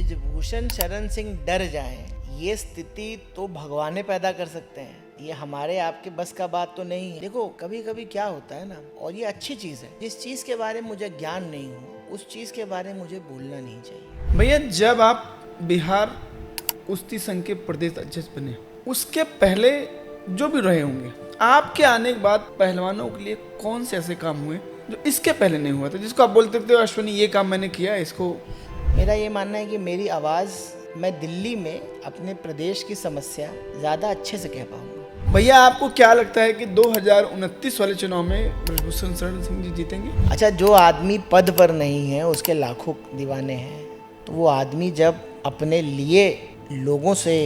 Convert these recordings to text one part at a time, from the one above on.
ब्रिजभूषण शरण सिंह डर जाएं, ये स्थिति तो भगवान पैदा कर सकते हैं। ये हमारे आपके बस का बात तो नहीं है। देखो कभी कभी क्या होता है ना, और ये अच्छी चीज़ है, जिस चीज़ के बारे में मुझे ज्ञान नहीं हो उस चीज़ के बारे में मुझे बोलना नहीं चाहिए। भैया, जब आप बिहार कुश्ती संघ के प्रदेश अध्यक्ष बने, उसके पहले जो भी रहे होंगे, आपके आने के बाद पहलवानों के लिए कौन से ऐसे काम हुए जो इसके पहले नहीं हुआ था, जिसको आप बोलते थे अश्विनी ये काम मैंने किया इसको? मेरा ये मानना है कि मेरी आवाज़ मैं दिल्ली में अपने प्रदेश की समस्या ज़्यादा अच्छे से कह पाऊँगा। भैया, आपको क्या लगता है कि 2029 वाले चुनाव में ब्रिजभूषण शरण सिंह जी जीतेंगे? अच्छा, जो आदमी पद पर नहीं है उसके लाखों दीवाने हैं, तो वो आदमी जब अपने लिए लोगों से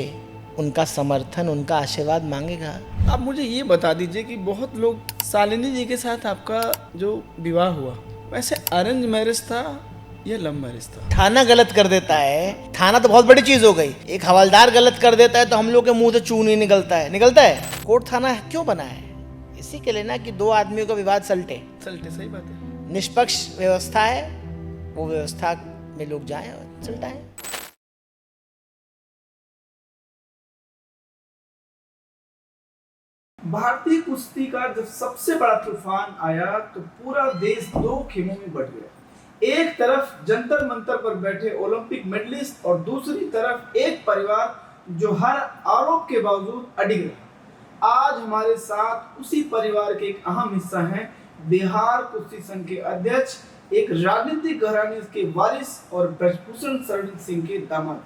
उनका समर्थन, उनका आशीर्वाद मांगेगा। आप मुझे ये बता दीजिए कि बहुत लोग शालिनी जी के साथ आपका जो विवाह हुआ, वैसे अरेंज मैरिज था या लव मैरिज था? थाना गलत कर देता है, थाना तो बहुत बड़ी चीज हो गई, एक हवलदार गलत कर देता है तो हम लोग के मुंह से चू नहीं निकलता है। कोर्ट थाना क्यों बना है? इसी के लिए ना कि दो आदमियों का विवाद सलटे। सही बात है। निष्पक्ष व्यवस्था है, वो व्यवस्था में लोग जाएं और चलता है। भारतीय कुश्ती का जब सबसे बड़ा तूफान आया तो पूरा देश दो खेमों में बट गया। एक तरफ जंतर मंतर पर बैठे ओलंपिक मेडलिस्ट और दूसरी तरफ एक परिवार जो हर आरोप के बावजूद अडिग रहा। आज हमारे साथ उसी परिवार के एक अहम हिस्सा हैं बिहार कुश्ती संघ के अध्यक्ष, एक राजनीतिक घराने के वारिस और ब्रिजभूषण शरण सिंह के दामाद,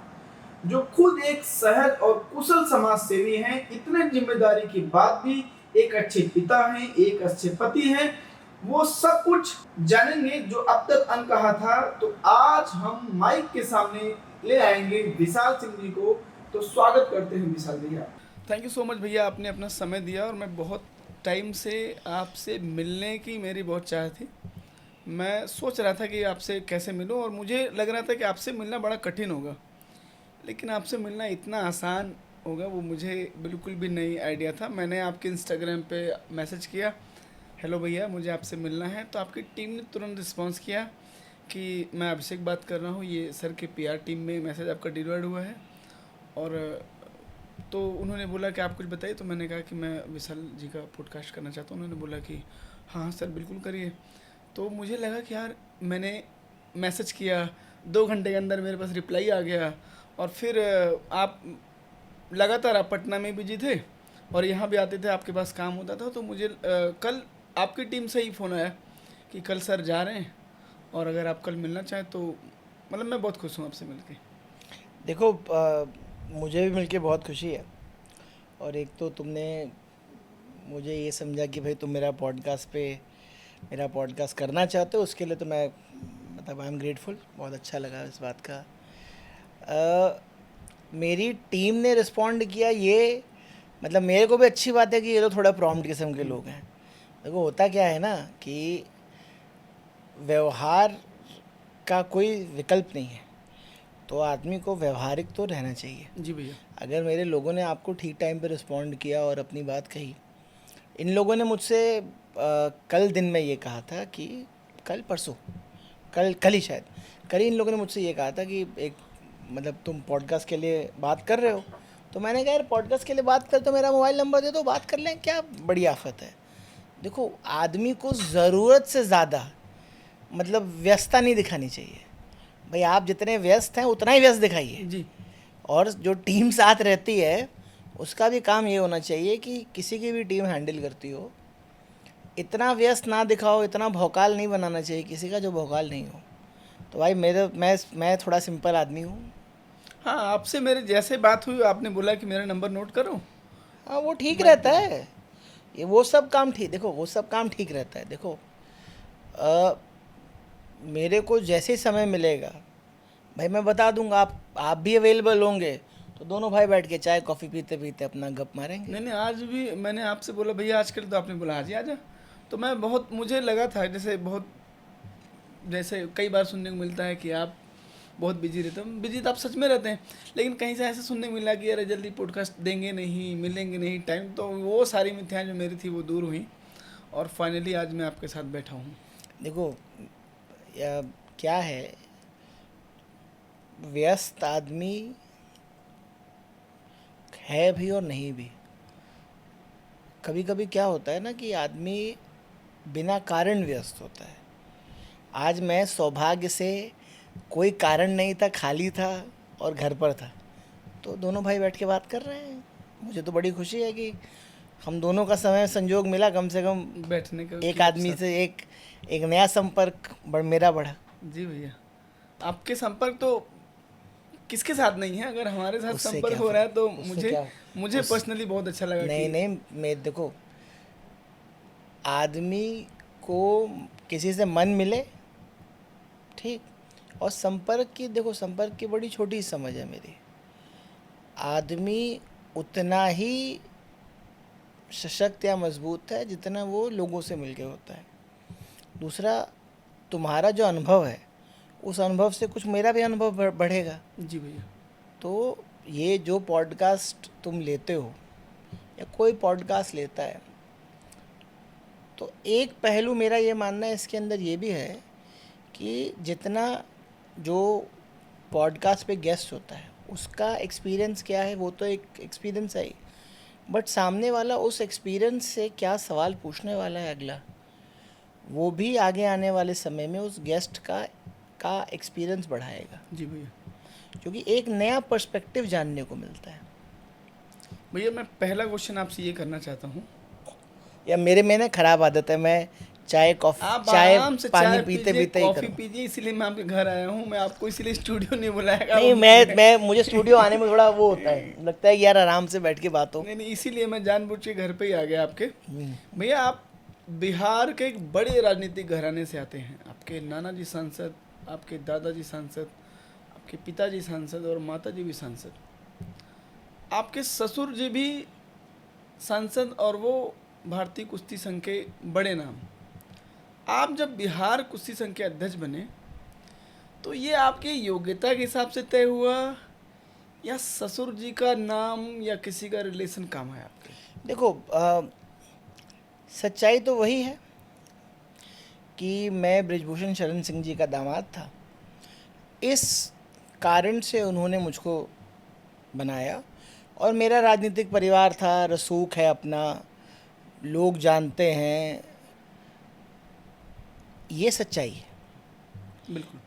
जो खुद एक सहज और कुशल समाज सेवी हैं। इतने जिम्मेदारी के बाद भी एक अच्छे पिता हैं, एक अच्छे पति हैं। वो सब कुछ जानेंगे जो अब तक अनकहा था। तो आज हम माइक के सामने ले आएंगे विशाल सिंह जी को। तो स्वागत करते हैं विशाल भैया। थैंक यू सो मच भैया, आपने अपना समय दिया और मैं बहुत टाइम से आपसे मिलने की मेरी बहुत चाह थी। मैं सोच रहा था कि आपसे कैसे मिलूं और मुझे लग रहा था कि आपसे मिलना बड़ा कठिन होगा, लेकिन आपसे मिलना इतना आसान होगा वो मुझे बिल्कुल भी नहीं आइडिया था। मैंने आपके इंस्टाग्राम पे मैसेज किया, हेलो भैया मुझे आपसे मिलना है, तो आपकी टीम ने तुरंत रिस्पांस किया कि मैं अभिषेक बात कर रहा हूँ, ये सर के पीआर टीम में मैसेज आपका डिलीवर्ड हुआ है। और तो उन्होंने बोला कि आप कुछ बताइए, तो मैंने कहा कि मैं विशाल जी का पॉडकास्ट करना चाहता हूँ। उन्होंने बोला कि हाँ सर बिल्कुल करिए। तो मुझे लगा कि यार मैंने मैसेज किया, 2 घंटे के अंदर मेरे पास रिप्लाई आ गया। और फिर आप लगातार आप पटना में बिजी थे और यहाँ भी आते थे, आपके पास काम होता था। तो मुझे कल आपकी टीम से ही फ़ोन आया कि कल सर जा रहे हैं और अगर आप कल मिलना चाहें तो मतलब मैं बहुत खुश हूँ आपसे मिलके। देखो मुझे भी मिलके बहुत खुशी है। और एक तो तुमने मुझे ये समझा कि भाई तुम मेरा पॉडकास्ट करना चाहते हो, उसके लिए तो मैं मतलब आई एम ग्रेटफुल। बहुत अच्छा लगा इस बात का। मेरी टीम ने रिस्पॉन्ड किया, ये मतलब मेरे को भी अच्छी बात है कि ये लोग थोड़ा प्रॉम्प्ट किस्म के लोग हैं। देखो होता क्या है ना कि व्यवहार का कोई विकल्प नहीं है, तो आदमी को व्यवहारिक तो रहना चाहिए। जी भैया। अगर मेरे लोगों ने आपको ठीक टाइम पे रिस्पॉन्ड किया और अपनी बात कही, इन लोगों ने मुझसे कल दिन में ये कहा था कि कल परसों कल ही शायद कल ही इन लोगों ने मुझसे ये कहा था कि एक मतलब तुम पॉडकास्ट के लिए बात कर रहे हो। तो मैंने कहा यार पॉडकास्ट के लिए बात कर, तो मेरा मोबाइल नंबर दे दो, बात कर लें, क्या बड़ी आफत है। देखो आदमी को ज़रूरत से ज़्यादा मतलब व्यस्तता नहीं दिखानी चाहिए। भाई आप जितने व्यस्त हैं उतना ही व्यस्त दिखाइए जी। और जो टीम साथ रहती है उसका भी काम ये होना चाहिए कि किसी की भी टीम हैंडल करती हो, इतना व्यस्त ना दिखाओ, इतना भौकाल नहीं बनाना चाहिए किसी का जो भौकाल नहीं हो। तो भाई मैं थोड़ा सिंपल आदमी हूँ। हाँ, आपसे मेरे जैसे बात हुई आपने बोला कि मेरा नंबर नोट करो। हाँ वो ठीक मैं रहता है, ये वो सब काम ठीक, देखो वो सब काम ठीक रहता है। देखो मेरे को जैसे ही समय मिलेगा भाई मैं बता दूंगा, आप भी अवेलेबल होंगे तो दोनों भाई बैठ के चाय कॉफ़ी पीते पीते अपना गप मारेंगे। नहीं, आज भी मैंने आपसे बोला भैया आजकल, तो आपने बोला हाँ जी आजा। तो मैं बहुत, मुझे लगा था जैसे कई बार सुनने को मिलता है कि आप बहुत बिजी रहते हैं। बिजी तो आप सच में रहते हैं, लेकिन कहीं से ऐसे सुनने को मिला कि अरे जल्दी पॉडकास्ट देंगे नहीं, मिलेंगे नहीं टाइम। तो वो सारी मिथ्याएं जो मेरी थी वो दूर हुई और फाइनली आज मैं आपके साथ बैठा हूँ। देखो या क्या है, व्यस्त आदमी है भी और नहीं भी। कभी कभी क्या होता है ना कि आदमी बिना कारण व्यस्त होता है। आज मैं सौभाग्य से कोई कारण नहीं था, खाली था और घर पर था, तो दोनों भाई बैठ के बात कर रहे हैं। मुझे तो बड़ी खुशी है कि हम दोनों का समय संजोग मिला, कम से कम बैठने का एक की आदमी अवसर। से एक एक नया संपर्क मेरा बढ़ा। जी भैया, आपके संपर्क तो किसके साथ नहीं है, अगर हमारे साथ उससे संपर्क क्या हो रहा है तो उससे मुझे क्या मुझे उस पर्सनली बहुत अच्छा लगा नहीं कि नहीं, मैं देखो, आदमी को किसी से मन मिले, ठीक, और संपर्क की, देखो संपर्क की बड़ी छोटी समझ है मेरी। आदमी उतना ही सशक्त या मजबूत है जितना वो लोगों से मिलके होता है। दूसरा, तुम्हारा जो अनुभव है उस अनुभव से कुछ मेरा भी अनुभव बढ़ेगा। जी भैया। तो ये जो पॉडकास्ट तुम लेते हो या कोई पॉडकास्ट लेता है, तो एक पहलू मेरा ये मानना है इसके अंदर ये भी है कि जितना जो पॉडकास्ट पे गेस्ट होता है उसका एक्सपीरियंस क्या है, वो तो एक एक्सपीरियंस है ही, बट सामने वाला उस एक्सपीरियंस से क्या सवाल पूछने वाला है अगला, वो भी आगे आने वाले समय में उस गेस्ट का एक्सपीरियंस बढ़ाएगा, जी भैया। क्योंकि एक नया पर्सपेक्टिव जानने को मिलता है। भैया मैं पहला क्वेश्चन आपसे ये करना चाहता हूँ। या मेरे में ना खराब आदत है, मैं आप चाय आराम से पानी चाय पीते पीजिए, पीते ही कॉफ़ी करूँ। पीजिए, इसीलिए मैं आपके घर आया हूँ। मैं आपको इसीलिए स्टूडियो नहीं बुलाया। नहीं, मैं मुझे स्टूडियो आने में थोड़ा वो होता है, लगता है कि यार आराम से बैठ के बात हो। नहीं नहीं, इसीलिए मैं जानबूझ के घर पे ही आ गया आपके। हम्म। भैया आप बिहार के एक बड़े राजनीतिक घराने से आते हैं। आपके नाना जी सांसद, आपके दादाजी सांसद, आपके पिताजी सांसद और माताजी भी सांसद, आपके ससुर जी भी सांसद, और वो भारतीय कुश्ती संघ के बड़े नाम। आप जब बिहार कुश्ती संघ के अध्यक्ष बने तो ये आपकी योग्यता के हिसाब से तय हुआ, या ससुर जी का नाम या किसी का रिलेशन काम है आपके? देखो, सच्चाई तो वही है कि मैं ब्रिजभूषण शरण सिंह जी का दामाद था। इस कारण से उन्होंने मुझको बनाया, और मेरा राजनीतिक परिवार था, रसूख है अपना, लोग जानते हैं, ये सच्चाई है। बिल्कुल।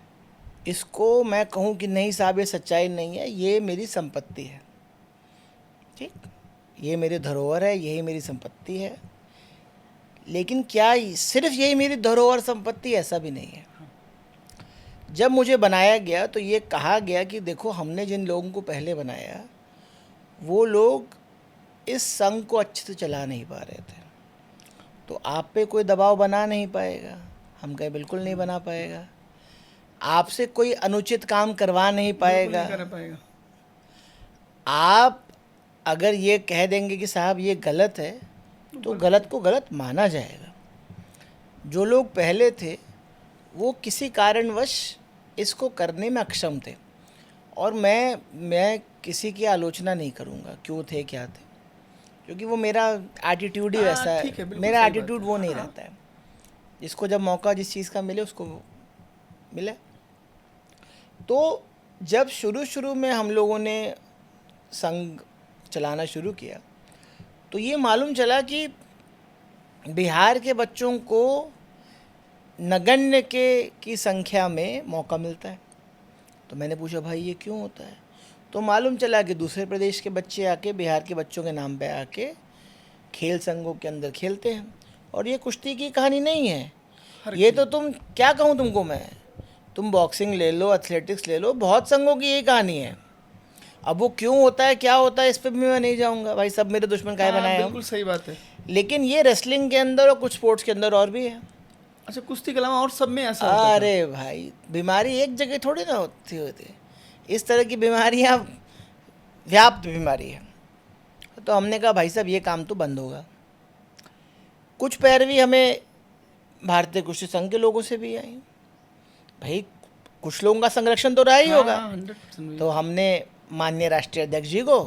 इसको मैं कहूँ कि नहीं साहब ये सच्चाई नहीं है, ये मेरी संपत्ति है, ठीक, ये मेरी धरोहर है, यही मेरी संपत्ति है। लेकिन क्या सिर्फ यही मेरी धरोहर संपत्ति, ऐसा भी नहीं है। जब मुझे बनाया गया तो ये कहा गया कि देखो, हमने जिन लोगों को पहले बनाया वो लोग इस संघ को अच्छे से चला नहीं पा रहे थे, तो आप पे कोई दबाव बना नहीं पाएगा। हम कहे बिल्कुल नहीं बना पाएगा। आपसे कोई अनुचित काम करवा नहीं बिल्कुल पाएगा। नहीं कर पाएगा। आप अगर ये कह देंगे कि साहब ये गलत है, तो गलत को गलत माना जाएगा। जो लोग पहले थे वो किसी कारणवश इसको करने में अक्षम थे, और मैं किसी की आलोचना नहीं करूँगा क्यों थे क्या थे, क्योंकि वो मेरा एटीट्यूड ही हाँ, वैसा ठीक है, है, बिल्कुल मेरा सही बात एटीट्यूड है। वो नहीं हाँ, रहता है। जिसको जब मौका जिस चीज़ का मिले उसको मिले। तो जब शुरू शुरू में हम लोगों ने संघ चलाना शुरू किया तो ये मालूम चला कि बिहार के बच्चों को नगण्य की संख्या में मौका मिलता है। तो मैंने पूछा भाई ये क्यों होता है, तो मालूम चला कि दूसरे प्रदेश के बच्चे आके बिहार के बच्चों के नाम पे आके खेल संघों के अंदर खेलते हैं। और ये कुश्ती की कहानी नहीं है, हर ये खेल। तो तुम क्या कहूँ तुमको मैं, तुम बॉक्सिंग ले लो, एथलेटिक्स ले लो, बहुत संघों की यही कहानी है। अब वो क्यों होता है, क्या होता है, इस पर भी मैं नहीं जाऊँगा भाई, सब मेरे दुश्मन काहे हाँ, बनाए हम। बिल्कुल सही बात है। लेकिन ये रेसलिंग के अंदर और कुछ स्पोर्ट्स के अंदर और भी है। अच्छा, कुश्ती के अलावा और सब में ऐसा होता था? अरे भाई, बीमारी एक जगह थोड़ी ना होती, इस तरह की बीमारियाँ व्याप्त बीमारी है। तो हमने कहा भाई साहब ये काम तो बंद होगा। कुछ पैरवी हमें भारतीय कुश्ती संघ के लोगों से भी आई, भाई कुछ लोगों का संरक्षण तो रहा ही होगा। हाँ, 100% तो हमने माननीय राष्ट्रीय अध्यक्ष जी को,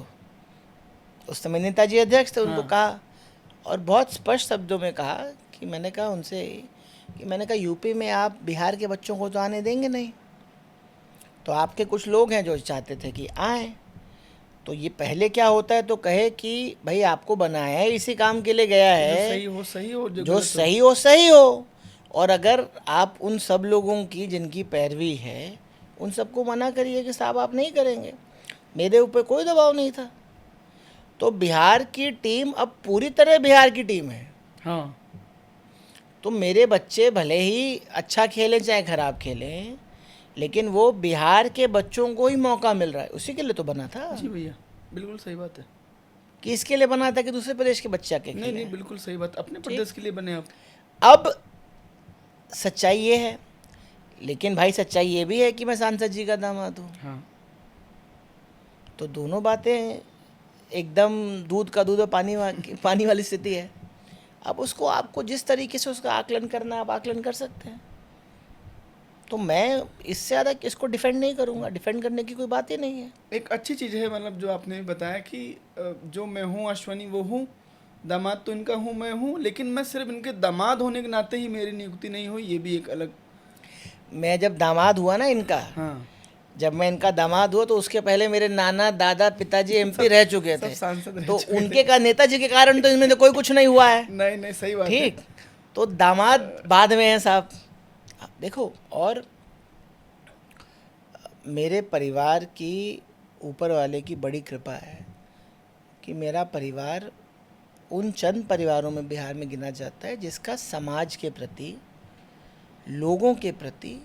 उस समय नेताजी अध्यक्ष थे, उनको हाँ। कहा, और बहुत स्पष्ट शब्दों में कहा कि मैंने कहा उनसे कि मैंने कहा यूपी में आप बिहार के बच्चों को तो आने देंगे नहीं, तो आपके कुछ लोग हैं जो चाहते थे कि आए, तो ये पहले क्या होता है तो कहे कि भाई आपको बनाया है इसी काम के लिए गया जो है, सही हो सही हो, जो जो गलत हो सही हो सही हो। और अगर आप उन सब लोगों की जिनकी पैरवी है उन सबको मना करिए कि साहब आप नहीं करेंगे, मेरे ऊपर कोई दबाव नहीं था। तो बिहार की टीम अब पूरी तरह बिहार की टीम है। हाँ, तो मेरे बच्चे भले ही अच्छा खेलें चाहे खराब खेलें, लेकिन वो बिहार के बच्चों को ही मौका मिल रहा है, उसी के लिए तो बना था। जी भैया, बिल्कुल सही बात है। कि इसके लिए बना था कि दूसरे प्रदेश के बच्चे आके नहीं खेलें। नहीं, बिल्कुल सही बात, अपने ठीक। प्रदेश के लिए बने आप। अब सच्चाई ये है, लेकिन भाई सच्चाई ये भी है कि मैं सांसद जी का दामाद हूँ। हाँ, तो दोनों बातें एकदम दूध का दूध और पानी वाली स्थिति है। अब उसको आपको जिस तरीके से उसका आकलन करना है आप आकलन कर सकते हैं। तो मैं इससे ज़्यादा इसको डिफेंड नहीं करूँगा, डिफेंड करने की कोई बात ही नहीं है। एक अच्छी चीज़ है, मतलब जो आपने बताया कि जो मैं हूँ अश्वनी वो हूँ, दामाद तो इनका हूँ मैं हूँ, लेकिन मैं सिर्फ इनके दामाद होने के नाते ही मेरी नियुक्ति नहीं हुई, ये भी एक अलग। मैं जब दामाद हुआ ना इनका, हाँ, जब मैं इनका दामाद हुआ तो उसके पहले मेरे नाना दादा पिताजी एमपी रह चुके सब थे, सांसद रह तो चुके उनके का नेताजी के कारण तो इसमें तो कोई कुछ नहीं हुआ है। नहीं नहीं, सही बात है। ठीक, तो दामाद बाद में है साहब। अब देखो, और मेरे परिवार की ऊपर वाले की बड़ी कृपा है कि मेरा परिवार उन चंद परिवारों में बिहार में गिना जाता है जिसका समाज के प्रति, लोगों के प्रति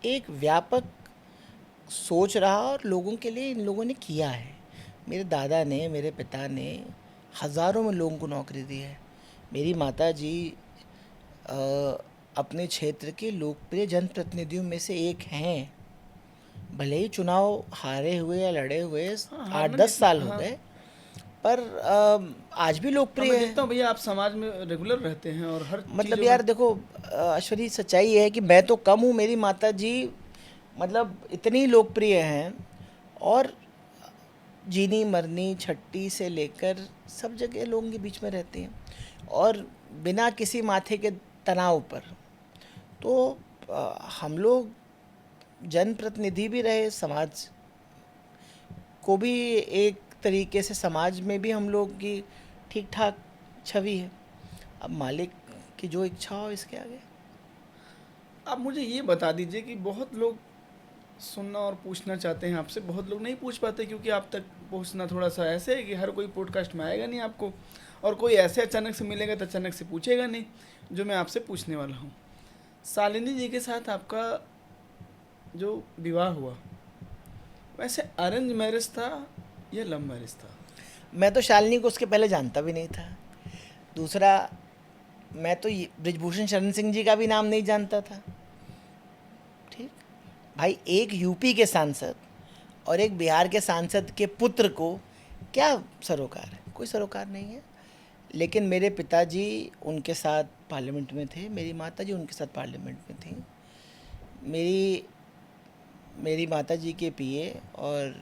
एक व्यापक सोच रहा और लोगों के लिए इन लोगों ने किया है। मेरे दादा ने, मेरे पिता ने हज़ारों में लोगों को नौकरी दी है। मेरी माता जी अपने क्षेत्र के लोकप्रिय जनप्रतिनिधियों में से एक हैं। भले ही चुनाव हारे हुए या लड़े हुए हाँ, 8-10 साल हो हाँ। गए, पर आज भी लोकप्रिय मैं है। देखता हूँ भैया, आप समाज में रेगुलर रहते हैं और हर मतलब चीज़ों यार में। देखो, अश्वनी सच्चाई ये है कि मैं तो कम हूँ, मेरी माता जी मतलब इतनी लोकप्रिय हैं, और जीनी मरनी छट्टी से लेकर सब जगह लोगों के बीच में रहती हैं, और बिना किसी माथे के तनाव पर। तो हम लोग जनप्रतिनिधि भी रहे, समाज को भी एक तरीके से, समाज में भी हम लोग की ठीक ठाक छवि है। अब मालिक की जो इच्छा हो इसके आगे। आप मुझे ये बता दीजिए कि बहुत लोग सुनना और पूछना चाहते हैं आपसे, बहुत लोग नहीं पूछ पाते क्योंकि आप तक पहुंचना थोड़ा सा ऐसे है कि हर कोई पॉडकास्ट में आएगा नहीं आपको, और कोई ऐसे अचानक से मिलेगा तो अचानक से पूछेगा नहीं, जो मैं आपसे पूछने वाला हूँ। शालिनी जी के साथ आपका जो विवाह हुआ, वैसे अरेंज मैरिज था या लव मैरिज था? मैं तो शालिनी को उसके पहले जानता भी नहीं था। दूसरा, मैं तो ब्रिजभूषण शरण सिंह जी का भी नाम नहीं जानता था। ठीक भाई, एक यूपी के सांसद और एक बिहार के सांसद के पुत्र को क्या सरोकार है? कोई सरोकार नहीं है। लेकिन मेरे पिताजी उनके साथ पार्लियामेंट में थे, मेरी माताजी उनके साथ पार्लियामेंट में थी। मेरी माताजी के पीए और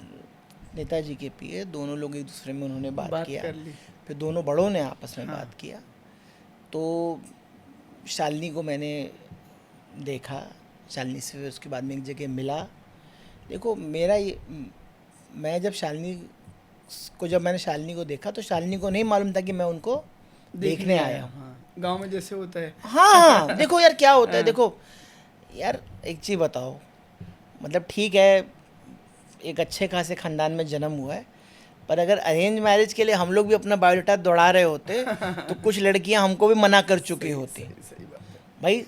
नेताजी के पीए दोनों लोग एक दूसरे में उन्होंने बात किया, कर ली। फिर दोनों बड़ों ने आपस में हाँ। बात किया। तो शालिनी को मैंने देखा, शालिनी से उसके बाद में एक जगह मिला। देखो मेरा ये, मैं जब मैंने शालिनी को देखा तो शालिनी को नहीं मालूम था कि मैं उनको देखने आया हूँ। हाँ, गांव में जैसे होता है। हाँ, देखो यार क्या होता है। हाँ। देखो यार, एक चीज़ बताओ, मतलब ठीक है एक अच्छे खासे ख़ानदान में जन्म हुआ है, पर अगर अरेंज मैरिज के लिए हम लोग भी अपना बायोडाटा दौड़ा रहे होते तो कुछ लड़कियां हमको भी मना कर चुकी होती। सही बात है। भाई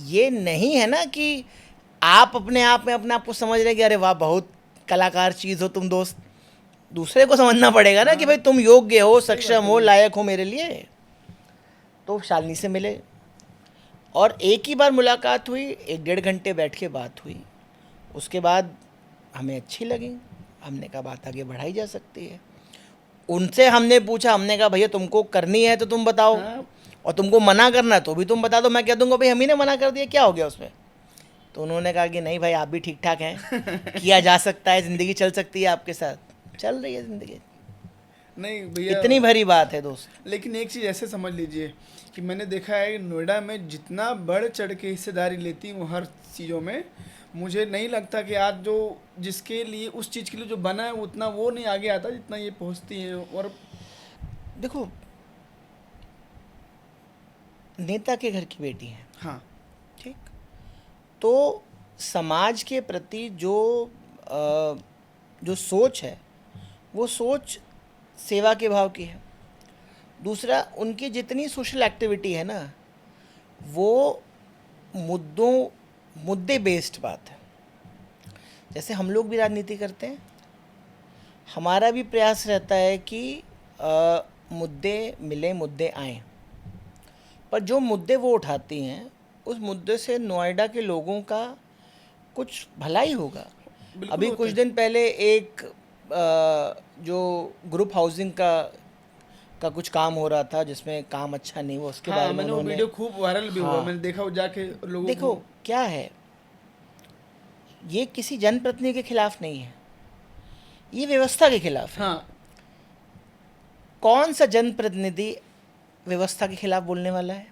ये नहीं है ना कि आप अपने आप में अपने आप को समझ रहे कि अरे वाह बहुत कलाकार चीज़ हो तुम दोस्त। दूसरे को समझना पड़ेगा ना कि भाई तुम योग्य हो, सक्षम हो, लायक हो मेरे लिए। तो शालिनी से मिले और एक ही बार मुलाकात हुई, 1-1.5 घंटे बैठ के बात हुई। उसके बाद हमें अच्छी लगी, हमने कहा बात आगे बढ़ाई जा सकती है। उनसे हमने पूछा, हमने कहा भैया तुमको करनी है तो तुम बताओ, हाँ। और तुमको मना करना है तो भी तुम बता दो, मैं कह दूंगा भाई हम ही ने मना कर दिया, क्या हो गया उसमें। तो उन्होंने कहा कि नहीं भाई आप भी ठीक ठाक हैं, किया जा सकता है, ज़िंदगी चल सकती है आपके साथ। चल रही है ज़िंदगी, नहीं भैया, इतनी भरी बात है दोस्त। लेकिन एक चीज़ ऐसे समझ लीजिए कि मैंने देखा है नोएडा में जितना बढ़ चढ़ के हिस्सेदारी लेती हूँ हर चीज़ों में, मुझे नहीं लगता कि आज जो जिसके लिए उस चीज़ के लिए जो बना है उतना वो नहीं आगे आता जितना ये पहुंचती है। और देखो, नेता के घर की बेटी है, हाँ, ठीक, तो समाज के प्रति जो सोच है वो सोच सेवा के भाव की है। दूसरा, उनकी जितनी सोशल एक्टिविटी है ना, वो मुद्दे बेस्ड बात है। जैसे हम लोग भी राजनीति करते हैं, हमारा भी प्रयास रहता है कि मुद्दे मिले, मुद्दे आएं, पर जो मुद्दे वो उठाती हैं उस मुद्दे से नोएडा के लोगों का कुछ भलाई होगा। बिल्कुल अभी होता कुछ है। दिन पहले एक जो ग्रुप हाउसिंग का कुछ काम हो रहा था जिसमें काम अच्छा नहीं हुआ, उसके हाँ, बारे में मैंने वो उन्होंने, वीडियो खूब वायरल भी हुआ, हाँ, मैंने देखा वो जाके लोगों देखो को। क्या है, ये किसी जनप्रतिनिधि के खिलाफ नहीं है, ये व्यवस्था के खिलाफ है। हाँ, कौन सा जनप्रतिनिधि व्यवस्था के खिलाफ बोलने वाला है?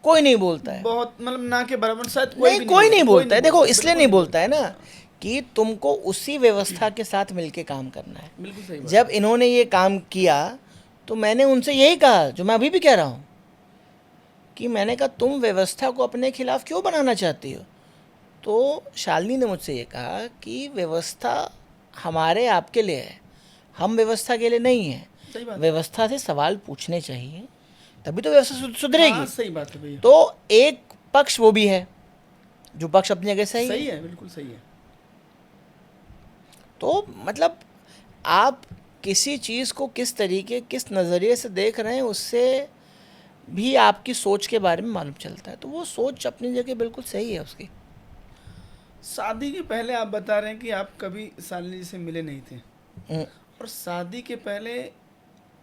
कोई नहीं बोलता है। बहुत मतलब ना के बराबर, शायद कोई नहीं, भी कोई नहीं बोलता है। देखो, इसलिए बिल्कुल नहीं बोलता है ना हाँ, कि तुमको उसी व्यवस्था के साथ मिलके काम करना है। बिल्कुल सही बात। जब इन्होंने ये काम किया तो मैंने उनसे यही कहा जो मैं अभी भी कह रहा हूँ, कि मैंने कहा तुम व्यवस्था को अपने खिलाफ क्यों बनाना चाहती हो? तो शालिनी ने मुझसे ये कहा कि व्यवस्था हमारे आपके लिए है, हम व्यवस्था के लिए नहीं है। सही बात। व्यवस्था से सवाल पूछने चाहिए, तभी तो व्यवस्था सुधरेगी। हाँ, सही बात है भैया। तो एक पक्ष वो भी है जो पक्ष अपनी जगह सही है। सही है, बिल्कुल सही है। तो मतलब आप किसी चीज़ को किस तरीके, किस नज़रिए से देख रहे हैं, उससे भी आपकी सोच के बारे में मालूम चलता है। तो वो सोच अपनी जगह बिल्कुल सही है उसकी। शादी के पहले आप बता रहे हैं कि आप कभी शालिनी जी से मिले नहीं थे, हम्म, और शादी के पहले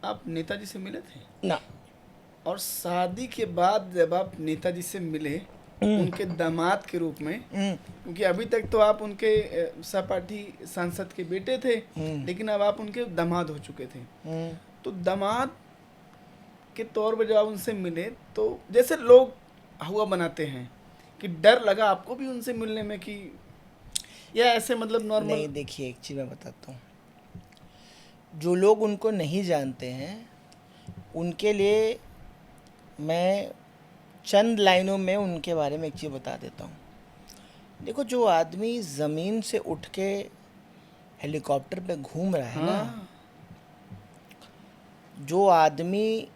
आप नेताजी से मिले थे, ना, और शादी के बाद जब आप नेताजी से मिले उनके दामाद के रूप में, क्योंकि अभी तक तो आप उनके सहपाठी सांसद के बेटे थे, लेकिन अब आप उनके दामाद हो चुके थे। तो दामाद के तौर पर जब आप उनसे मिले तो जैसे लोग हुआ बनाते हैं कि डर लगा आपको भी उनसे मिलने में, कि या ऐसे मतलब नॉर्मल? नहीं, देखिए एक चीज़ मैं बताता हूँ, जो लोग उनको नहीं जानते हैं उनके लिए मैं चंद लाइनों में उनके बारे में एक चीज़ बता देता हूँ। देखो, जो आदमी ज़मीन से उठ के हेलीकॉप्टर पे घूम रहा है ना, हाँ, जो आदमी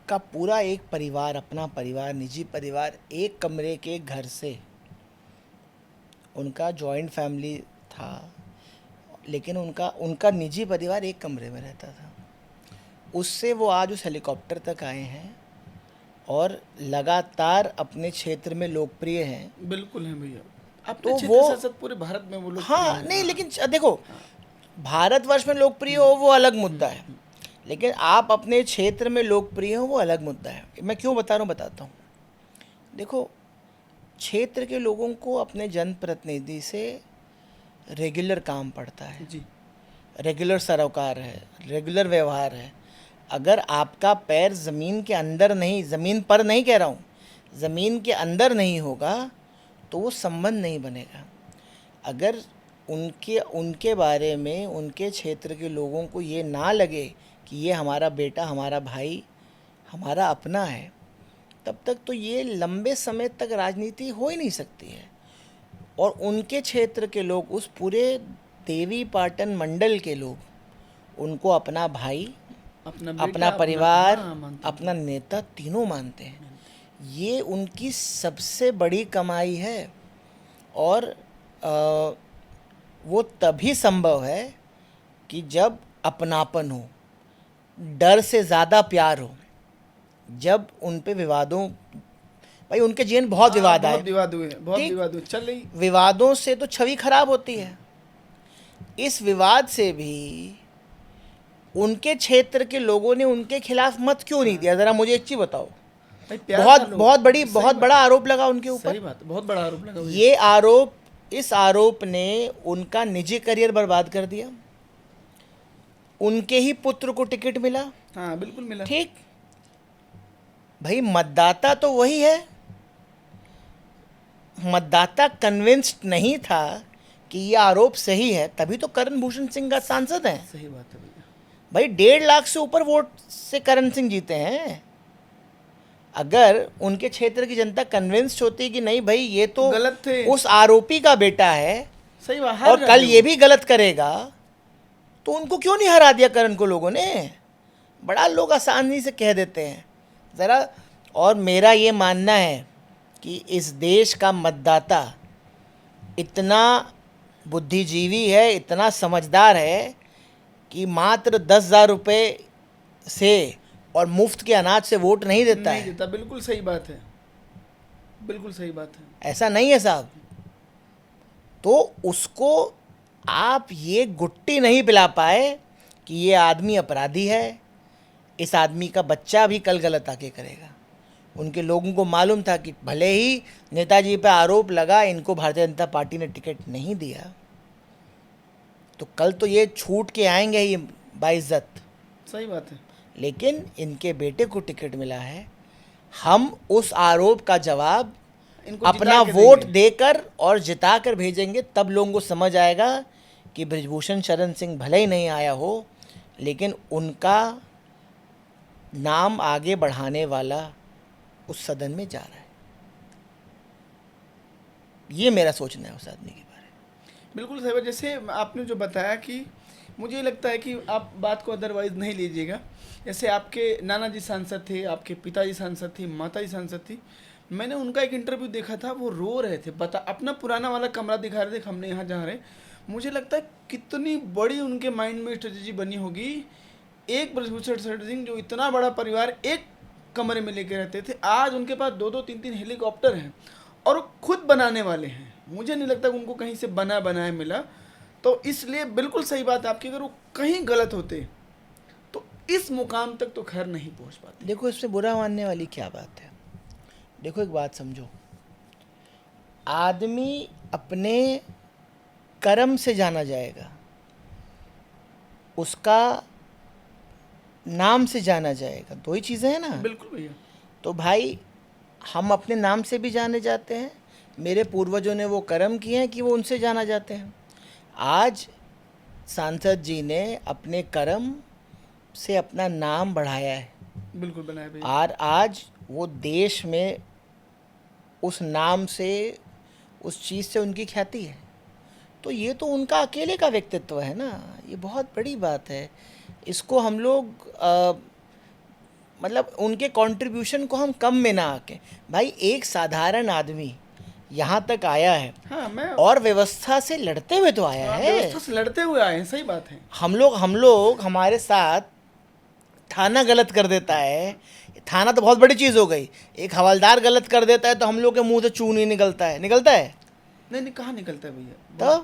का पूरा एक परिवार, अपना परिवार, निजी परिवार, एक कमरे के घर से, उनका जॉइंट फैमिली था लेकिन उनका निजी परिवार एक कमरे में रहता था, उससे वो आज उस हेलीकॉप्टर तक आए हैं और लगातार अपने क्षेत्र में लोकप्रिय हैं। बिल्कुल है भैया। अपने तो क्षेत्र वो, से साथ पूरे भारत में वो लोग हाँ, हैं। नहीं, लेकिन देखो, भारतवर्ष में लोकप्रिय हो वो अलग मुद्दा है, लेकिन आप अपने क्षेत्र में लोकप्रिय हो वो अलग मुद्दा है। मैं क्यों बता रहा हूँ, बताता हूँ। देखो, क्षेत्र के लोगों को अपने जनप्रतिनिधि से रेगुलर काम पड़ता है, जी, रेगुलर सरोकार है, रेगुलर व्यवहार है। अगर आपका पैर ज़मीन के अंदर नहीं, ज़मीन पर नहीं कह रहा हूँ, ज़मीन के अंदर नहीं होगा तो वो संबंध नहीं बनेगा। अगर उनके बारे में, उनके क्षेत्र के लोगों को ये ना लगे कि ये हमारा बेटा, हमारा भाई, हमारा अपना है, तब तक तो ये लंबे समय तक राजनीति हो ही नहीं सकती है। और उनके क्षेत्र के लोग, उस पूरे देवी पाटन मंडल के लोग उनको अपना भाई, अपना बेटा, अपना परिवार, हाँ, मानते हैं। अपना नेता, तीनों मानते हैं। ये उनकी सबसे बड़ी कमाई है। और वो तभी संभव है कि जब अपनापन हो, डर से ज़्यादा प्यार हो, जब उन पे विवादों, भाई उनके जीवन बहुत हाँ, विवाद आए, बहुत विवाद हुए, बहुत ठीक? विवाद हुए, चल रही। विवादों से तो छवि खराब होती है। इस विवाद से भी उनके क्षेत्र के लोगों ने उनके खिलाफ मत क्यों नहीं दिया? ज़रा मुझे एक चीज़ बताओ। भाई प्यार का लोग, बहुत बड़ा आरोप लगा उनके ऊपर। सही बात, बहुत बड़ा आरोप लगा भैया। ये आरोप, इस आरोप ने उनका निजी करियर बर्बाद कर दिया। उनके ही पुत्र को टिकट मिला, हाँ, बिल्कुल मिला। ठीक? भाई मतदाता तो वही है, मतदाता कन्विंस्ड नहीं था कि ये आरोप सही है, तभी तो करण भूषण सिंह का सांसद हैं। सही बात है भैया। भाई 1.5 लाख से ऊपर वोट से करण सिंह जीते हैं। अगर उनके क्षेत्र की जनता कन्विंस्ड होती कि नहीं भाई ये तो गलत थे, उस आरोपी का बेटा है सही बात, और कल ये भी गलत करेगा, तो उनको क्यों नहीं हरा दिया करण को लोगों ने? बड़ा लोग आसानी से कह देते हैं ज़रा। और मेरा ये मानना है कि इस देश का मतदाता इतना बुद्धिजीवी है, इतना समझदार है कि मात्र 10,000 रुपये से और मुफ्त के अनाज से वोट नहीं देता नहीं है। देता, बिल्कुल सही बात है, बिल्कुल सही बात है। ऐसा नहीं है साहब। तो उसको आप ये गुट्टी नहीं पिला पाए कि ये आदमी अपराधी है, इस आदमी का बच्चा भी कल गलत आके करेगा। उनके लोगों को मालूम था कि भले ही नेताजी पे आरोप लगा, इनको भारतीय जनता पार्टी ने टिकट नहीं दिया, तो कल तो ये छूट के आएंगे ही बाइज्जत। सही बात है। लेकिन इनके बेटे को टिकट मिला है। हम उस आरोप का जवाब इनको अपना जिता के वोट देंगे। देकर और जिता कर भेजेंगे, तब लोगों को समझ आएगा कि बृजभूषण शरण सिंह भले ही नहीं आया हो, लेकिन उनका नाम आगे बढ़ाने वाला उस सदन में जा रहा है। ये मेरा सोचना है उस आदमी के बारे में। बिल्कुल सही बात। जैसे आपने जो बताया कि मुझे लगता है कि आप बात को अदरवाइज नहीं लीजिएगा। जैसे आपके नाना जी सांसद थे, आपके पिताजी सांसद थी, माता जी सांसद थी। मैंने उनका एक इंटरव्यू देखा था, वो रो रहे थे, बता अपना पुराना वाला कमरा दिखा रहे थे, हमने यहाँ जहाँ रहे। मुझे लगता है कितनी बड़ी उनके माइंड में स्ट्रेटजी बनी होगी। एक बृजभूषण शरण सिंह जो इतना बड़ा परिवार एक कमरे में लेके रहते थे, आज उनके पास 2-2 3-3 हेलीकॉप्टर हैं और वो खुद बनाने वाले हैं। मुझे नहीं लगता कि उनको कहीं से बना बनाया मिला। तो इसलिए बिल्कुल सही बात है आपकी, अगर वो कहीं गलत होते तो इस मुकाम तक तो खैर नहीं पहुंच पाते। देखो इसमें बुरा मानने वाली क्या बात है? देखो एक बात समझो, आदमी अपने कर्म से जाना जाएगा, उसका नाम से जाना जाएगा, दो ही चीज़ें हैं ना। बिल्कुल भैया। तो भाई हम अपने नाम से भी जाने जाते हैं, मेरे पूर्वजों ने वो कर्म किए हैं कि वो उनसे जाना जाते हैं। आज सांसद जी ने अपने कर्म से अपना नाम बढ़ाया है बिल्कुल बनाया भैया। और आज वो देश में उस नाम से, उस चीज़ से उनकी ख्याति है। तो ये तो उनका अकेले का व्यक्तित्व है ना, ये बहुत बड़ी बात है। इसको हम लोग मतलब उनके कंट्रीब्यूशन को हम कम में ना आके, भाई एक साधारण आदमी यहाँ तक आया है हाँ, मैं और व्यवस्था से लड़ते हुए तो आया है। व्यवस्था से लड़ते हुए आए हैं, सही बात है। हम लोग हमारे साथ थाना गलत कर देता है, थाना तो बहुत बड़ी चीज़ हो गई, एक हवलदार गलत कर देता है तो हम लोग के मुंह से चू नहीं निकलता है, निकलता है? नहीं, कहाँ निकलता है भैया।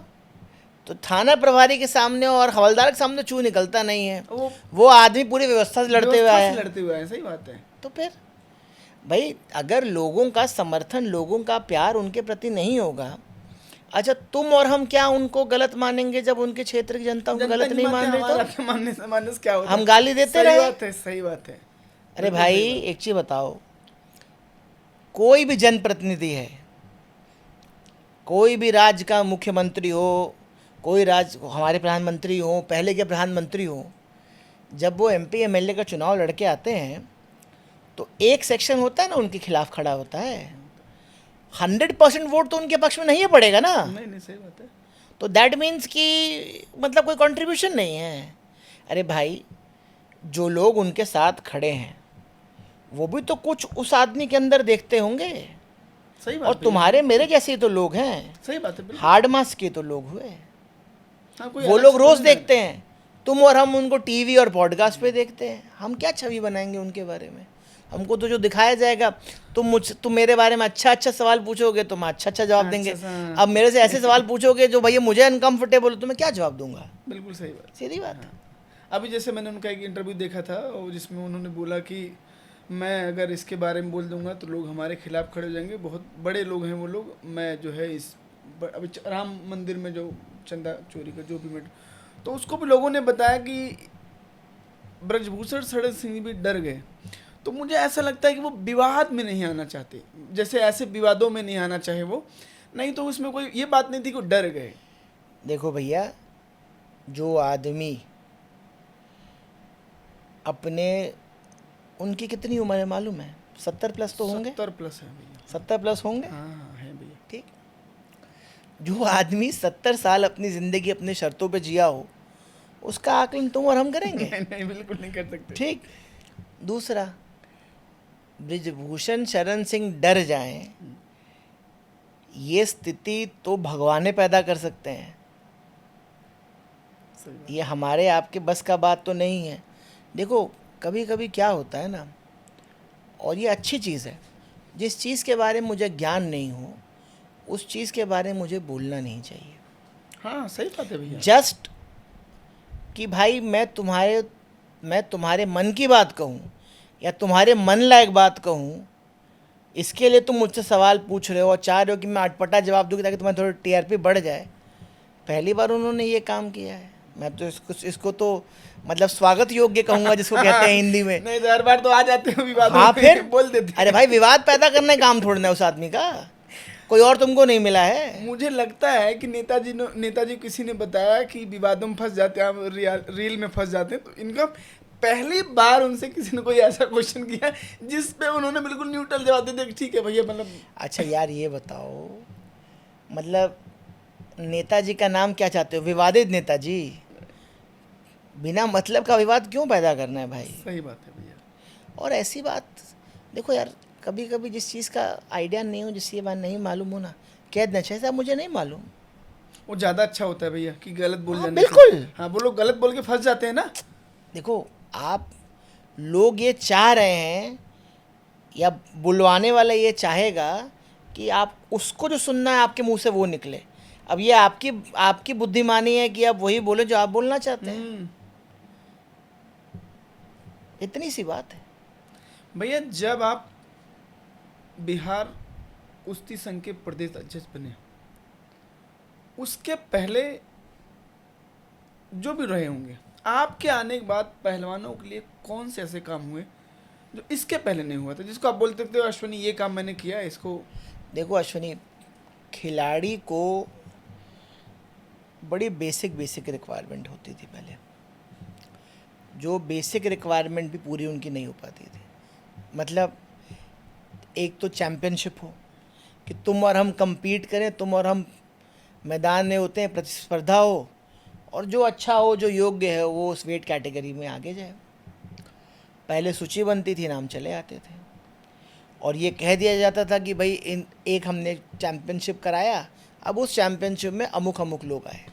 तो थाना प्रभारी के सामने और हवलदार के सामने चू निकलता नहीं है। वो वो आदमी पूरी व्यवस्था से लड़ते हुए व्यवस्था आया से है। लड़ते हुए आए, सही बात है। तो फिर भाई अगर लोगों का समर्थन, लोगों का प्यार उनके प्रति नहीं होगा, अच्छा तुम और हम क्या उनको गलत मानेंगे जब उनके क्षेत्र की जनता उनको गलत नहीं मान रही? हमारा तो क्या मानने से मानने से क्या होता है? हम गाली देते सही रहे? बात है, सही बात है। अरे भाई एक चीज़ बताओ, कोई भी जनप्रतिनिधि है, कोई भी राज्य का मुख्यमंत्री हो, कोई राज्य, हमारे प्रधानमंत्री हो, पहले के प्रधानमंत्री हो, जब वो एमपी एमएलए का चुनाव लड़के आते हैं तो एक सेक्शन होता है ना उनके खिलाफ खड़ा होता है। 100% वोट तो उनके पक्ष में नहीं पड़ेगा ना। नहीं, सही बात है। तो दैट मीन्स कि मतलब कोई कंट्रीब्यूशन नहीं है। अरे भाई जो लोग उनके साथ खड़े हैं वो भी तो कुछ उस आदमी के अंदर देखते होंगे। सही बात और है। तुम्हारे मेरे जैसे ही तो लोग हैं, सही बात है, बिल्कुल। हार्ड मास के तो लोग हुए, हाँ, कोई वो अलग लोग से रोज थोड़ी ना- देखते हैं। तुम और हम उनको टीवी और पॉडकास्ट पे देखते हैं, हम क्या छवि बनाएंगे उनके बारे में? हमको तो जो दिखाया जाएगा, तुम मेरे बारे में अच्छा अच्छा सवाल पूछोगे तो मैं अच्छा अच्छा जवाब देंगे। अच्छा। अब मेरे से ऐसे सवाल पूछोगे जो भैया मुझे अनकंफर्टेबल हो तो मैं क्या जवाब दूंगा? बिल्कुल सही बात। सीधी बात है। अभी जैसे मैंने उनका एक इंटरव्यू देखा था और जिसमें उन्होंने बोला कि मैं अगर इसके बारे में बोल दूंगा तो लोग हमारे खिलाफ खड़े हो जाएंगे, बहुत बड़े लोग हैं वो लोग। मैं जो है अभी राम मंदिर में जो चंदा चोरी का जो भी मैटर, तो उसको भी लोगों ने बताया कि ब्रजभूषण शरण सिंह भी डर गए। तो मुझे ऐसा लगता है कि वो विवाद में नहीं आना चाहते, जैसे ऐसे विवादों में नहीं आना चाहे वो, नहीं तो उसमें कोई ये बात नहीं थी कि डर गए। देखो भैया, जो आदमी अपने, उनकी कितनी उम्र है मालूम है? 70+ तो होंगे, 70+ है भैया। 70+ होंगे। हाँ हाँ है भैया। ठीक। जो आदमी 70 साल अपनी ज़िंदगी अपनी शर्तों पे जिया हो, उसका आकलन तुम और हम करेंगे? नहीं नहीं बिल्कुल नहीं कर सकते। ठीक। दूसरा, ब्रिजभूषण शरण सिंह डर जाएं, ये स्थिति तो भगवान पैदा कर सकते हैं, सही बात। ये हमारे आपके बस का बात तो नहीं है। देखो, कभी कभी क्या होता है ना, और ये अच्छी चीज़ है, जिस चीज़ के बारे में मुझे ज्ञान नहीं हो उस चीज़ के बारे में मुझे बोलना नहीं चाहिए। हाँ सही बात है भैया। जस्ट कि भाई मैं तुम्हारे मन की बात कहूँ या तुम्हारे मन लायक बात कहूँ, इसके लिए तुम मुझसे सवाल पूछ रहे हो और चाह रहे हो कि मैं अटपटा जवाब दूँ ताकि तुम्हारी थोड़ी टीआरपी बढ़ जाए। पहली बार उन्होंने ये काम किया है, मैं तो इसको तो मतलब स्वागत योग्य कहूँगा, जिसको कहते हैं हिंदी में। नहीं तो हर बार तो आ जाते हो विवाद हाँ में, फिर बोल देते हैं। अरे भाई, विवाद पैदा करने का काम थोड़ा ना है उस आदमी का, कोई और तुमको नहीं मिला है। मुझे लगता है कि नेताजी किसी ने बताया कि विवादों में फंस जाते हैं, रील में फंस जाते हैं, तो इनका पहली बार उनसे किसी ने कोई ऐसा क्वेश्चन किया जिस पे उन्होंने बिल्कुल न्यूट्रल जवाब दे दिया कि ठीक है भैया, मतलब। अच्छा यार, ये बताओ, मतलब नेताजी का नाम क्या चाहते हो? विवादित नेताजी। बिना मतलब का विवाद क्यों पैदा करना है भाई? सही बात है भैया। और ऐसी बात, देखो यार, कभी कभी जिस चीज़ का आइडिया नहीं हो, जिसकी बात नहीं मालूम हो ना, कह देना चाहिए साहब मुझे नहीं मालूम। वो ज़्यादा अच्छा होता है भैया कि गलत बोल हाँ, जाने से। बिल्कुल। हाँ वो लोग गलत बोल के फंस जाते हैं ना। देखो, आप लोग ये चाह रहे हैं या बुलवाने वाला ये चाहेगा कि आप उसको जो सुनना है आपके मुंह से वो निकले। अब ये आपकी बुद्धिमानी है कि आप वही बोले जो आप बोलना चाहते हैं, इतनी सी बात है। भैया जब आप बिहार कुश्ती संघ के प्रदेश अध्यक्ष बने, उसके पहले जो भी रहे होंगे, आपके आने के बाद पहलवानों के लिए कौन से ऐसे काम हुए जो इसके पहले नहीं हुआ था, जिसको आप बोलते थे अश्विनी ये काम मैंने किया इसको? देखो अश्विनी, खिलाड़ी को बड़ी बेसिक रिक्वायरमेंट होती थी पहले, जो बेसिक रिक्वायरमेंट भी पूरी उनकी नहीं हो पाती थी। मतलब एक तो चैम्पियनशिप हो कि तुम और हम compete करें, तुम और हम मैदान में होते हैं, प्रतिस्पर्धा हो, और जो अच्छा हो, जो योग्य है, वो उस वेट कैटेगरी में आगे जाए। पहले सूची बनती थी, नाम चले आते थे, और ये कह दिया जाता था कि भाई एक हमने चैम्पियनशिप कराया, अब उस चैम्पियनशिप में अमुक लोग आए।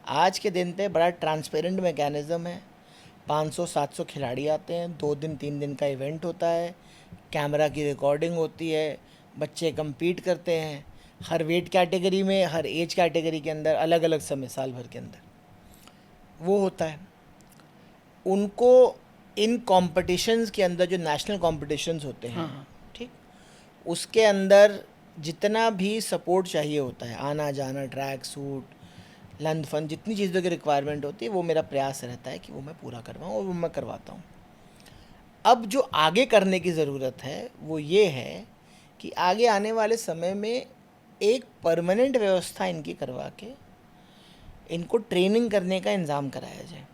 आज के दिन पे बड़ा ट्रांसपेरेंट मैकेनिज़्म है, 500-700 खिलाड़ी आते हैं, 2 दिन 3 दिन का इवेंट होता है, कैमरा की रिकॉर्डिंग होती है, बच्चे compete करते हैं, हर वेट कैटेगरी में, हर एज कैटेगरी के अंदर, अलग अलग समय साल भर के अंदर वो होता है। उनको इन कॉम्पिटिशन्स के अंदर, जो नेशनल कॉम्पिटिशन्स होते हैं, हाँ। ठीक, उसके अंदर जितना भी सपोर्ट चाहिए होता है, आना जाना, ट्रैक सूट, लंच फन, जितनी चीज़ों की रिक्वायरमेंट होती है, वो मेरा प्रयास रहता है कि वो मैं पूरा करवाऊँ, और वो मैं करवाता हूँ। अब जो आगे करने की ज़रूरत है वो ये है कि आगे आने वाले समय में एक परमानेंट व्यवस्था इनकी करवा के इनको ट्रेनिंग करने का इंतज़ाम कराया जाए।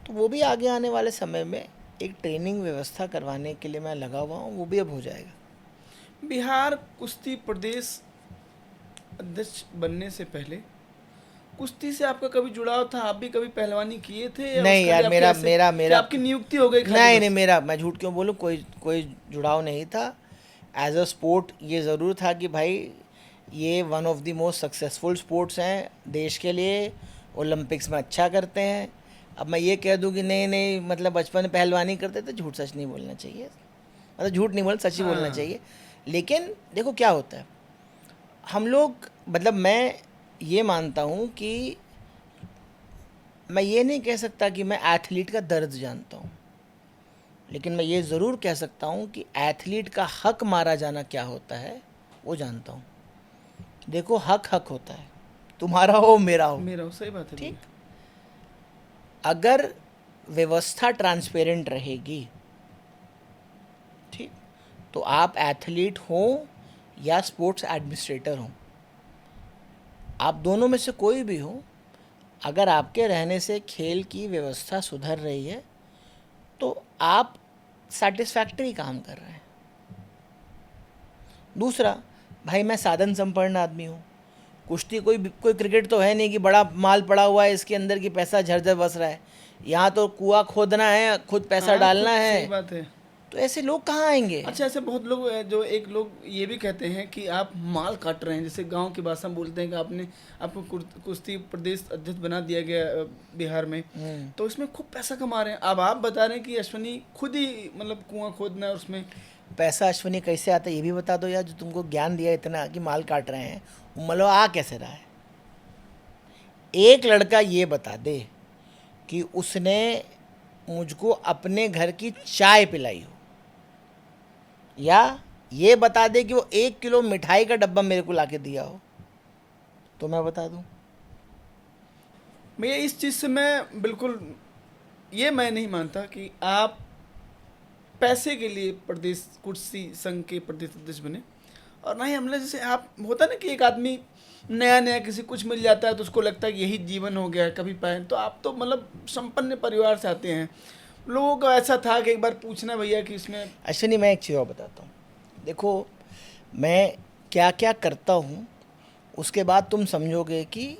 तो वो भी आगे आने वाले समय में एक ट्रेनिंग व्यवस्था करवाने के लिए मैं लगा हुआ हूँ, वो भी अब हो जाएगा। बिहार कुश्ती प्रदेश अध्यक्ष बनने से पहले कुश्ती से आपका कभी जुड़ाव था? आप भी कभी पहलवानी किए थे या नहीं उसके यार, लिए मेरा आपकी मेरा मेरा आपकी नियुक्ति हो गई खाली नहीं बस? नहीं, मेरा, मैं झूठ क्यों बोलूँ, कोई जुड़ाव नहीं था। एज अ स्पोर्ट ये ज़रूर था कि भाई ये one of the most successful sports हैं देश के लिए, ओलंपिक्स में अच्छा करते हैं। अब मैं ये कह दूं कि नहीं मतलब बचपन में पहलवानी करते थे, झूठ सच नहीं बोलना चाहिए, मतलब झूठ नहीं बोलना, सच ही बोलना हाँ। चाहिए। लेकिन देखो क्या होता है, हम लोग, मतलब मैं ये मानता हूँ कि मैं ये नहीं कह सकता कि मैं एथलीट का दर्द जानता हूँ, लेकिन मैं ये ज़रूर कह सकता हूँ कि एथलीट का हक मारा जाना क्या होता है वो जानता हूँ। देखो, हक होता है, तुम्हारा हो मेरा हो, मेरा सही बात है ठीक। भैया। अगर व्यवस्था ट्रांसपेरेंट रहेगी तो आप एथलीट हो या स्पोर्ट्स एडमिनिस्ट्रेटर हो, आप दोनों में से कोई भी हो, अगर आपके रहने से खेल की व्यवस्था सुधर रही है तो आप सेटिस्फैक्ट्री काम कर रहे हैं। दूसरा, भाई मैं साधन संपन्न आदमी हूँ, कुश्ती कोई क्रिकेट तो है नहीं कि बड़ा माल पड़ा हुआ है इसके अंदर की पैसा झरझर बस रहा है। यहाँ तो कुआं खोदना है, खुद पैसा हाँ, डालना खुद है। सही बात है। तो ऐसे लोग कहाँ आएंगे? अच्छा, ऐसे बहुत लोग हैं जो एक लोग ये भी कहते हैं कि आप माल काट रहे हैं, जैसे गांव की भाषा में बोलते हैं कि आपको कुश्ती प्रदेश अध्यक्ष बना दिया गया बिहार में, तो इसमें खूब पैसा कमा रहे हैं। अब आप बता रहे हैं कि अश्विनी खुद ही मतलब कुआं खोदना है उसमें। पैसा अश्विनी कैसे आता है ये भी बता दो यार, जो तुमको ज्ञान दिया इतना कि माल काट रहे हैं, वो मतलब आ कैसे रहा है? एक लड़का ये बता दे कि उसने मुझको अपने घर की चाय पिलाई हो, या ये बता दे कि वो 1 किलो मिठाई का डब्बा मेरे को लाके दिया हो, तो मैं बता दूं। भैया इस चीज़ से मैं बिल्कुल ये मैं नहीं मानता कि आप पैसे के लिए प्रदेश कुर्सी संघ के प्रदेश अध्यक्ष बने, और ना ही हमने जैसे आप होता ना कि एक आदमी नया नया किसी कुछ मिल जाता है तो उसको लगता है कि यही जीवन हो गया है, कभी पाए। तो आप तो मतलब संपन्न परिवार से आते हैं, लोगों का ऐसा था कि एक बार पूछना भैया कि इसमें। अश्विनी मैं एक चीज़ और बताता हूँ, देखो मैं क्या क्या करता हूँ, उसके बाद तुम समझोगे कि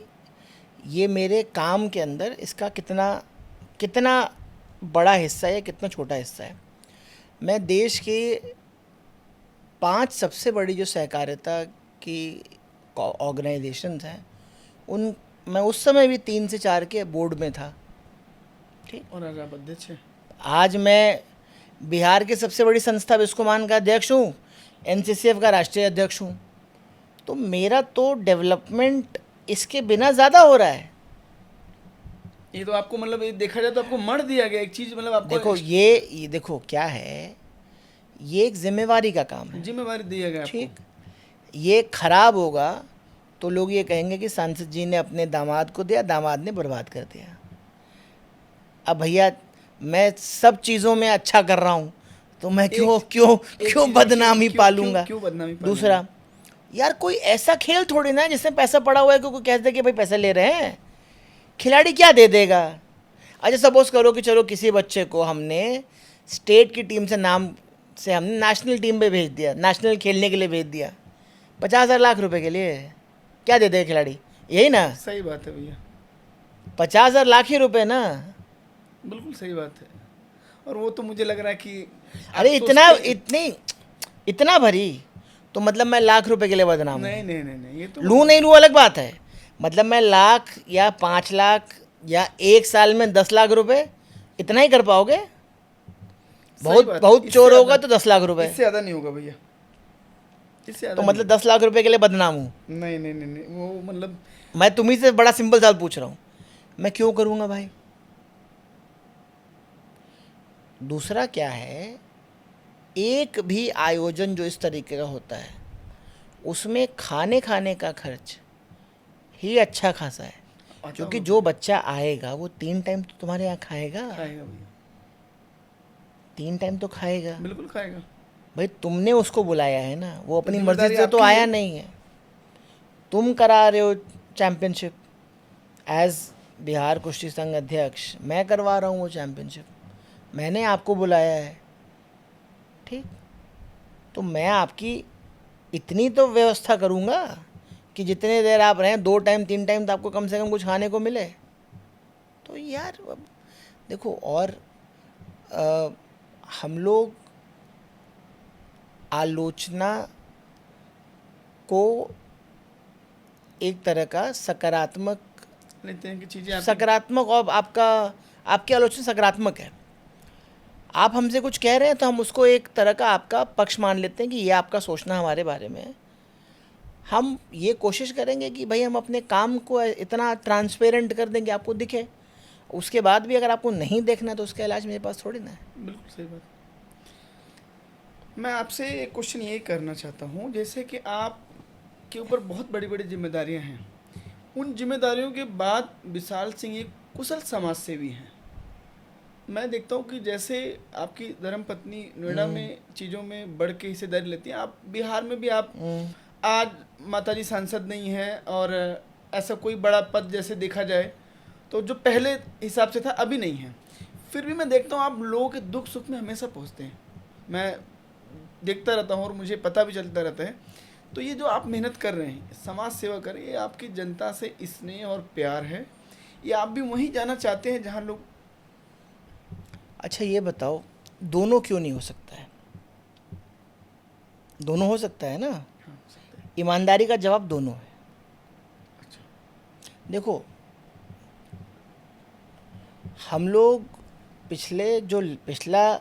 ये मेरे काम के अंदर इसका कितना कितना बड़ा हिस्सा है, कितना छोटा हिस्सा है। मैं देश के 5 सबसे बड़ी जो सहकारिता की ऑर्गेनाइजेशंस हैं, उन मैं उस समय भी 3 से 4 के बोर्ड में था, ठीक। और आज आप अध्यक्ष हैं। आज मैं बिहार की सबसे बड़ी संस्था विस्कोमान का अध्यक्ष हूँ, एनसीसीएफ का राष्ट्रीय अध्यक्ष हूँ। तो मेरा तो डेवलपमेंट इसके बिना ज़्यादा हो रहा है। ये तो आपको मतलब ये देखा जाए तो आपको मर दिया गया एक चीज़, मतलब आपको देखो ये देखो क्या है, ये एक जिम्मेवारी का काम है, जिम्मेवारी दिया गया आपको। ठीक। ये खराब होगा तो लोग ये कहेंगे कि सांसद जी ने अपने दामाद को दिया, दामाद ने बर्बाद कर दिया। अब भैया मैं सब चीज़ों में अच्छा कर रहा हूँ, तो मैं क्यों क्यों क्यों बदनामी पालूंगा? क्यों बदनामी पालूंगा? दूसरा, यार कोई ऐसा खेल थोड़ी ना है जिसमें पैसा पड़ा हुआ है कि कोई कहते कि भाई पैसा ले रहे हैं, खिलाड़ी क्या दे देगा? अच्छा सपोज करो कि चलो किसी बच्चे को हमने स्टेट की टीम से नाम से हमने नेशनल टीम पे भेज दिया, नेशनल खेलने के लिए भेज दिया, 50,000 लाख रुपए के लिए क्या दे देगा खिलाड़ी? यही ना? सही बात है भैया, 50,000 लाख ही रुपए ना। बिल्कुल सही बात है। और वो तो मुझे लग रहा है कि अरे इतना भरी तो मतलब मैं लाख रुपए के लिए बदनाम हूँ? नहीं, ये तो लूँ नहीं लूँ अलग बात है, मतलब मैं लाख या 5 लाख या एक साल में 10 लाख रुपए इतना ही कर पाओगे? बहुत चोर होगा तो 10 लाख रुपए, इससे ज़्यादा नहीं होगा भैया, इससे ज़्यादा तो मतलब 10 लाख रुपए के लिए बदनाम हूँ? नहीं, वो मतलब मैं तुम्ही से बड़ा सिंपल सवाल पूछ रहा हूँ, मैं क्यों करूँगा भाई? दूसरा क्या है, एक भी आयोजन जो इस तरीके का होता है उसमें खाने का खर्च ही अच्छा खासा है, क्योंकि जो बच्चा आएगा वो 3 टाइम तो तुम्हारे यहाँ खाएगा भैया, 3 टाइम तो खाएगा। बिल्कुल खाएगा भाई तुमने उसको बुलाया है ना, वो अपनी मर्जी जिम्मेदारी से तो आपकी आया है। नहीं है। तुम करा रहे हो चैंपियनशिप एज बिहार कुश्ती संघ अध्यक्ष, मैं करवा रहा हूँ वो चैंपियनशिप, मैंने आपको बुलाया है, ठीक। तो मैं आपकी इतनी तो व्यवस्था करूँगा कि जितने देर आप रहें, 2 टाइम 3 टाइम तो आपको कम से कम कुछ खाने को मिले। तो यार अब देखो, और हम लोग आलोचना को एक तरह का सकारात्मक लेते हैं कि चीज़ें सकारात्मक और आपकी आलोचना सकारात्मक है। आप हमसे कुछ कह रहे हैं तो हम उसको एक तरह का आपका पक्ष मान लेते हैं कि ये आपका सोचना हमारे बारे में है। हम ये कोशिश करेंगे कि भाई हम अपने काम को इतना ट्रांसपेरेंट कर देंगे आपको दिखे, उसके बाद भी अगर आपको नहीं देखना तो उसका इलाज मेरे पास थोड़ी ना है। बिल्कुल सही बात। मैं आपसे एक क्वेश्चन ये करना चाहता हूँ, जैसे कि आप के ऊपर बहुत बड़ी बड़ी जिम्मेदारियाँ हैं, उन जिम्मेदारियों के बाद विशाल सिंह एक कुशल समाज सेवी हैं, मैं देखता हूँ कि जैसे आपकी धर्मपत्नी नोएडा में चीज़ों में बढ़ के हिस्सेदारी लेती हैं, आप बिहार में भी आप आज माताजी सांसद नहीं है, और ऐसा कोई बड़ा पद जैसे देखा जाए तो जो पहले हिसाब से था अभी नहीं है, फिर भी मैं देखता हूँ आप लोगों के दुख सुख में हमेशा पहुँचते हैं। मैं देखता रहता हूँ और मुझे पता भी चलता रहता है। तो ये जो आप मेहनत कर रहे हैं, समाज सेवा कर रहे हैं, ये आपकी जनता से स्नेह और प्यार है, ये आप भी वहीं जाना चाहते हैं जहाँ लोग। अच्छा ये बताओ, दोनों क्यों नहीं हो सकता है? दोनों हो सकता है ना। हाँ, हो सकता है। ईमानदारी का जवाब दोनों है। अच्छा। देखो, हम लोग पिछला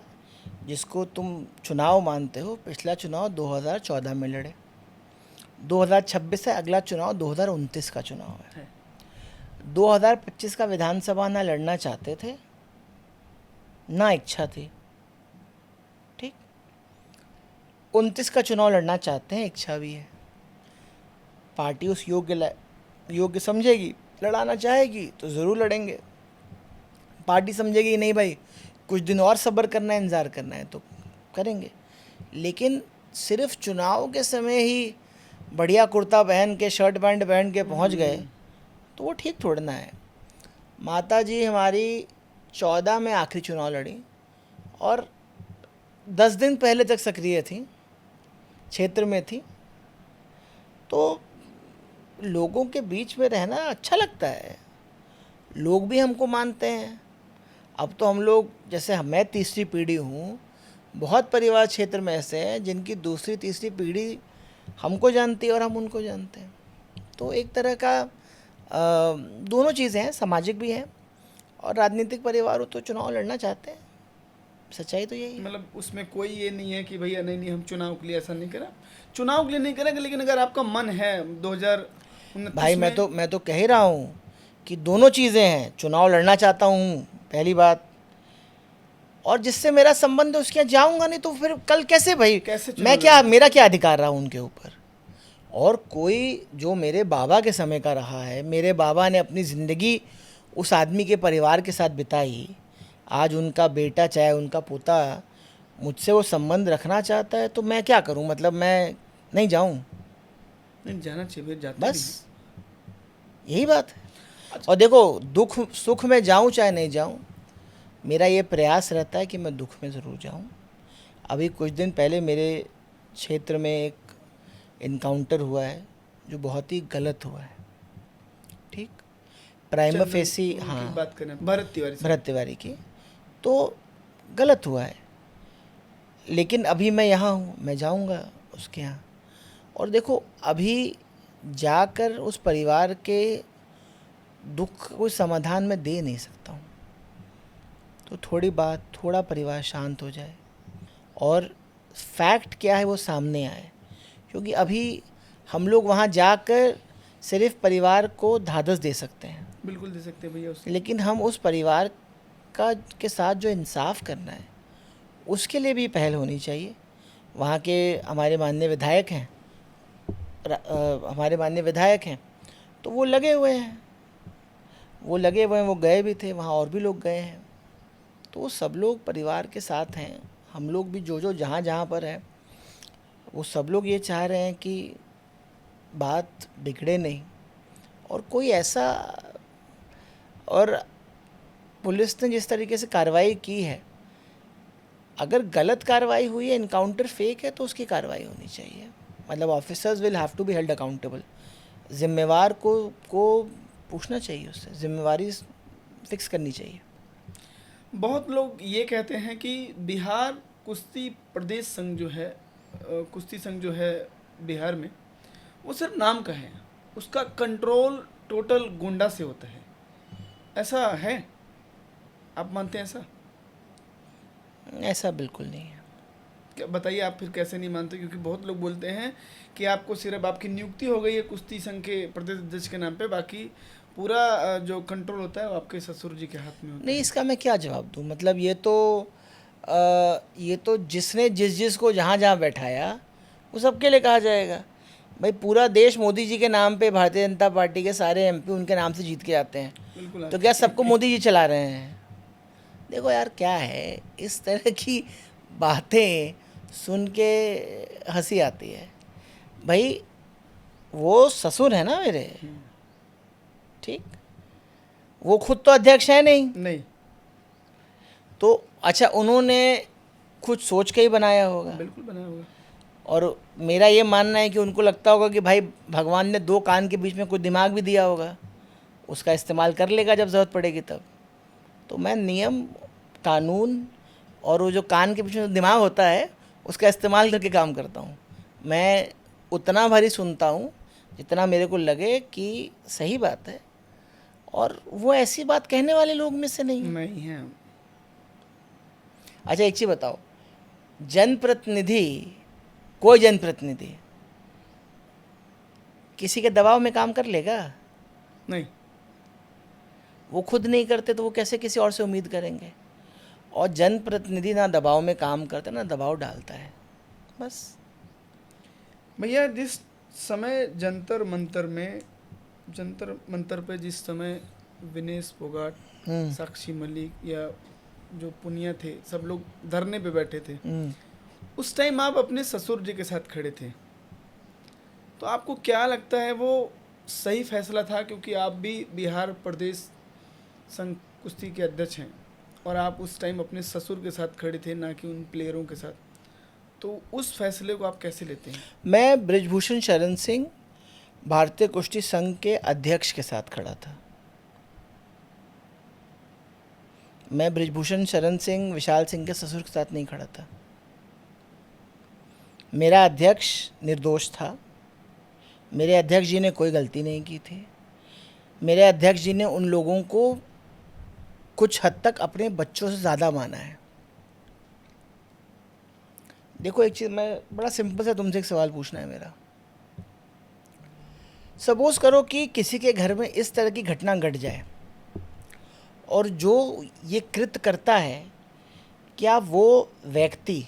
जिसको तुम चुनाव मानते हो, पिछला चुनाव 2014 में लड़े, 2026 है अगला चुनाव, 2029 का चुनाव है। 2025 का विधानसभा ना लड़ना चाहते थे, ना इच्छा थी, ठीक। 29 का चुनाव लड़ना चाहते हैं, इच्छा भी है। पार्टी उस योग्य समझेगी, लड़ाना चाहेगी तो ज़रूर लड़ेंगे। पार्टी समझेगी नहीं भाई, कुछ दिन और सब्र करना है, इंतज़ार करना है, तो करेंगे। लेकिन सिर्फ चुनाव के समय ही बढ़िया कुर्ता पहन के, शर्ट पैंट पहन के पहुंच गए तो वो ठीक थोड़ा ना है। माता जी हमारी 14 में आखिरी चुनाव लड़ी और 10 दिन पहले तक सक्रिय थी, क्षेत्र में थी, तो लोगों के बीच में रहना अच्छा लगता है। लोग भी हमको मानते हैं। अब तो हम लोग, जैसे मैं तीसरी पीढ़ी हूँ, बहुत परिवार क्षेत्र में ऐसे हैं जिनकी दूसरी तीसरी पीढ़ी हमको जानती है और हम उनको जानते हैं। तो एक तरह का दोनों चीज़ें हैं, सामाजिक भी हैं और राजनीतिक परिवार हो तो चुनाव लड़ना चाहते हैं। सच्चाई तो यही है। मतलब उसमें कोई ये नहीं है कि भैया नहीं हम चुनाव के लिए ऐसा नहीं करा, चुनाव के लिए नहीं करेंगे, लेकिन अगर आपका मन है 2029 भाई में। मैं तो कह ही रहा हूँ कि दोनों चीज़ें हैं। चुनाव लड़ना चाहता हूँ, पहली बात, और जिससे मेरा संबंध है उसके यहाँ जाऊँगा नहीं तो फिर कल कैसे भाई, कैसे मैं क्या, मेरा क्या अधिकार रहा उनके ऊपर? और कोई जो मेरे बाबा के समय का रहा है, मेरे बाबा ने अपनी ज़िंदगी उस आदमी के परिवार के साथ बिताई, आज उनका बेटा चाहे उनका पोता मुझसे वो संबंध रखना चाहता है तो मैं क्या करूं? मतलब मैं नहीं जाऊं? नहीं जाना चाहिए, फिर जाते बस यही बात है। और देखो, दुख सुख में जाऊं चाहे नहीं जाऊं, मेरा ये प्रयास रहता है कि मैं दुख में ज़रूर जाऊं। अभी कुछ दिन पहले मेरे क्षेत्र में एक इनकाउंटर हुआ है जो बहुत ही गलत हुआ है, ठीक। प्राइमा फेसी, हाँ, बात करें भरत तिवारी की, तो गलत हुआ है। लेकिन अभी मैं यहाँ हूँ, मैं जाऊँगा उसके यहाँ, और देखो अभी जाकर उस परिवार के दुख को समाधान में दे नहीं सकता हूँ। तो थोड़ा परिवार शांत हो जाए और फैक्ट क्या है वो सामने आए, क्योंकि अभी हम लोग वहाँ जाकर सिर्फ परिवार को धाधस दे सकते हैं। बिल्कुल दे सकते हैं भैया उससे। लेकिन हम उस परिवार का के साथ जो इंसाफ करना है उसके लिए भी पहल होनी चाहिए। वहाँ के हमारे माननीय विधायक हैं, तो वो लगे हुए हैं, वो गए भी थे वहाँ, और भी लोग गए हैं। तो वो सब लोग परिवार के साथ हैं। हम लोग भी जो जहाँ पर है, वो सब लोग ये चाह रहे हैं कि बात बिगड़े नहीं। और कोई ऐसा, और पुलिस ने जिस तरीके से कार्रवाई की है, अगर गलत कार्रवाई हुई है, इनकाउंटर फेक है, तो उसकी कार्रवाई होनी चाहिए। मतलब officers will have to be held accountable. जिम्मेवार को पूछना चाहिए, उससे जिम्मेवारी फिक्स करनी चाहिए। बहुत लोग ये कहते हैं कि बिहार कुश्ती प्रदेश संघ जो है, कुश्ती संघ जो है बिहार में, वो सिर्फ नाम का है, उसका कंट्रोल टोटल गुंडा से होता है। ऐसा है? आप मानते हैं ऐसा? ऐसा बिल्कुल नहीं है। क्या बताइए आप फिर कैसे नहीं मानते? क्योंकि बहुत लोग बोलते हैं कि आपको सिर्फ आपकी नियुक्ति हो गई है कुश्ती संघ के प्रदेश अध्यक्ष के नाम पे, बाकी पूरा जो कंट्रोल होता है वो आपके ससुर जी के हाथ में होता है। नहीं, इसका मैं क्या जवाब दूँ? मतलब ये तो जिसने जिस को जहाँ जहाँ बैठाया वो सबके लिए कहा जाएगा। भाई पूरा देश मोदी जी के नाम पे, भारतीय जनता पार्टी के सारे एमपी उनके नाम से जीत के आते हैं, बिल्कुल। तो क्या सबको मोदी जी चला रहे हैं? देखो यार क्या है, इस तरह की बातें सुन के हंसी आती है। भाई वो ससुर है ना मेरे, ठीक, वो खुद तो अध्यक्ष है नहीं, नहीं, तो अच्छा उन्होंने कुछ सोच के ही बनाया होगा। बिल्कुल बनाया होगा। और मेरा ये मानना है कि उनको लगता होगा कि भाई भगवान ने दो कान के बीच में कुछ दिमाग भी दिया होगा, उसका इस्तेमाल कर लेगा जब ज़रूरत पड़ेगी तब। तो मैं नियम, कानून और वो जो कान के पीछे जो दिमाग होता है उसका इस्तेमाल करके काम करता हूँ। मैं उतना भरी सुनता हूँ जितना मेरे को लगे कि सही बात है, और वो ऐसी बात कहने वाले लोग में से नहीं है। नहीं है। अच्छा एक चीज़ बताओ, जनप्रतिनिधि, कोई जनप्रतिनिधि किसी के दबाव में काम कर लेगा? नहीं, वो खुद नहीं करते तो वो कैसे किसी और से उम्मीद करेंगे? और जनप्रतिनिधि ना दबाव में काम करता ना दबाव डालता है, बस। भैया जिस समय जंतर मंतर पे जिस समय विनेश फोगाट, हम्म साक्षी मलिक या जो पुनिया थे, सब लोग धरने पे बैठे थे, हम्म। उस टाइम आप अपने ससुर जी के साथ खड़े थे, तो आपको क्या लगता है वो सही फैसला था? क्योंकि आप भी बिहार प्रदेश संघ कुश्ती के अध्यक्ष हैं और आप उस टाइम अपने ससुर के साथ खड़े थे, ना कि उन प्लेयरों के साथ, तो उस फैसले को आप कैसे लेते हैं? मैं बृजभूषण शरण सिंह भारतीय कुश्ती संघ के अध्यक्ष के साथ खड़ा था। मैं बृजभूषण शरण सिंह विशाल सिंह के ससुर के साथ नहीं खड़ा था। मेरा अध्यक्ष निर्दोष था, मेरे अध्यक्ष जी ने कोई गलती नहीं की थी। मेरे अध्यक्ष जी ने उन लोगों को कुछ हद तक अपने बच्चों से ज़्यादा माना है। देखो एक चीज़, मैं बड़ा सिंपल से तुमसे एक सवाल पूछना है मेरा। सपोज करो कि किसी के घर में इस तरह की घटना घट जाए और जो ये कृत्य करता है, क्या वो व्यक्ति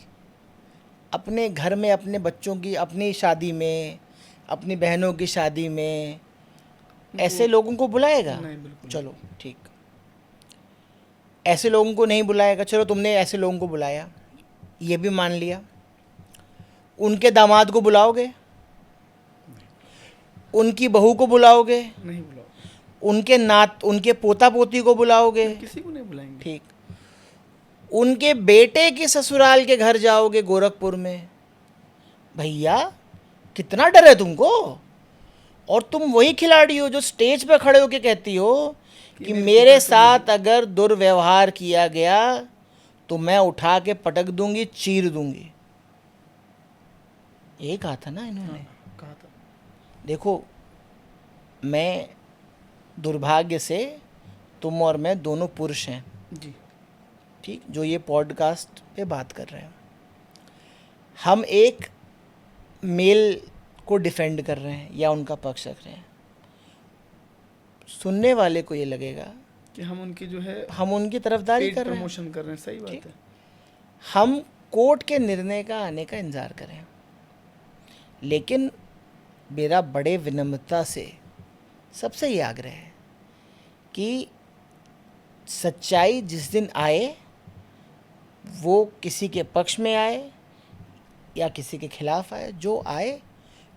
अपने घर में अपने बच्चों की, अपनी शादी में, अपनी बहनों की शादी में ऐसे लोगों को बुलाएगा? नहीं, बिल्कुल चलो ठीक, ऐसे लोगों को नहीं बुलाएगा। चलो तुमने ऐसे लोगों को बुलाया, ये भी मान लिया। उनके दामाद को बुलाओगे? उनकी बहू को बुलाओगे? नहीं बुलाओ, उनके पोता पोती को बुलाओगे? किसी को नहीं बुलाएंगे। ठीक। उनके बेटे के ससुराल के घर जाओगे गोरखपुर में? भैया कितना डर है तुमको? और तुम वही खिलाड़ी हो जो स्टेज पे खड़े होके कहती हो कि मेरे साथ अगर दुर्व्यवहार किया गया तो मैं उठा के पटक दूंगी, चीर दूंगी। यही कहा था ना इन्होंने। कहा था। देखो, मैं दुर्भाग्य से तुम और मैं दोनों पुरुष हैं, जी, ठीक, जो ये पॉडकास्ट पे बात कर रहे हैं। हम एक मेल को डिफेंड कर रहे हैं या उनका पक्ष रख रहे हैं। सुनने वाले को ये लगेगा कि हम उनकी जो है हम उनकी तरफदारी कर रहे हैं। प्रमोशन कर रहे हैं। सही बात ठीक। है। हम कोर्ट के निर्णय का आने का इंतज़ार करें, लेकिन मेरा बड़े विनम्रता से सबसे ये आग्रह है कि सच्चाई जिस दिन आए, वो किसी के पक्ष में आए या किसी के खिलाफ आए, जो आए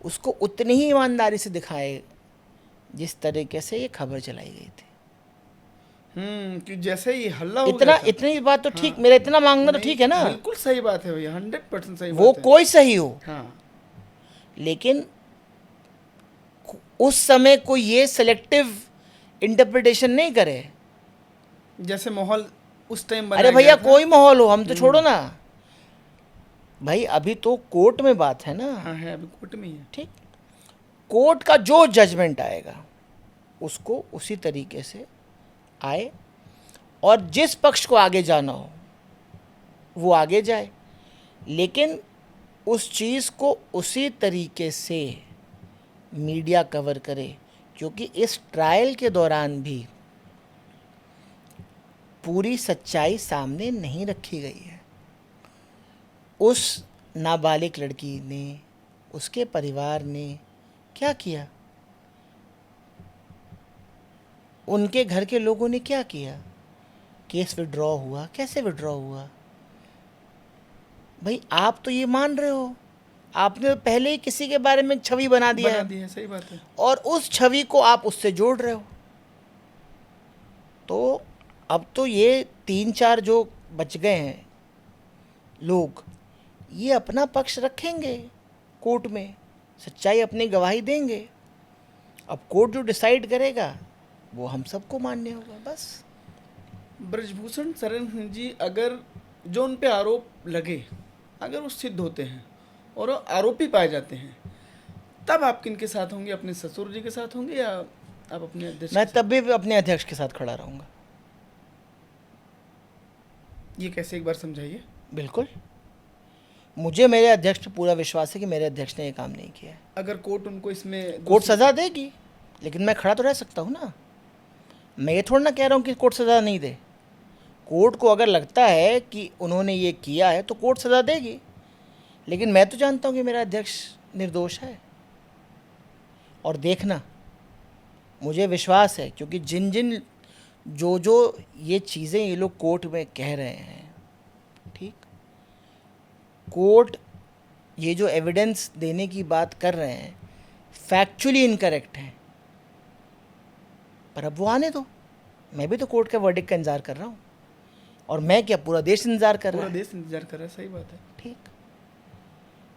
उसको उतनी ही ईमानदारी से दिखाए जिस तरीके से ये खबर चलाई गई थी। कि जैसे ही हल्ला हो इतना गया था। इतनी बात तो ठीक, हाँ। मेरा इतना मांगना तो नहीं, ठीक है ना? बिल्कुल सही बात है भैया, 100% सही वो बात है। कोई सही हो, हाँ, लेकिन उस समय कोई ये सेलेक्टिव इंटरप्रिटेशन नहीं करे। जैसे माहौल उस टाइम अरे भैया कोई माहौल हो, हम तो छोड़ो ना भाई, अभी तो कोर्ट में बात है ना। हाँ है, अभी कोर्ट में ही है। ठीक, कोर्ट का जो जजमेंट आएगा उसको उसी तरीके से आए, और जिस पक्ष को आगे जाना हो वो आगे जाए, लेकिन उस चीज़ को उसी तरीके से मीडिया कवर करे, क्योंकि इस ट्रायल के दौरान भी पूरी सच्चाई सामने नहीं रखी गई है। उस नाबालिग लड़की ने, उसके परिवार ने क्या किया, उनके घर के लोगों ने क्या किया, केस विड्रॉ हुआ, कैसे विड्रॉ हुआ? भाई आप तो ये मान रहे हो, आपने तो पहले ही किसी के बारे में एक छवि बना दिया बना है दी है, सही बात है। और उस छवि को आप उससे जोड़ रहे हो। तो अब तो ये 3-4 जो बच गए हैं लोग, ये अपना पक्ष रखेंगे कोर्ट में, सच्चाई अपनी गवाही देंगे। अब कोर्ट जो डिसाइड करेगा वो हम सबको मान्य होगा, बस। ब्रजभूषण शरण सिंह जी, अगर जो उन पे आरोप लगे अगर वो सिद्ध होते हैं और वो आरोपी पाए जाते हैं, तब आप किन के साथ होंगे? अपने ससुर जी के साथ होंगे या आप अपने अध्यक्ष मैं के साथ? तब भी अपने अध्यक्ष के साथ खड़ा रहूँगा। ये कैसे, एक बार समझाइए। बिल्कुल, मुझे मेरे अध्यक्ष पे पूरा विश्वास है कि मेरे अध्यक्ष ने ये काम नहीं किया है। अगर कोर्ट उनको इसमें कोर्ट सज़ा देगी, लेकिन मैं खड़ा तो रह सकता हूँ ना। मैं ये थोड़ा ना कह रहा हूँ कि कोर्ट सज़ा नहीं दे। कोर्ट को अगर लगता है कि उन्होंने ये किया है तो कोर्ट सज़ा देगी, लेकिन मैं तो जानता हूँ कि मेरा अध्यक्ष निर्दोष है। और देखना, मुझे विश्वास है, क्योंकि जिन जिन जो जो ये चीज़ें ये लोग कोर्ट में कह रहे हैं, ठीक, कोर्ट ये जो एविडेंस देने की बात कर रहे हैं फैक्चुअली इनकरेक्ट हैं, पर अब वो आने दो। मैं भी तो कोर्ट के वर्डिक्ट का इंतज़ार कर रहा हूँ, और मैं क्या, पूरा देश इंतज़ार कर रहा पूरा है, देश इंतजार कर रहा है, सही बात है। ठीक।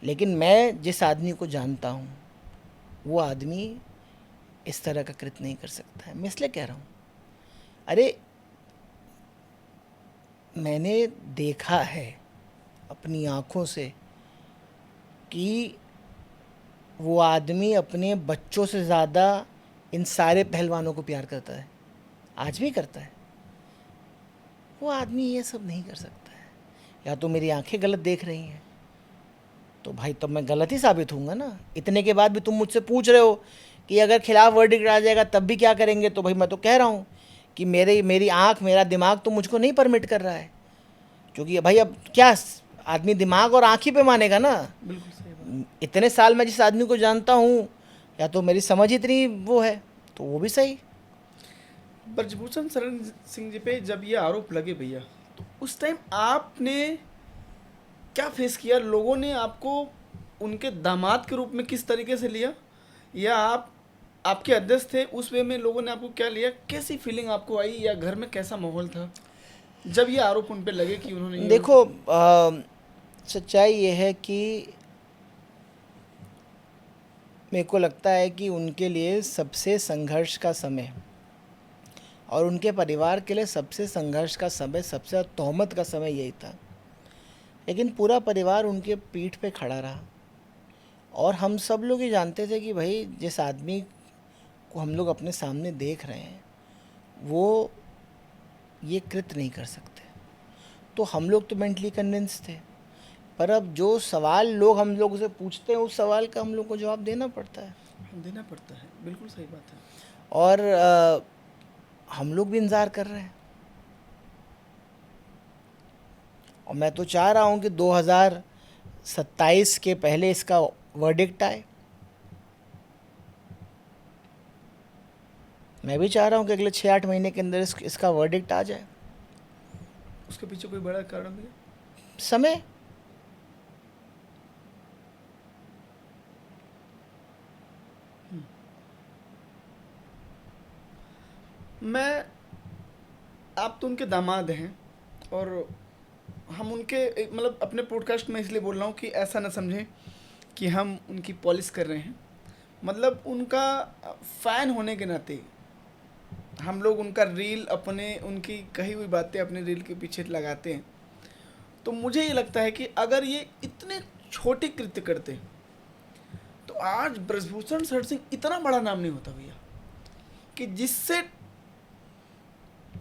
लेकिन मैं जिस आदमी को जानता हूँ वो आदमी इस तरह का कृत्य नहीं कर सकता है। मैं इसलिए कह रहा हूँ, अरे मैंने देखा है अपनी आँखों से कि वो आदमी अपने बच्चों से ज़्यादा इन सारे पहलवानों को प्यार करता है, आज भी करता है। वो आदमी ये सब नहीं कर सकता है। या तो मेरी आंखें गलत देख रही हैं, तो भाई तब मैं गलत ही साबित होऊंगा ना। इतने के बाद भी तुम मुझसे पूछ रहे हो कि अगर खिलाफ वर्डिक्ट आ जाएगा तब भी क्या करेंगे, तो भाई मैं तो कह रहा हूँ कि मेरी आँख, मेरा दिमाग तो मुझको नहीं परमिट कर रहा है। क्योंकि भाई अब क्या, आदमी दिमाग और आँख ही पे मानेगा ना। बिल्कुल सही बात। इतने साल मैं जिस आदमी को जानता हूँ, या तो मेरी समझ इतनी वो है, तो वो भी सही। ब्रजभूषण शरण सिंह जी पे जब ये आरोप लगे भैया, तो उस टाइम आपने क्या फेस किया? लोगों ने आपको उनके दामाद के रूप में किस तरीके से लिया, या आप आपके अध्यक्ष थे उस वे में लोगों ने आपको क्या लिया? कैसी फीलिंग आपको आई, या घर में कैसा माहौल था जब ये आरोप उन पे लगे कि उन्होंने ये... देखो, सच्चाई ये है कि मेरे को लगता है कि उनके लिए सबसे संघर्ष का समय, और उनके परिवार के लिए सबसे संघर्ष का समय, सबसे तोहमत का समय यही था। लेकिन पूरा परिवार उनके पीठ पे खड़ा रहा, और हम सब लोग ये जानते थे कि भाई जिस आदमी को हम लोग अपने सामने देख रहे हैं वो ये कृत्य नहीं कर सकते। तो हम लोग तो मेंटली कन्विंस थे, पर अब जो सवाल लोग हम लोगों से पूछते हैं उस सवाल का हम लोग को जवाब देना पड़ता है। देना पड़ता है, बिल्कुल सही बात है। और हम लोग भी इंतज़ार कर रहे हैं, और मैं तो चाह रहा हूँ कि 2027 के पहले इसका वर्डिक्ट आए। मैं भी चाह रहा हूँ कि अगले 6-8 महीने के अंदर इसका वर्डिक्ट आ जाए। उसके पीछे कोई बड़ा कारण भी है? समय। मैं, आप तो उनके दामाद हैं, और हम उनके मतलब अपने पॉडकास्ट में इसलिए बोल रहा हूँ कि ऐसा ना समझें कि हम उनकी पॉलिश कर रहे हैं। मतलब उनका फ़ैन होने के नाते हम लोग उनका रील, अपने उनकी कही हुई बातें अपने रील के पीछे लगाते हैं। तो मुझे ये लगता है कि अगर ये इतने छोटे कृत्य करते तो आज ब्रजभूषण शरण सिंह इतना बड़ा नाम नहीं होता भैया, कि जिससे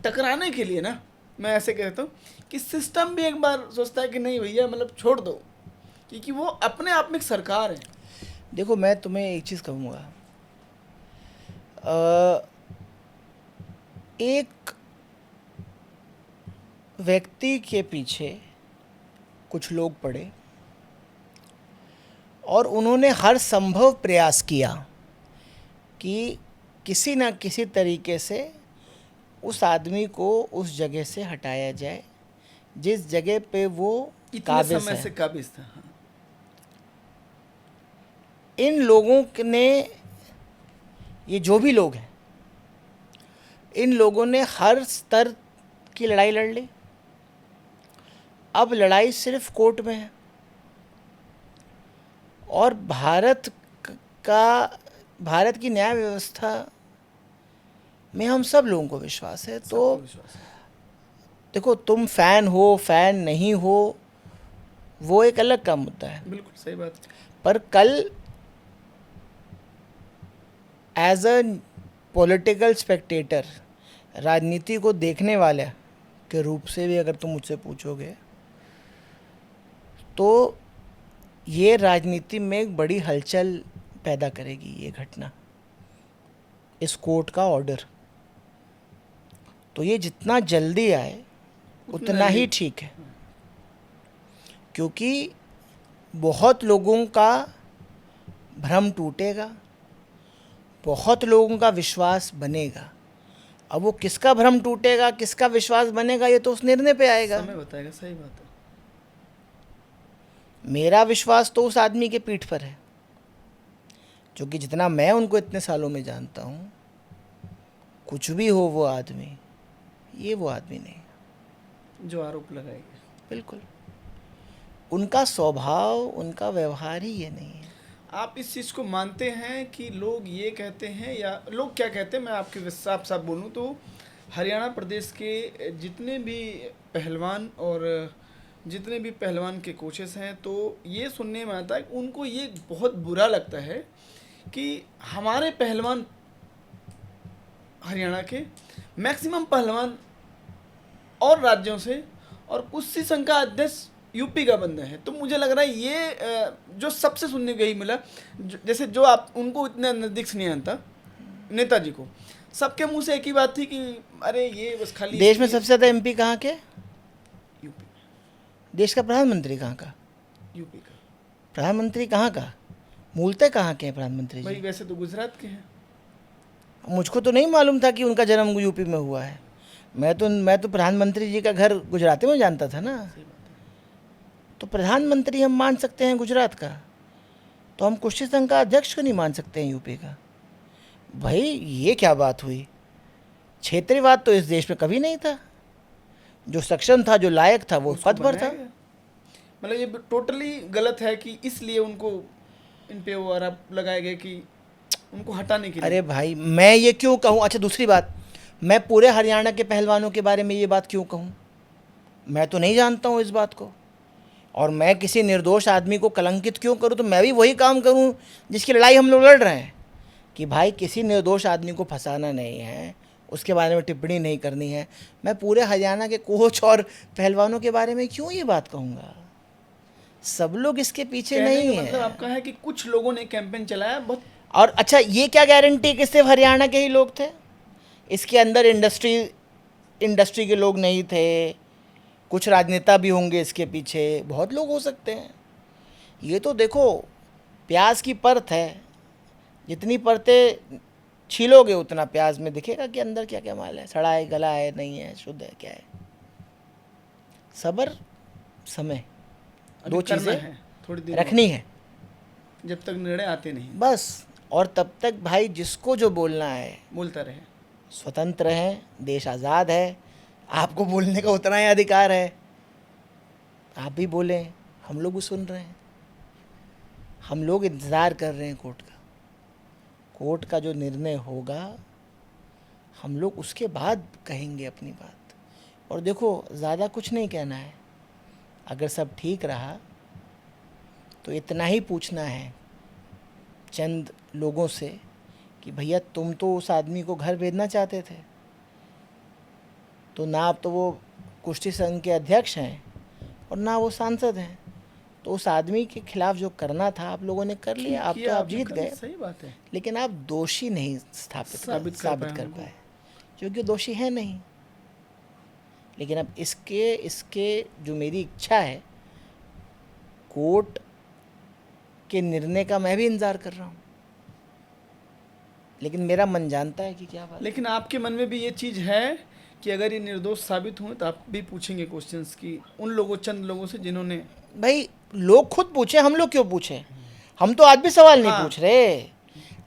टकराने के लिए ना, मैं ऐसे कहता हूँ कि सिस्टम भी एक बार सोचता है कि नहीं भैया, मतलब छोड़ दो, क्योंकि वो अपने आप में एक सरकार है। देखो, मैं तुम्हें एक चीज़ कहूँगा, एक व्यक्ति के पीछे कुछ लोग पड़े और उन्होंने हर संभव प्रयास किया कि किसी न किसी तरीके से उस आदमी को उस जगह से हटाया जाए जिस जगह पे वो इतने काबिज समय है। से काबिज था। हाँ। इन लोगों ने, ये जो भी लोग हैं, इन लोगों ने हर स्तर की लड़ाई लड़ ली। अब लड़ाई सिर्फ कोर्ट में है और भारत की न्याय व्यवस्था में हम सब लोगों को विश्वास है। तो सबको विश्वास है। देखो, तुम फैन हो फैन नहीं हो वो एक अलग का मुद्दा है, बिल्कुल सही बात। पर कल एज अ पॉलिटिकल स्पेक्टेटर, राजनीति को देखने वाले के रूप से भी अगर तुम मुझसे पूछोगे तो ये राजनीति में एक बड़ी हलचल पैदा करेगी ये घटना, इस कोर्ट का ऑर्डर। तो ये जितना जल्दी आए उतना ही ठीक है, क्योंकि बहुत लोगों का भ्रम टूटेगा, बहुत लोगों का विश्वास बनेगा। अब वो किसका भ्रम टूटेगा, किसका विश्वास बनेगा, ये तो उस निर्णय पे आएगा। समय बताएगा। सही बात है। मेरा विश्वास तो उस आदमी के पीठ पर है, क्योंकि जितना मैं उनको इतने सालों में जानता हूँ, कुछ भी हो वो आदमी, ये वो आदमी नहीं जो आरोप लगाएंगे। बिल्कुल। उनका स्वभाव, उनका व्यवहार ही ये नहीं है। आप इस चीज़ को मानते हैं कि लोग ये कहते हैं, या लोग क्या कहते हैं, मैं आपके साफ साफ बोलूँ तो हरियाणा प्रदेश के जितने भी पहलवान और जितने भी पहलवान के कोचेस हैं, तो ये सुनने में आता है कि उनको ये बहुत बुरा लगता है कि हमारे पहलवान हरियाणा के मैक्सिमम पहलवान और राज्यों से, और कुश्ती संघ का अध्यक्ष यूपी का बंदा है। तो मुझे लग रहा है ये जो सबसे सुनने को यही मिला, जैसे जो आप उनको इतने नज़दीक से नहीं जानता नेताजी को, सबके मुंह से एक ही बात थी कि अरे ये बस खाली देश में सबसे ज़्यादा एमपी कहाँ के? यूपी। देश का प्रधानमंत्री कहाँ का? यूपी का। प्रधानमंत्री कहाँ का? मूलतः कहाँ के हैं प्रधानमंत्री भाई जी? वैसे तो गुजरात के हैं। मुझको तो नहीं मालूम था कि उनका जन्म यूपी में हुआ है। मैं तो प्रधानमंत्री जी का घर गुजराती में जानता था ना। सही बात है। तो प्रधानमंत्री हम मान सकते हैं गुजरात का, तो हम कुश्ती संघ का अध्यक्ष को नहीं मान सकते हैं यूपी का? भाई ये क्या बात हुई? क्षेत्रीयवाद तो इस देश में कभी नहीं था। जो सक्षम था, जो लायक था, वो उसको पद पर था। बनाया गया। मतलब ये टोटली गलत है कि इसलिए उनको इन पे वो आरोप लगाए गए कि उनको हटाने के लिए। अरे भाई मैं ये क्यों कहूँ? अच्छा दूसरी बात, मैं पूरे हरियाणा के पहलवानों के बारे में ये बात क्यों कहूँ? मैं तो नहीं जानता हूँ इस बात को, और मैं किसी निर्दोष आदमी को कलंकित क्यों करूँ? तो मैं भी वही काम करूँ जिसकी लड़ाई हम लोग लड़ रहे हैं, कि भाई किसी निर्दोष आदमी को फंसाना नहीं है, उसके बारे में टिप्पणी नहीं करनी है। मैं पूरे हरियाणा के कोच और पहलवानों के बारे में क्यों ये बात कहूँगा? सब लोग इसके पीछे कहने नहीं का मतलब है। आपका है कि कुछ लोगों ने कैंपेन चलाया बहुत। और अच्छा, ये क्या गारंटी कि सिर्फ हरियाणा के ही लोग थे? इसके अंदर इंडस्ट्री के लोग नहीं थे, कुछ राजनेता भी होंगे इसके पीछे, बहुत लोग हो सकते हैं। ये तो देखो प्याज की परत है, जितनी परतें छीलोगे उतना प्याज में दिखेगा कि अंदर क्या क्या माल है, सड़ा है, गला है, नहीं है, शुद्ध है, क्या है। सब्र, समय, अभी दो करना चीज़ें है, थोड़ी देर रखनी है जब तक निर्णय आते नहीं बस। और तब तक भाई जिसको जो बोलना है बोलता रहे। स्वतंत्र हैं, देश आज़ाद है, आपको बोलने का उतना ही अधिकार है, आप भी बोलें, हम लोग भी सुन रहे हैं। हम लोग इंतज़ार कर रहे हैं कोर्ट का जो निर्णय होगा, हम लोग उसके बाद कहेंगे अपनी बात। और देखो ज़्यादा कुछ नहीं कहना है, अगर सब ठीक रहा तो इतना ही पूछना है चंद लोगों से कि भैया तुम तो उस आदमी को घर भेजना चाहते थे, तो ना आप तो वो कुश्ती संघ के अध्यक्ष हैं और ना वो सांसद हैं, तो उस आदमी के खिलाफ जो करना था आप लोगों ने कर लिया, आप तो आप जीत गए। सही बात है। लेकिन आप दोषी नहीं साबित कर पाए, क्योंकि दोषी है नहीं। लेकिन अब इसके जो मेरी इच्छा है, कोर्ट के निर्णय का मैं भी इंतज़ार कर रहा हूँ, लेकिन मेरा मन जानता है कि क्या बात। लेकिन आपके मन में भी ये चीज़ है कि अगर ये निर्दोष साबित हुए तो आप भी पूछेंगे क्वेश्चंस की उन लोगों, चंद लोगों से जिन्होंने। भाई लोग खुद पूछे, हम लोग क्यों पूछे? हम तो आज भी सवाल नहीं हाँ। पूछ रहे।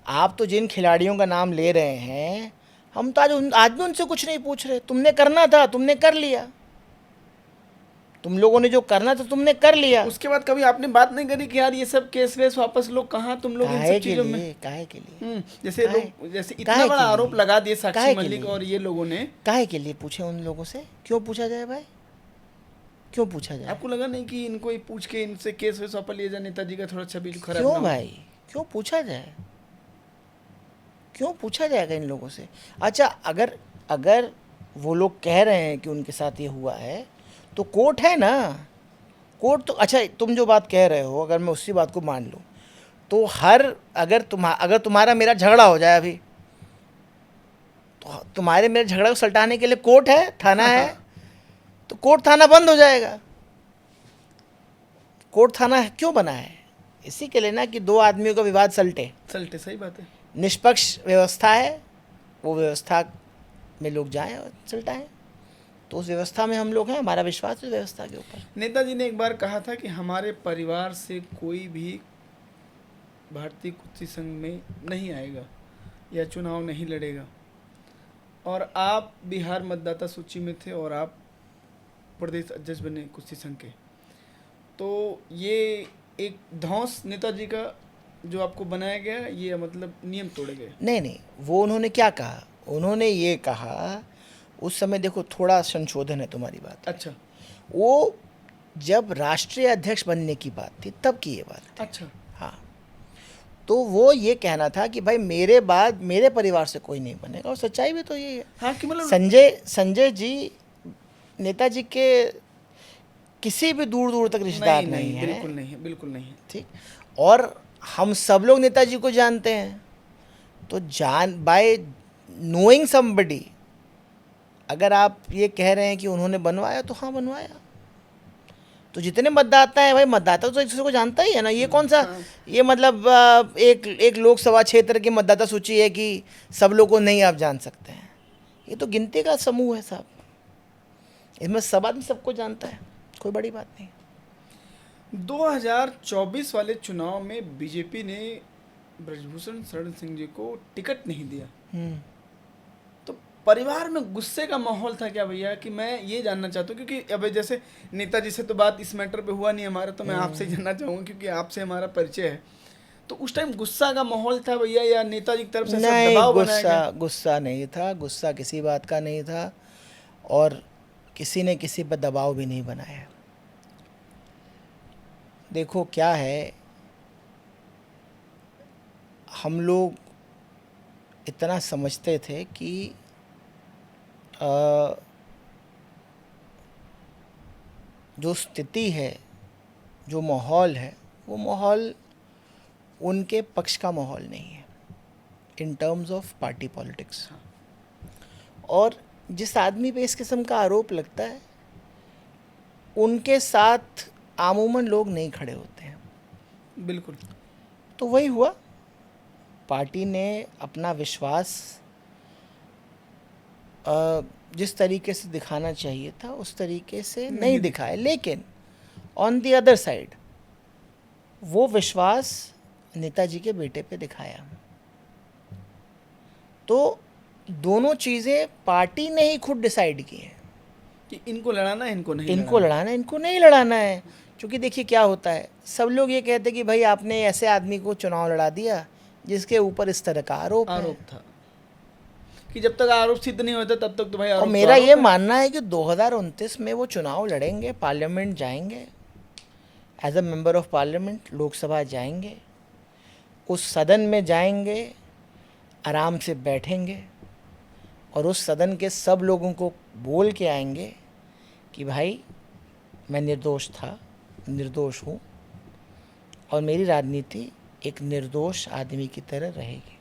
आप तो जिन खिलाड़ियों का नाम ले रहे हैं, हम तो आज भी उनसे कुछ नहीं पूछ रहे। तुमने करना था, तुमने कर लिया। तुम लोगों ने जो करना था तुमने कर लिया। उसके बाद कभी आपने बात नहीं करी कि यार ये सब केस वेस वापस लोग कहाँ, तुम लोग इन काहे सब के चीजों में। लिए? काहे के लिए? जैसे काहे? लोग, जैसे काहे इतना बड़ा के आरोप लिए? लगा दिए साक्षी काहे के मलिक लिए? और ये लोगों ने। काहे के लिए पूछे उन लोगों से? क्यों पूछा जाए भाई? क्यों पूछा जाए? आपको लगा नहीं कि इनको ही पूछ के इनसे केस वेस वापस लिए जाए, नेताजी का थोड़ा छवि खराब ना क्यों हो? भाई? क्यों पूछा जाए? क्यों पूछा जाएगा इन लोगों से? अच्छा, अगर अगर वो लोग कह रहे हैं कि उनके साथ ये हुआ है, तो कोर्ट है ना। कोर्ट तो, अच्छा तुम जो बात कह रहे हो, अगर मैं उसी बात को मान लूँ, तो अगर तुम्हारा मेरा झगड़ा हो जाए अभी, तो तुम्हारे मेरे झगड़ा को सलटाने के लिए कोर्ट है, थाना है, तो कोर्ट थाना बंद हो जाएगा। कोर्ट थाना क्यों बना है? इसी के लिए ना कि दो आदमियों का विवाद सलटे। चलते, सही बात है। निष्पक्ष व्यवस्था है, वो व्यवस्था में लोग जाएं और चलटाएं। तो उस व्यवस्था में हम लोग हैं, हमारा विश्वास है व्यवस्था के ऊपर। नेताजी ने एक बार कहा था कि हमारे परिवार से कोई भी भारतीय कुश्ती संघ में नहीं आएगा या चुनाव नहीं लड़ेगा, और आप बिहार मतदाता सूची में थे और आप प्रदेश अध्यक्ष बने कुश्ती संघ के। तो ये एक धौंस नेताजी का जो आपको बनाया गया, ये मतलब नियम तोड़े गए। नहीं, वो उन्होंने क्या कहा? उन्होंने ये कहा, उस समय देखो थोड़ा संशोधन है तुम्हारी बात। अच्छा। वो जब राष्ट्रीय अध्यक्ष बनने की बात थी तब की ये बात थी। अच्छा। हाँ, तो वो ये कहना था कि भाई मेरे बाद मेरे परिवार से कोई नहीं बनेगा, और सच्चाई भी तो ये है। हाँ, कि मतलब संजय जी नेताजी के किसी भी दूर दूर तक रिश्तेदार नहीं है। बिल्कुल नहीं है, बिल्कुल नहीं है। ठीक। और हम सब लोग नेताजी को जानते हैं। तो बाय नोइंग समबडी, अगर आप ये कह रहे हैं कि उन्होंने बनवाया, तो हाँ बनवाया। तो जितने मतदाता हैं भाई, मतदाता तो एक दूसरे को जानता ही है ना। ये कौन सा, ये मतलब एक लोकसभा क्षेत्र की मतदाता सूची है कि सब लोग को नहीं आप जान सकते हैं? ये तो गिनती का समूह है साहब। इसमें सब आदमी सबको जानता है, कोई बड़ी बात नहीं। 2024 वाले चुनाव में बीजेपी ने ब्रजभूषण शरण सिंह जी को टिकट नहीं दिया, तो परिवार में गुस्से का माहौल था क्या भैया? कि मैं ये जानना चाहता हूँ, क्योंकि अब जैसे नेताजी से तो बात इस मैटर पे हुआ नहीं हमारा, तो मैं आपसे जानना चाहूँगा क्योंकि आपसे हमारा परिचय है। तो उस टाइम गुस्सा का माहौल था भैया, या नेताजी की तरफ से सब नहीं, दबाव बनाया गया? गुस्सा नहीं था। गुस्सा किसी बात का नहीं था, और किसी ने किसी पर दबाव भी नहीं बनाया। देखो क्या है, हम लोग इतना समझते थे कि जो स्थिति है, जो माहौल है, वो माहौल उनके पक्ष का माहौल नहीं है in terms of party politics. और जिस आदमी पे इस किस्म का आरोप लगता है, उनके साथ आमूमन लोग नहीं खड़े होते हैं। बिल्कुल। तो वही हुआ, पार्टी ने अपना विश्वास जिस तरीके से दिखाना चाहिए था उस तरीके से नहीं दिखाया। लेकिन ऑन द अदर साइड वो विश्वास नेताजी के बेटे पे दिखाया। तो दोनों चीज़ें पार्टी ने ही खुद डिसाइड की हैं कि इनको लड़ाना है, इनको नहीं लड़ाना है, इनको नहीं लड़ाना है। क्योंकि देखिए क्या होता है, सब लोग ये कहते हैं कि भाई आपने ऐसे आदमी को चुनाव लड़ा दिया जिसके ऊपर इस तरह का आरोप था कि जब तक आरोप सिद्ध नहीं होता तब तक तो भाई आरोप। और मेरा ये मानना है कि 2029 में वो चुनाव लड़ेंगे, पार्लियामेंट जाएंगे, as a member of parliament Lok Sabha जाएंगे, उस सदन में जाएंगे, आराम से बैठेंगे और उस सदन के सब लोगों को बोल के आएंगे कि भाई मैं निर्दोष था, निर्दोष हूँ, और मेरी राजनीति एक निर्दोष आदमी की तरह रहेगी।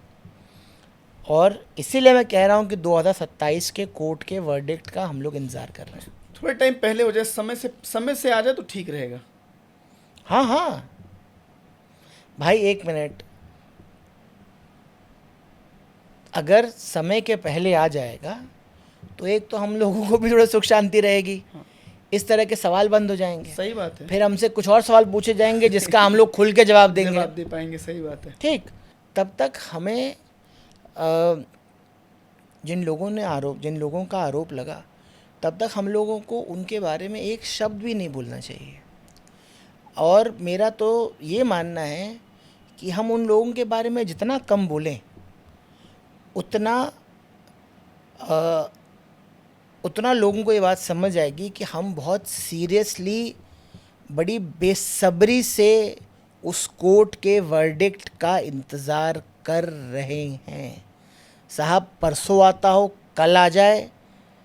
और इसीलिए मैं कह रहा हूँ कि 2027 के कोर्ट के वर्डिक्ट का हम लोग इंतज़ार कर रहे हैं। थोड़े टाइम पहले हो जाए, समय से आ जाए तो ठीक रहेगा। हाँ भाई, एक मिनट, अगर समय के पहले आ जाएगा तो एक तो हम लोगों को भी थोड़ा सुख शांति रहेगी, इस तरह के सवाल बंद हो जाएंगे। सही बात है। फिर हमसे कुछ और सवाल पूछे जाएंगे जिसका हम लोग खुल के जवाब देंगे, जवाब दे पाएंगे। सही बात है। ठीक। तब तक हमें जिन लोगों का आरोप लगा, तब तक हम लोगों को उनके बारे में एक शब्द भी नहीं बोलना चाहिए। और मेरा तो ये मानना है कि हम उन लोगों के बारे में जितना कम बोलें उतना लोगों को ये बात समझ आएगी कि हम बहुत सीरियसली, बड़ी बेसब्री से उस कोर्ट के वर्डिक्ट का इंतज़ार कर रहे हैं। साहब परसों आता हो कल आ जाए,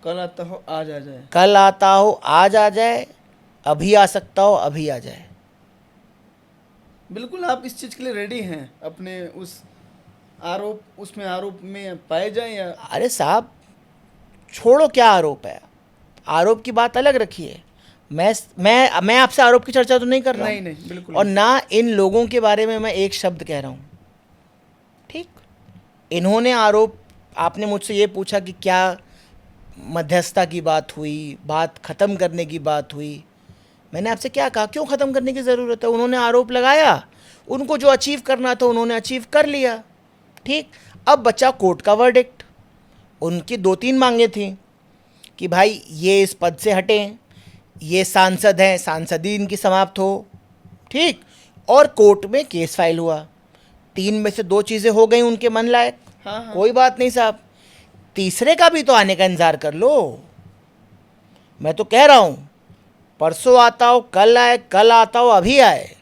कल आता हो आज आ जाए, कल आता हो आज आ जाए, अभी आ सकता हो अभी आ जाए। बिल्कुल आप इस चीज़ के लिए रेडी हैं? अपने उस आरोप में पाए जाएं या? अरे साहब छोड़ो, क्या आरोप है, आरोप की बात अलग रखिए। मैं आपसे आरोप की चर्चा तो नहीं कर रहा हूँ। नहीं बिल्कुल। और ना इन लोगों के बारे में मैं एक शब्द कह रहा हूँ, ठीक। इन्होंने आरोप, आपने मुझसे ये पूछा कि क्या मध्यस्थता की बात हुई, बात ख़त्म करने की बात हुई। मैंने आपसे क्या कहा, क्यों ख़त्म करने की ज़रूरत है? उन्होंने आरोप लगाया, उनको जो अचीव करना था उन्होंने अचीव कर लिया, ठीक। अब बचा कोर्ट का वर्डिक्ट। उनकी 2-3 मांगे थी कि भाई ये इस पद से हटें, ये सांसद हैं, सांसदी इनकी समाप्त हो, ठीक। और कोर्ट में केस फाइल हुआ, 3 में से 2 चीज़ें हो गई उनके मन लायक। हाँ। कोई बात नहीं साहब, तीसरे का भी तो आने का इंतज़ार कर लो। मैं तो कह रहा हूँ परसों आता हो कल आए, कल आता हो अभी आए।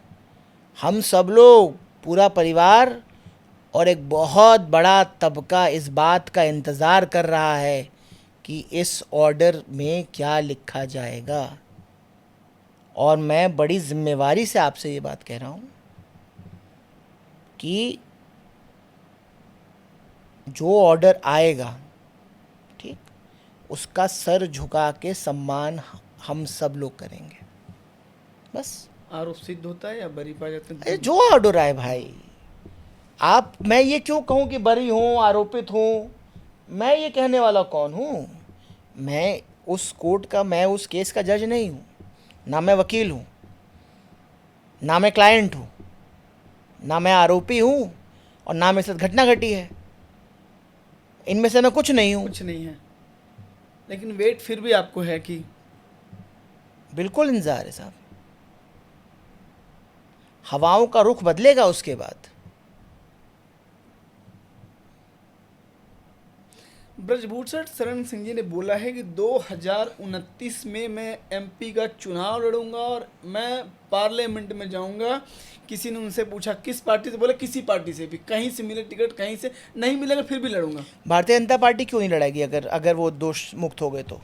हम सब लोग, पूरा परिवार और एक बहुत बड़ा तबका इस बात का इंतज़ार कर रहा है कि इस ऑर्डर में क्या लिखा जाएगा। और मैं बड़ी जिम्मेवारी से आपसे ये बात कह रहा हूँ कि जो ऑर्डर आएगा, ठीक, उसका सर झुका के सम्मान हम सब लोग करेंगे। बस। आरोप सिद्ध होता है या बरी पा जाते हैं? अरे जो ऑर्डर आए भाई, मैं ये क्यों कहूँ कि बरी हूँ, आरोपित हूँ? मैं ये कहने वाला कौन हूँ? मैं उस कोर्ट का, मैं उस केस का जज नहीं हूँ, ना मैं वकील हूँ, ना मैं क्लाइंट हूँ, ना मैं आरोपी हूँ, और ना मेरे साथ घटना घटी है। इनमें से मैं कुछ नहीं हूँ। कुछ नहीं है, लेकिन वेट फिर भी आपको है कि? बिल्कुल इंतज़ार है साहब। हवाओं का रुख बदलेगा उसके बाद। ब्रजभूषण शरण सिंह जी ने बोला है कि 2029 में मैं एमपी का चुनाव लड़ूंगा और मैं पार्लियामेंट में जाऊंगा। किसी ने उनसे पूछा किस पार्टी से, बोले किसी पार्टी से भी, कहीं से मिले टिकट, कहीं से नहीं मिलेगा फिर भी लड़ूंगा। भारतीय जनता पार्टी क्यों नहीं लड़ेगी अगर वो दोष मुक्त हो गए तो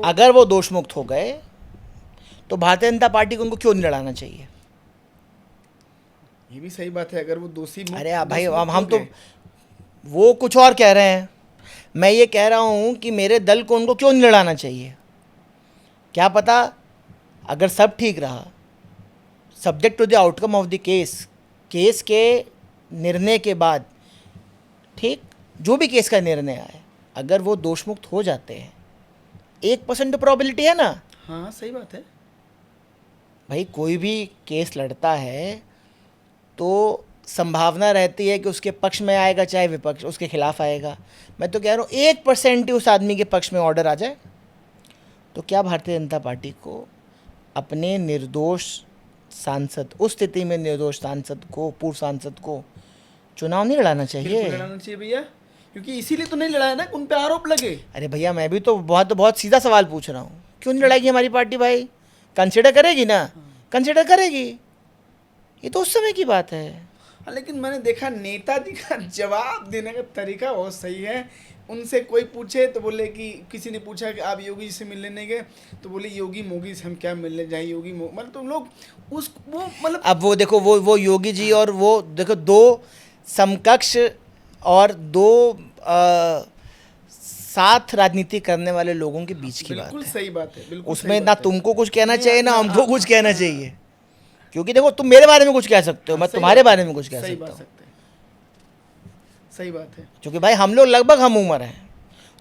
अगर वो दोष मुक्त हो गए तो भारतीय जनता पार्टी को उनको क्यों नहीं लड़ाना चाहिए? ये भी सही बात है। अगर वो दोषी अरे भाई, हम तो, वो कुछ और कह रहे हैं, मैं ये कह रहा हूँ कि मेरे दल को उनको क्यों नहीं लड़ाना चाहिए? क्या पता अगर सब ठीक रहा, subject to the outcome of the case के निर्णय के बाद, ठीक, जो भी केस का निर्णय आए, अगर वो दोषमुक्त हो जाते हैं, 1% प्रोबेबिलिटी है ना। हाँ सही बात है भाई, कोई भी केस लड़ता है तो संभावना रहती है कि उसके पक्ष में आएगा, चाहे विपक्ष उसके खिलाफ आएगा। मैं तो कह रहा हूँ 1% ही उस आदमी के पक्ष में ऑर्डर आ जाए, तो क्या भारतीय जनता पार्टी को अपने निर्दोष सांसद, उस स्थिति में निर्दोष सांसद को, पूर्व सांसद को चुनाव नहीं लड़ाना चाहिए? बिल्कुल लड़ाना चाहिए भैया, क्योंकि इसीलिए तो नहीं लड़ाया ना, उन पे आरोप लगे। अरे भैया, मैं भी तो बहुत सीधा सवाल पूछ रहा हूँ, क्यों नहीं लड़ाएगी हमारी पार्टी? भाई कंसिडर करेगी ना, कंसिडर करेगी, ये तो उस समय की बात है। हाँ, लेकिन मैंने देखा नेताजी का जवाब देने का तरीका बहुत सही है। उनसे कोई पूछे तो बोले कि, किसी ने पूछा कि आप योगी जी से मिलने नहीं गए, तो बोले योगी मोगी से हम क्या मिलने जाए, योगी मतलब तुम लोग उस वो मतलब। अब वो देखो, वो योगी जी और वो देखो, 2 समकक्ष और 2 साथ राजनीति करने वाले लोगों के बीच की बात है। बिल्कुल सही बात है, बिल्कुल उसमें ना तुमको कुछ कहना चाहिए ना हमको कुछ कहना चाहिए, क्योंकि देखो तुम मेरे बारे में कुछ कह सकते हो, मैं तुम्हारे बारे में कुछ कह सकता हूँ। सही बात है। क्योंकि भाई हम लोग लगभग हम उम्र हैं,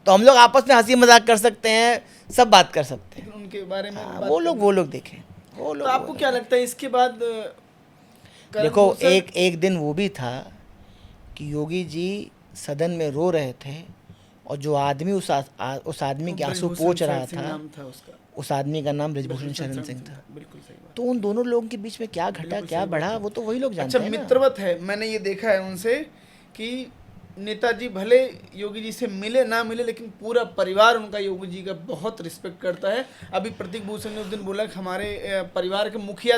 तो हम लोग आपस में हंसी मजाक कर सकते हैं, सब बात कर सकते हैं। लेकिन उनके बारे में हाँ, बात वो लोग देखें, वो तो लोग। आपको क्या लगता है इसके बाद करण देखो, जौहर- एक दिन वो भी था कि योगी जी सदन में रो रहे थे, और जो आदमी उस आदमी के आंसू ब्रजभूषण पोंछ रहा शरण सिंह था, नाम था उसका। उस आदमी का नाम ब्रजभूषण ब्रजभूषण शरण शरण सिंह सिंह था। बिल्कुल सही बात। तो उन दोनों लोगों के बीच में क्या घटा, बिल्कुल क्या सही बात बढ़ा, है। वो तो वही लोग अच्छा, जानते हैं ना। मित्रवत है, मैंने ये देखा है उनसे कि नेताजी भले योगी जी से मिले ना मिले, लेकिन पूरा परिवार उनका योगी जी का बहुत रिस्पेक्ट करता है। अभी प्रतीक भूषण ने उस दिन बोला कि हमारे परिवार के मुखिया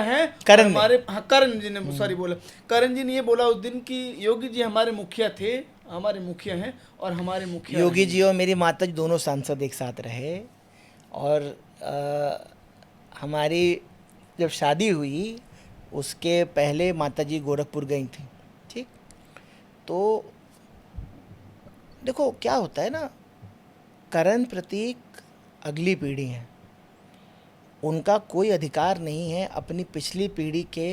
हैं और करण ने। हमारे, हाँ करण जी ने, सॉरी बोला, करण जी ने ये बोला उस दिन कि योगी जी हमारे मुखिया थे, हमारे मुखिया हैं और हमारे मुखिया योगी रहेंगे। जी और मेरी माता जी दोनों सांसद एक साथ रहे, और हमारी जब शादी हुई उसके पहले माता जी गोरखपुर गई थी। ठीक, तो देखो क्या होता है ना, करण प्रतीक अगली पीढ़ी है, उनका कोई अधिकार नहीं है अपनी पिछली पीढ़ी के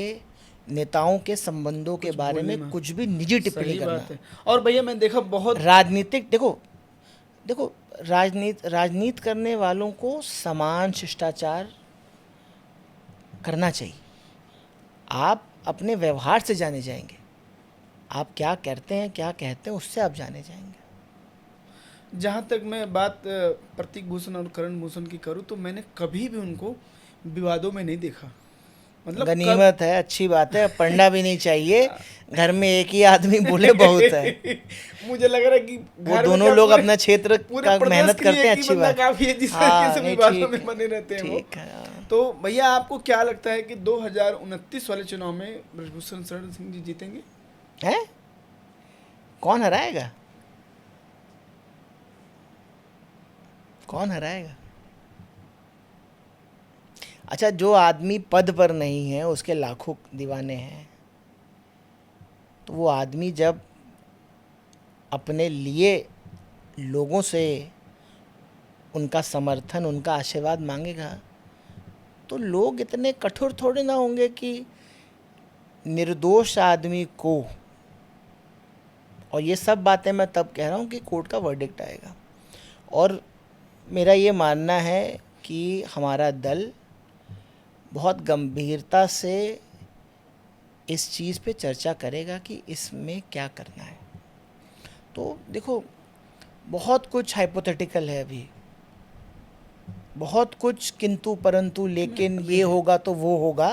नेताओं के संबंधों के कुछ बारे बोलने में में। कुछ भी निजी टिप्पणी सही करना। बात है। और भैया मैं देखा बहुत राजनीतिक, देखो देखो राजनीति करने वालों को समान शिष्टाचार करना चाहिए। आप अपने व्यवहार से जाने जाएंगे, आप क्या करते हैं क्या कहते हैं उससे आप जाने जाएंगे। जहाँ तक मैं बात प्रतीक भूषण और करण भूषण की करूँ, तो मैंने कभी भी उनको विवादों में नहीं देखा। मतलब गनीमत है, अच्छी बात है, पढ़ना भी नहीं चाहिए। घर में एक ही आदमी बोले बहुत है। मुझे लग रहा है कि वो घर में दोनों क्या लोग पूरे अपना क्षेत्र पूरे का प्रदेश मेहनत के लिए करते हैं, एक ही अच्छी बंदा बात। काफी है जिस तरीके हाँ, से नहीं, विवादों में ठीक बने रहते हैं वो। ठीक है, हाँ। तो भैया आपको क्या लगता है कि 2029 वाले चुनाव में ब्रजभूषण शरण सिंह जी जीतेंगे? हैं? कौन हराएगा? कौन हराएगा? अच्छा, जो आदमी पद पर नहीं है उसके लाखों दीवाने हैं, तो वो आदमी जब अपने लिए लोगों से उनका समर्थन, उनका आशीर्वाद मांगेगा, तो लोग इतने कठोर थोड़े ना होंगे कि निर्दोष आदमी को। और ये सब बातें मैं तब कह रहा हूँ कि कोर्ट का वर्डिक्ट आएगा। और मेरा ये मानना है कि हमारा दल बहुत गंभीरता से इस चीज़ पे चर्चा करेगा कि इसमें क्या करना है। तो देखो, बहुत कुछ हाइपोथेटिकल है अभी, बहुत कुछ किंतु परंतु, लेकिन ये होगा तो वो होगा,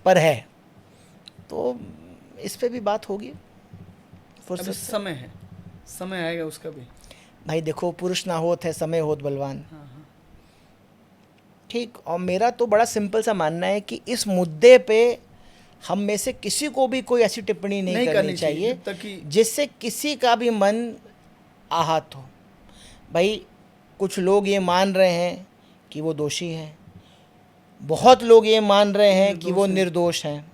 पर है। तो इस पे भी बात होगी अभी फुर्सत से। समय है, समय आएगा उसका भी। भाई देखो, पुरुष ना होत है समय होत बलवान। हाँ हाँ। ठीक, और मेरा तो बड़ा सिंपल सा मानना है कि इस मुद्दे पे हम में से किसी को भी कोई ऐसी टिप्पणी नहीं करनी चाहिए जब तक कि जिससे किसी का भी मन आहत हो। भाई, कुछ लोग ये मान रहे हैं कि वो दोषी हैं, बहुत लोग ये मान रहे हैं कि वो निर्दोष हैं।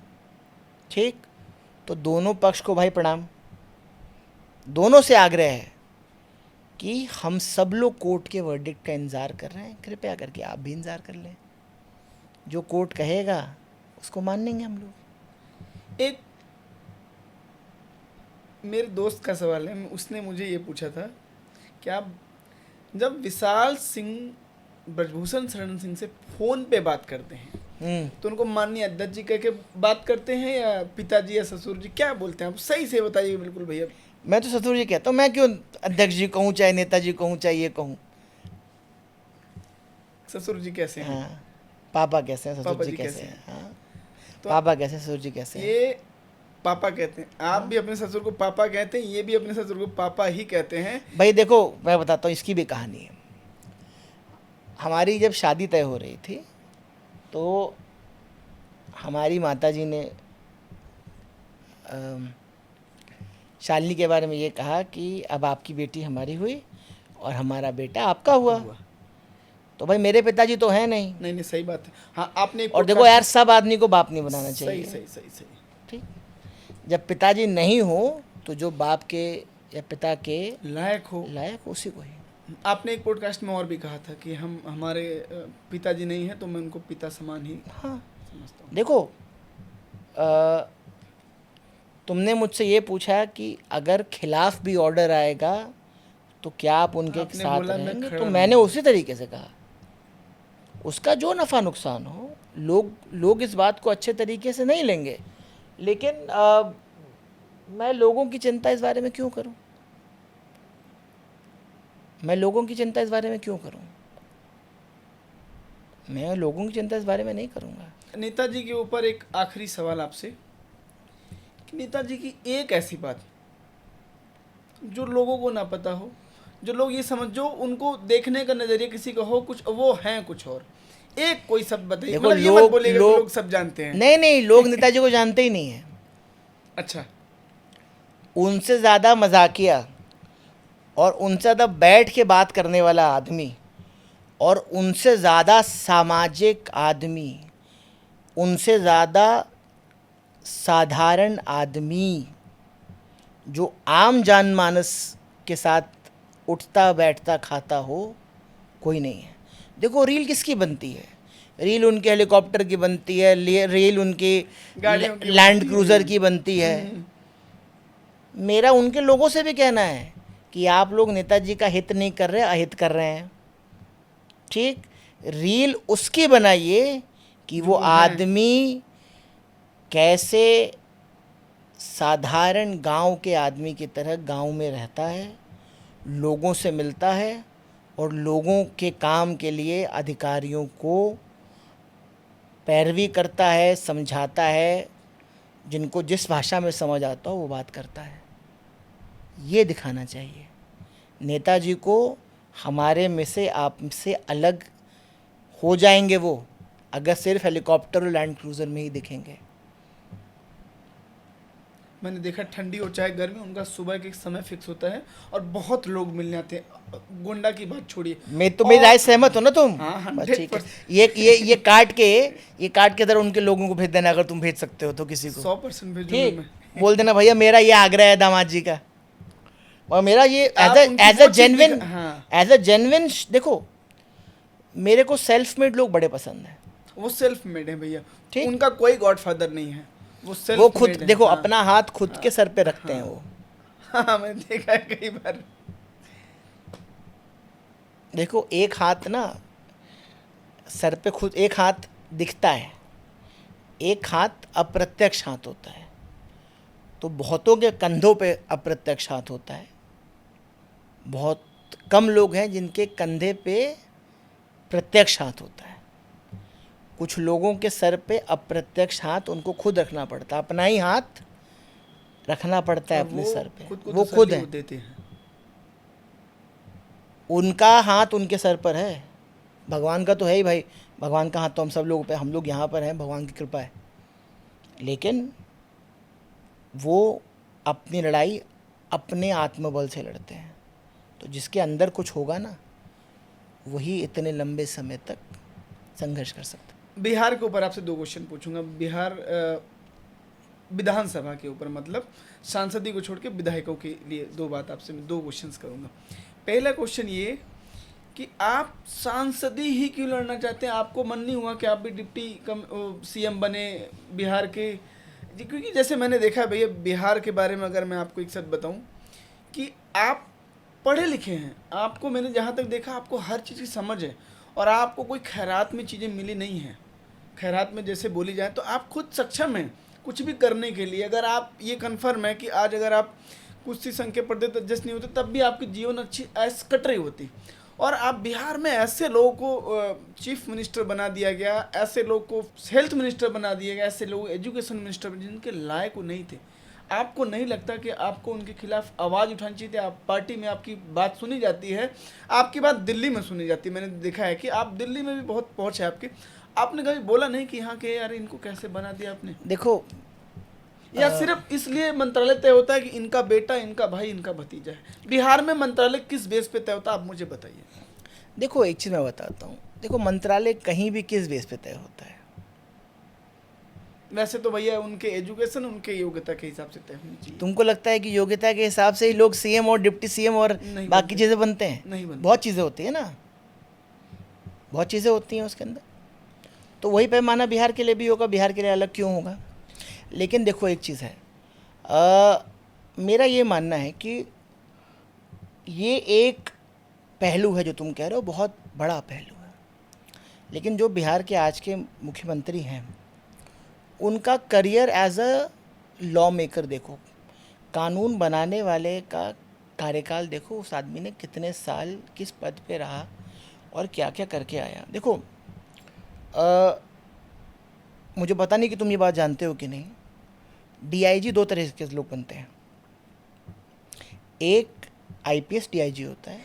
ठीक, तो दोनों पक्ष को भाई प्रणाम, दोनों से आग्रह है कि हम सब लोग कोर्ट के वर्डिक्ट का इंतज़ार कर रहे हैं, कृपया करके आप भी इंतज़ार कर लें। जो कोर्ट कहेगा उसको मान लेंगे हम लोग। एक मेरे दोस्त का सवाल है, उसने मुझे ये पूछा था कि आप जब विशाल सिंह ब्रजभूषण शरण सिंह से फोन पे बात करते हैं तो उनको माननीय अध्यक्ष जी कह के बात करते हैं या पिताजी या ससुर जी, क्या बोलते हैं आप सही से बताइए बिल्कुल भैया। मैं तो ससुर जी कहता हूँ, मैं क्यों अध्यक्ष जी कहूँ, चाहे नेताजी कहूँ, चाहे ये कहूँ। ससुर जी कैसे हैं? हाँ, पापा कैसे हैं, ससुर पापा जी जी कैसे कैसे हैं? हाँ, तो पापा कैसे, ससुर जी कैसे हैं? ये पापा कहते हैं, आप भी अपने ससुर को पापा कहते हैं, ये भी अपने ससुर को पापा ही कहते हैं। भाई देखो, मैं बताता हूँ, इसकी भी कहानी है। हमारी जब शादी तय हो रही थी तो हमारी माताजी ने शालिनी के बारे में ये कहा कि अब आपकी बेटी हमारी हुई और हमारा बेटा आपका हुआ। तो भाई मेरे पिताजी तो हैं नहीं। नहीं सही बात है। हाँ, आपने और देखो यार, सब आदमी को बाप नहीं बनाना सही चाहिए। सही सही सही। ठीक, जब पिताजी नहीं हो तो जो बाप के या पिता के लायक उसी को ही। आपने एक पॉडकास्ट में और भी कहा था कि हमारे पिताजी नहीं हैं तो मैं उनको पिता समान ही हाँ, समझता हूँ। देखो, तुमने मुझसे ये पूछा कि अगर खिलाफ भी ऑर्डर आएगा तो क्या आप उनके आपने साथ बोला मैं रहेंगे? खड़ा तो मैंने उसी तरीके से कहा, उसका जो नफ़ा नुकसान हो, लोग इस बात को अच्छे तरीके से नहीं लेंगे, लेकिन मैं लोगों की चिंता इस बारे में क्यों करूं? मैं लोगों की चिंता इस बारे में क्यों करूं? मैं लोगों की चिंता इस बारे में नहीं करूंगा। नेताजी के ऊपर एक आखिरी सवाल आपसे कि नेताजी की एक ऐसी बात जो लोगों को ना पता हो, जो लोग ये समझ, जो उनको देखने का नजरिया किसी का हो कुछ, वो हैं कुछ और, एक कोई शब्द बताइए। देखो, मतलब ये मत लोग बोलिएगा कि लोग लोग सब जानते हैं। नहीं, लोग नेताजी को जानते ही नहीं है। अच्छा। उनसे ज़्यादा मजाकिया और उनसे ज़्यादा बैठ के बात करने वाला आदमी और उनसे ज़्यादा सामाजिक आदमी, उनसे ज़्यादा साधारण आदमी जो आम जनमानस के साथ उठता बैठता खाता हो, कोई नहीं है। देखो, रील किसकी बनती है? रील उनके हेलीकॉप्टर की बनती है, रील उनकी गाड़ियों की लैंड बनती क्रूज़र है। की बनती है। मेरा उनके लोगों से भी कहना है कि आप लोग नेताजी का हित नहीं कर रहे, अहित कर रहे हैं। ठीक, रील उसकी बनाइए कि जो वो वो है। आदमी कैसे साधारण गांव के आदमी की तरह गांव में रहता है, लोगों से मिलता है और लोगों के काम के लिए अधिकारियों को पैरवी करता है, समझाता है, जिनको जिस भाषा में समझ आता हो वो बात करता है। ये दिखाना चाहिए नेताजी को। हमारे में से, आप से अलग हो जाएंगे वो अगर सिर्फ हेलीकॉप्टर और लैंड क्रूज़र में ही दिखेंगे। मैंने देखा ठंडी हो चाहे गर्मी, उनका सुबह के समय फिक्स होता है और बहुत लोग मिलने आते हैं। गुंडा की बात छोड़िए। मेरी राय सहमत हो ना तुम? हाँ, बस ठीक है। 100%। ये काट के जरा उनके लोगों को भेज देना, अगर तुम भेज सकते हो तो किसी को। 100% भेजूंगा ठीक, मैं। बोल देना भैया मेरा ये आग्रह है दामाद जी का, और मेरा ये आप उनकी एज वो अ चीज़ जेन्युइन, हाँ। As a genuine. देखो, मेरे को सेल्फ मेड लोग बड़े पसंद हैं। वो सेल्फ मेड है भैया। ठीक। उनका कोई गॉडफादर नहीं है, वो वो सेल्फ खुद मेड है। देखो, हाँ। अपना हाथ खुद के सर पे रखते हैं हाँ। वो। हाँ, मैंने देखा है कई बार। देखो, एक हाथ ना सर पे खुद, एक हाथ दिखता है, एक हाथ अप्रत्यक्ष हाथ होता है। तो बहुतों के कंधों पे अप्रत्यक्ष हाथ होता है। बहुत कम लोग हैं जिनके कंधे पे प्रत्यक्ष हाथ होता है। कुछ लोगों के सर पे अप्रत्यक्ष हाथ उनको खुद रखना पड़ता है, अपना ही हाथ रखना पड़ता है और अपने वो सर पे। खुद को वो तसल्ली खुद है, देते हैं। उनका हाथ उनके सर पर है। भगवान का तो है ही भाई, भगवान का हाथ तो हम सब लोगों पे, हम लोग यहाँ पर हैं, भगवान की कृपा है। लेकिन वो अपनी लड़ाई अपने आत्मबल से लड़ते हैं। तो जिसके अंदर कुछ होगा ना, वही इतने लंबे समय तक संघर्ष कर सकता है। बिहार के ऊपर आपसे 2 क्वेश्चन पूछूंगा। बिहार विधानसभा के ऊपर, मतलब सांसदी को छोड़ के विधायकों के लिए 2 बात आपसे मैं 2 क्वेश्चंस करूंगा। पहला क्वेश्चन ये कि आप सांसदी ही क्यों लड़ना चाहते हैं? आपको मन नहीं हुआ कि आप भी डिप्टी सीएम बने बिहार के? क्योंकि जैसे मैंने देखा है भैया, बिहार के बारे में अगर मैं आपको एक सच बताऊं कि आप पढ़े लिखे हैं, आपको मैंने जहाँ तक देखा आपको हर चीज़ की समझ है, और आपको कोई खैरात में चीज़ें मिली नहीं हैं। खैरात में जैसे बोली जाए तो आप खुद सक्षम हैं कुछ भी करने के लिए। अगर आप ये कन्फर्म है कि आज अगर आप कुश्ती संघ के पर्दे तक जस्ट नहीं होते तब भी आपकी जीवन अच्छी ऐस कट रही होती, और आप बिहार में ऐसे लोगों को चीफ मिनिस्टर बना दिया गया, ऐसे लोग को हेल्थ मिनिस्टर बना दिया गया, ऐसे लोग एजुकेशन मिनिस्टर जिनके लायक वो नहीं थे। आपको नहीं लगता कि आपको उनके खिलाफ आवाज़ उठानी चाहिए थी? आप पार्टी में आपकी बात सुनी जाती है, आपकी बात दिल्ली में सुनी जाती है। मैंने देखा है कि आप दिल्ली में भी बहुत पहुँच है आपकी। आपने कभी बोला नहीं कि यहाँ के यार इनको कैसे बना दिया आपने? देखो, या सिर्फ इसलिए मंत्रालय तय होता है कि इनका बेटा, इनका भाई, इनका भतीजा है? बिहार में मंत्रालय किस बेस पे तय होता है, आप मुझे बताइए। देखो एक चीज़ मैं बताता हूँ। देखो, मंत्रालय कहीं भी किस बेस पे तय होता है? वैसे तो भैया उनके एजुकेशन, उनके योग्यता के हिसाब से तय होनी चाहिए। तुमको लगता है कि योग्यता के हिसाब से ही लोग सीएम और डिप्टी सीएम और नहीं बाकी बनते। चीज़ें बनते हैं? नहीं बनते। बहुत चीज़ें होती है ना, बहुत चीज़ें होती हैं उसके अंदर। तो वही पैमाना बिहार के लिए भी होगा, बिहार के लिए अलग क्यों होगा? लेकिन देखो एक चीज़ है, मेरा ये मानना है कि ये एक पहलू है जो तुम कह रहे हो, बहुत बड़ा पहलू है। लेकिन जो बिहार के आज के मुख्यमंत्री हैं, उनका career as a lawmaker देखो, कानून बनाने वाले का कार्यकाल देखो, उस आदमी ने कितने साल किस पद पे रहा और क्या क्या करके आया। देखो मुझे पता नहीं कि तुम ये बात जानते हो कि नहीं, डीआईजी दो तरह के लोग बनते हैं। एक आईपीएस डीआईजी होता है,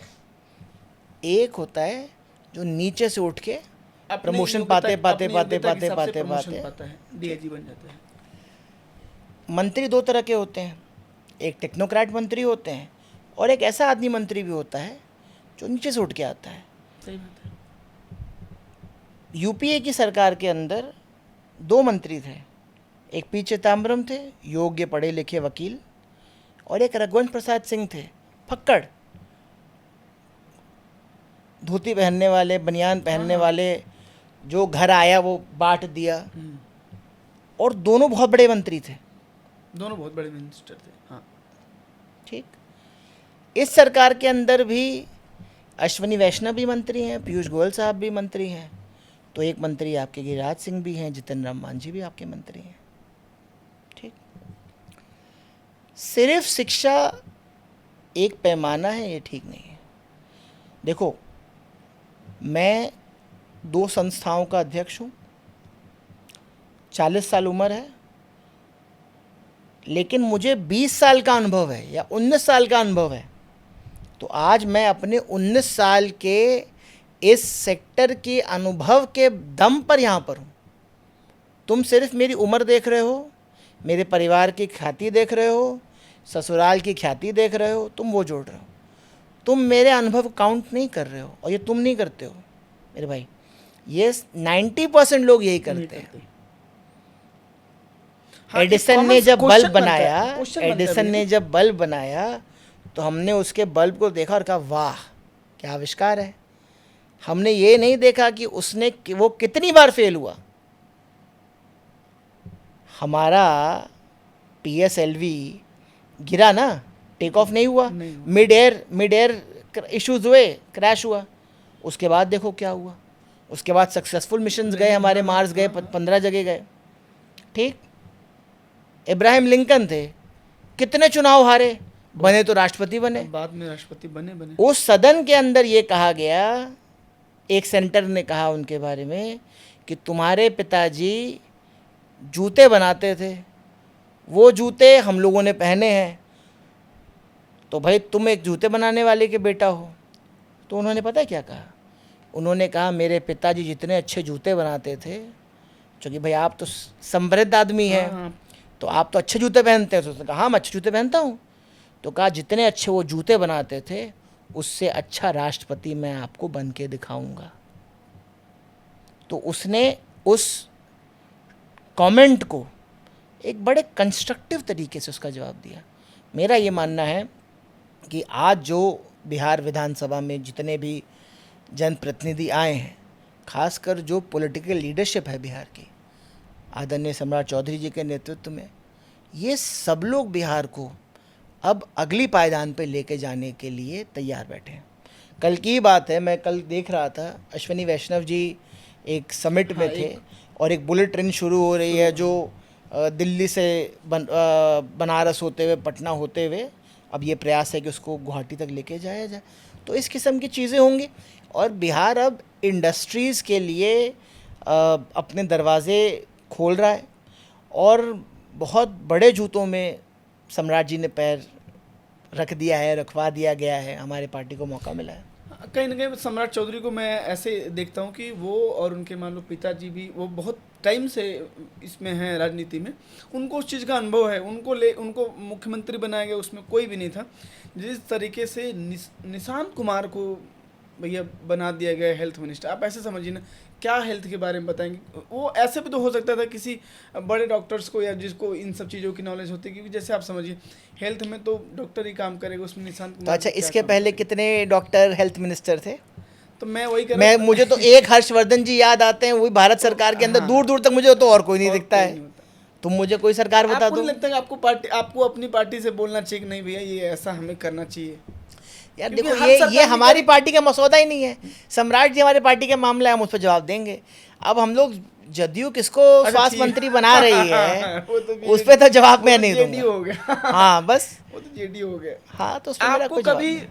एक होता है जो नीचे से उठ के प्रमोशन पाते डीआईजी बन जाता है। मंत्री दो तरह के होते हैं, एक टेक्नोक्रेट मंत्री होते हैं और एक ऐसा आदमी मंत्री भी होता है जो नीचे से उठ के आता है। सही बात है। यूपीए की सरकार के अंदर दो मंत्री थे, एक पी चिदम्बरम थे, योग्य पढ़े लिखे वकील, और एक रघुवंश प्रसाद सिंह थे, फक्कड़, धोती पहनने वाले, बनियान पहनने वाले, जो घर आया वो बांट दिया, और दोनों बहुत बड़े मंत्री थे, दोनों बहुत बड़े मिनिस्टर थे। हाँ ठीक। इस सरकार के अंदर भी अश्विनी वैष्णव भी मंत्री हैं, पीयूष गोयल साहब भी मंत्री हैं, तो एक मंत्री आपके गिरिराज सिंह भी हैं, जितिन राम मांझी भी आपके मंत्री हैं। ठीक। सिर्फ शिक्षा एक पैमाना है, ये ठीक नहीं है। देखो, मैं दो संस्थाओं का अध्यक्ष हूँ, 40 साल उम्र है, लेकिन मुझे 20 साल का अनुभव है या 19 साल का अनुभव है। तो आज मैं अपने 19 साल के इस सेक्टर के अनुभव के दम पर यहाँ पर हूँ। तुम सिर्फ मेरी उम्र देख रहे हो, मेरे परिवार की ख्याति देख रहे हो, ससुराल की ख्याति देख रहे हो, तुम वो जोड़ रहे हो। तुम मेरे अनुभव काउंट नहीं कर रहे हो, और ये तुम नहीं करते हो मेरे भाई, ये 90% लोग यही करते हैं। हाँ, एडिसन ने जब बल्ब बनाया, बनाया तो हमने उसके बल्ब को देखा और कहा वाह क्या आविष्कार है। हमने ये नहीं देखा कि वो कितनी बार फेल हुआ। हमारा पीएसएलवी गिरा ना, टेक ऑफ नहीं हुआ, मिड एयर इश्यूज हुए, क्रैश हुआ। उसके बाद देखो क्या हुआ, उसके बाद सक्सेसफुल मिशंस गए, हमारे मार्स गए, 15 जगह गए। ठीक। इब्राहिम लिंकन थे, कितने चुनाव हारे, बने तो राष्ट्रपति बने, बाद में राष्ट्रपति बने। उस सदन के अंदर ये कहा गया, एक सेंटर ने कहा उनके बारे में कि तुम्हारे पिताजी जूते बनाते थे, वो जूते हम लोगों ने पहने हैं, तो भाई तुम एक जूते बनाने वाले के बेटा हो। तो उन्होंने पता है क्या कहा, उन्होंने कहा मेरे पिताजी जितने अच्छे जूते बनाते थे, क्योंकि भाई आप तो समृद्ध आदमी हैं, हाँ। तो आप तो अच्छे जूते पहनते हैं। तो उसने कहा हाँ मैं अच्छे जूते पहनता हूँ। तो कहा जितने अच्छे वो जूते बनाते थे, उससे अच्छा राष्ट्रपति मैं आपको बन के दिखाऊंगा। तो उसने उस कमेंट को एक बड़े कंस्ट्रक्टिव तरीके से उसका जवाब दिया। मेरा ये मानना है कि आज जो बिहार विधानसभा में जितने भी जनप्रतिनिधि आए हैं, खासकर जो पॉलिटिकल लीडरशिप है बिहार की, आदरणीय सम्राट चौधरी जी के नेतृत्व में, ये सब लोग बिहार को अब अगली पायदान पे लेके जाने के लिए तैयार बैठे हैं। कल की बात है, मैं कल देख रहा था, अश्विनी वैष्णव जी एक समिट में थे और एक बुलेट ट्रेन शुरू हो रही है जो दिल्ली से बनारस होते हुए, पटना होते हुए, अब ये प्रयास है कि उसको गुवाहाटी तक लेके जाया जाए। तो इस किस्म की चीज़ें होंगी, और बिहार अब इंडस्ट्रीज़ के लिए अपने दरवाज़े खोल रहा है, और बहुत बड़े जूतों में सम्राट जी ने पैर रख दिया है, रखवा दिया गया है। हमारे पार्टी को मौका मिला है। कहीं ना कहीं सम्राट चौधरी को मैं ऐसे देखता हूँ कि वो और उनके मान लो पिताजी भी, वो बहुत टाइम से इसमें हैं राजनीति में, उनको उस चीज़ का अनुभव है। उनको मुख्यमंत्री बनाया गया, उसमें कोई भी नहीं था। जिस तरीके से निशांत कुमार को भैया बना दिया गया हेल्थ मिनिस्टर, आप ऐसे समझिए ना, क्या हेल्थ के बारे में बताएंगे। वो ऐसे भी तो हो सकता था किसी बड़े डॉक्टर्स को या जिसको इन सब चीज़ों की नॉलेज होती है, क्योंकि जैसे आप समझिए हेल्थ में तो डॉक्टर ही काम करेगा, उसमें निशांत कुमार। तो अच्छा, इसके पहले कितने डॉक्टर हेल्थ मिनिस्टर थे? तो मैं वही मुझे तो एक हर्षवर्धन जी याद आते हैं, वही भारत सरकार के अंदर। हाँ, दूर दूर तक मुझे तो और कोई नहीं दिखता है। तुम मुझे कोई सरकार बता दो। लगता है आपको अपनी पार्टी से बोलना चाहिए कि नहीं भैया ये ऐसा हमें करना चाहिए? यार क्योंकि देखो हर ये सरकार हमारी पार्टी का मसौदा ही नहीं है। सम्राट जी हमारी पार्टी का मामला है, हम उस पर जवाब देंगे। अब हम लोग जदयू किसको स्वास्थ्य ठीक। मंत्री बना रही है वो तो उस पे तो जवाब वो मैं तो नहीं जेडी दूंगा। हो गया। हाँ बस, वो तो जेडी हो गया। हाँ तो उस पर मेरा आपको कोई जवाब कभी नहीं।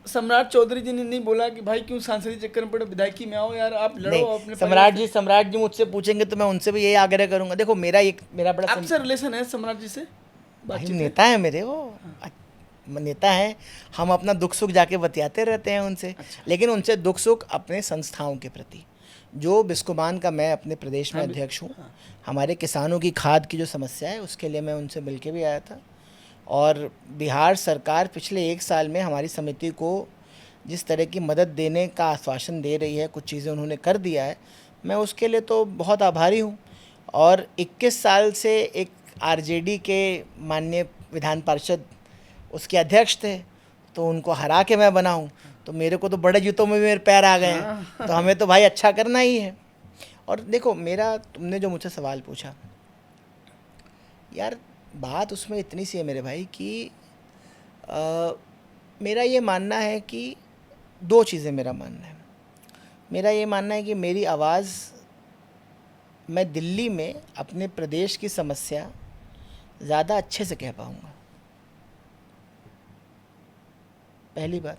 सम्राट चौधरी जी ने नहीं बोला कि भाई क्यों सांसदीय चक्कर में पड़े, विधायकी में आओ यार, आप लड़ो नहीं, अपने परिवार से? सम्राट जी मुझसे पूछेंगे तो मैं उनसे भी यही आग्रह करूंगा। देखो मेरा बड़ा आपसे रिलेशन है सम्राट जी से, भाई बातचीत है? नेता है मेरे वो, नेता हैं। हम अपना दुख सुख जाके बतियाते रहते हैं उनसे। अच्छा। लेकिन उनसे दुख सुख अपने संस्थाओं के प्रति, जो बिस्कोमान का मैं अपने प्रदेश में हाँ, अध्यक्ष हूँ, हाँ। हमारे किसानों की खाद की जो समस्या है उसके लिए मैं उनसे मिल के भी आया था। और बिहार सरकार पिछले 1 साल में हमारी समिति को जिस तरह की मदद देने का आश्वासन दे रही है, कुछ चीज़ें उन्होंने कर दिया है, मैं उसके लिए तो बहुत आभारी हूँ। और 21 साल से एक आरजेडी के माननीय विधान पार्षद उसके अध्यक्ष थे, तो उनको हरा के मैं बना हूँ, तो मेरे को तो बड़े जूतों में भी मेरे पैर आ गए हैं। तो हमें तो भाई अच्छा करना ही है। और देखो तुमने जो मुझसे सवाल पूछा यार, बात उसमें इतनी सी है मेरे भाई कि मेरा ये मानना है कि 2 चीज़ें मेरा मानना है। मेरा ये मानना है कि मेरी आवाज़ मैं दिल्ली में अपने प्रदेश की समस्या ज़्यादा अच्छे से कह पाऊँगा, पहली बात।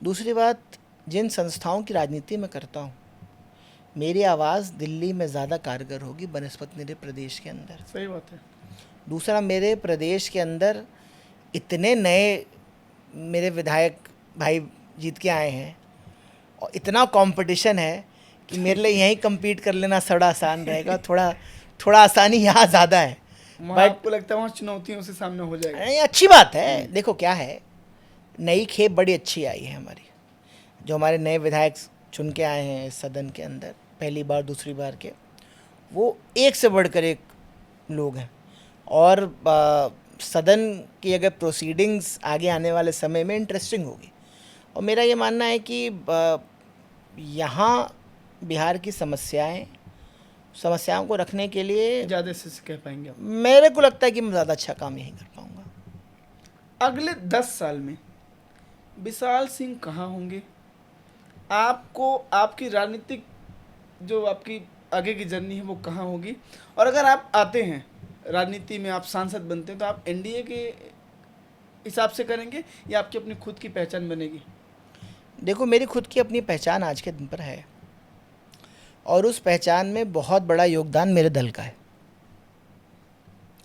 दूसरी बात, जिन संस्थाओं की राजनीति मैं करता हूँ, मेरी आवाज़ दिल्ली में ज़्यादा कारगर होगी बनस्पत मेरे प्रदेश के अंदर। सही बात है। दूसरा, मेरे प्रदेश के अंदर इतने नए मेरे विधायक भाई जीत के आए हैं और इतना कंपटीशन है कि मेरे लिए यहीं compete कर लेना थोड़ा आसान रहेगा। थोड़ा आसानी यहाँ ज़्यादा है। वहाँ आपको लगता है वहाँ चुनौतियों से सामना हो जाएगा? ये अच्छी बात है। देखो क्या है, नई खेप बड़ी अच्छी आई है हमारी, जो हमारे नए विधायक चुन के आए हैं इस सदन के अंदर पहली बार दूसरी बार के, वो एक से बढ़कर एक लोग हैं। और सदन की अगर प्रोसीडिंग्स आगे आने वाले समय में इंटरेस्टिंग होगी। और मेरा ये मानना है कि यहाँ बिहार की समस्याओं को रखने के लिए ज़्यादा से कह पाएंगे आप? मेरे को लगता है कि मैं ज़्यादा अच्छा काम यहीं कर पाऊँगा। अगले 10 साल में विशाल सिंह कहाँ होंगे? आपको आपकी राजनीतिक जो आपकी आगे की जर्नी है वो कहाँ होगी? और अगर आप आते हैं राजनीति में, आप सांसद बनते हैं, तो आप एनडीए के हिसाब से करेंगे या आपकी अपनी खुद की पहचान बनेगी? देखो, मेरी खुद की अपनी पहचान आज के दिन पर है और उस पहचान में बहुत बड़ा योगदान मेरे दल का है।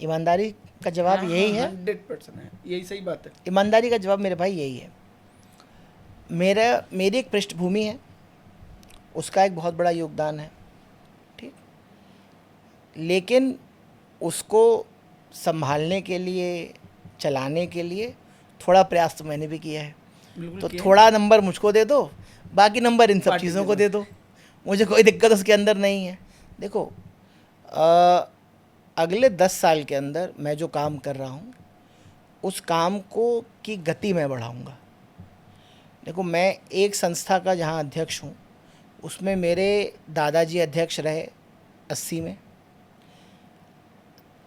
ईमानदारी का जवाब यही है। 100% है, यही सही बात है। ईमानदारी का जवाब मेरे भाई यही है। मेरी एक पृष्ठभूमि है, उसका एक बहुत बड़ा योगदान है, ठीक, लेकिन उसको संभालने के लिए, चलाने के लिए थोड़ा प्रयास तो मैंने भी किया है। तो थोड़ा नंबर मुझको दे दो, बाकी नंबर इन सब चीज़ों को दे दो, मुझे कोई दिक्कत उसके अंदर नहीं है। देखो, अगले 10 साल के अंदर मैं जो काम कर रहा हूँ उस काम को की गति मैं बढ़ाऊँगा। देखो, मैं एक संस्था का जहाँ अध्यक्ष हूँ उसमें मेरे दादाजी अध्यक्ष रहे 80 में,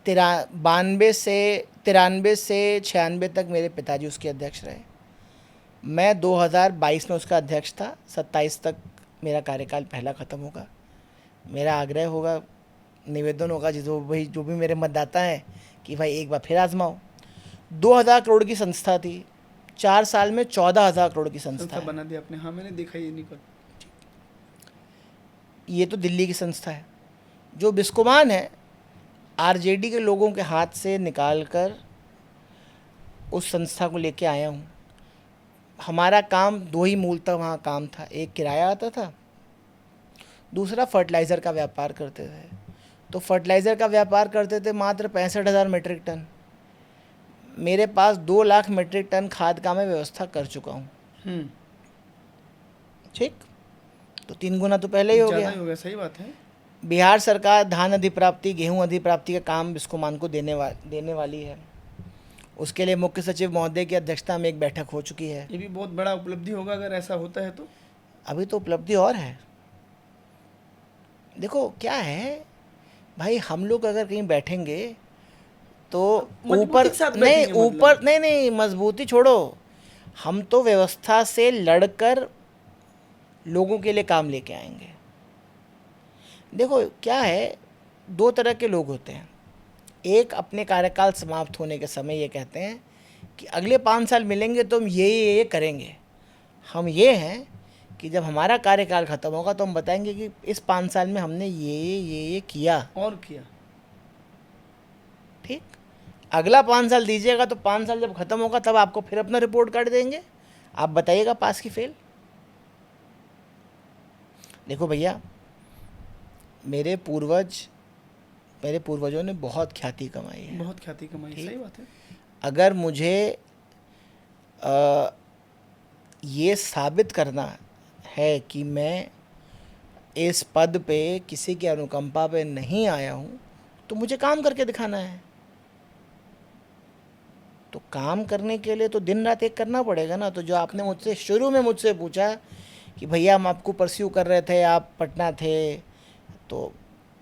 93 से 96 तक मेरे पिताजी उसके अध्यक्ष रहे। मैं 2022 में उसका अध्यक्ष था, 27 तक मेरा कार्यकाल पहला ख़त्म होगा। मेरा आग्रह होगा, निवेदन होगा जो भी मेरे मतदाता हैं कि भाई एक बार फिर आजमाओ। 2000 करोड़ की संस्था थी, 4 साल में 14,000 करोड़ की संस्था बना दिया आपने। हाँ, मैंने देखा ये निकल। ये तो दिल्ली की संस्था है। जो बिस्कोमान है, आरजेडी के लोगों के हाथ से निकाल कर उस संस्था को लेके आया हूँ। हमारा काम 2 ही मूलतः वहाँ काम था, एक किराया आता था, दूसरा फर्टिलाइज़र का व्यापार करते थे। तो फर्टिलाइज़र का व्यापार करते थे मात्र 65,000 मीट्रिक टन। मेरे पास 2 लाख मीट्रिक टन खाद का मैं व्यवस्था कर चुका हूँ, ठीक, तो 3 गुना तो पहले ही हो गया। सही बात है। बिहार सरकार धान अधिप्राप्ति, गेहूं अधिप्राप्ति का काम बिस्कोमान को देने वाली है। उसके लिए मुख्य सचिव महोदय की अध्यक्षता में एक बैठक हो चुकी है। ये भी बहुत बड़ा उपलब्धि होगा अगर ऐसा होता है तो। अभी तो उपलब्धि और है। देखो क्या है भाई, हम लोग अगर कहीं बैठेंगे तो ऊपर नहीं, मजबूती छोड़ो, हम तो व्यवस्था से लड़कर लोगों के लिए काम लेके आएंगे। देखो क्या है, दो तरह के लोग होते हैं। एक अपने कार्यकाल समाप्त होने के समय ये कहते हैं कि अगले 5 साल मिलेंगे तो हम ये करेंगे। हम ये हैं कि जब हमारा कार्यकाल ख़त्म होगा तो हम बताएंगे कि इस 5 साल में हमने ये किया और किया। ठीक, अगला 5 साल दीजिएगा तो 5 साल जब ख़त्म होगा तब आपको फिर अपना रिपोर्ट कार्ड देंगे, आप बताइएगा पास की फेल। देखो भैया, मेरे पूर्वजों ने बहुत ख्याति कमाई है, बहुत ख्याति कमाई, सही बात है। अगर मुझे ये साबित करना है कि मैं इस पद पे किसी की अनुकंपा पे नहीं आया हूँ तो मुझे काम करके दिखाना है। तो काम करने के लिए तो दिन रात एक करना पड़ेगा ना। तो जो आपने मुझसे शुरू में मुझसे पूछा कि भैया हम आपको परस्यू कर रहे थे, आप पटना थे, तो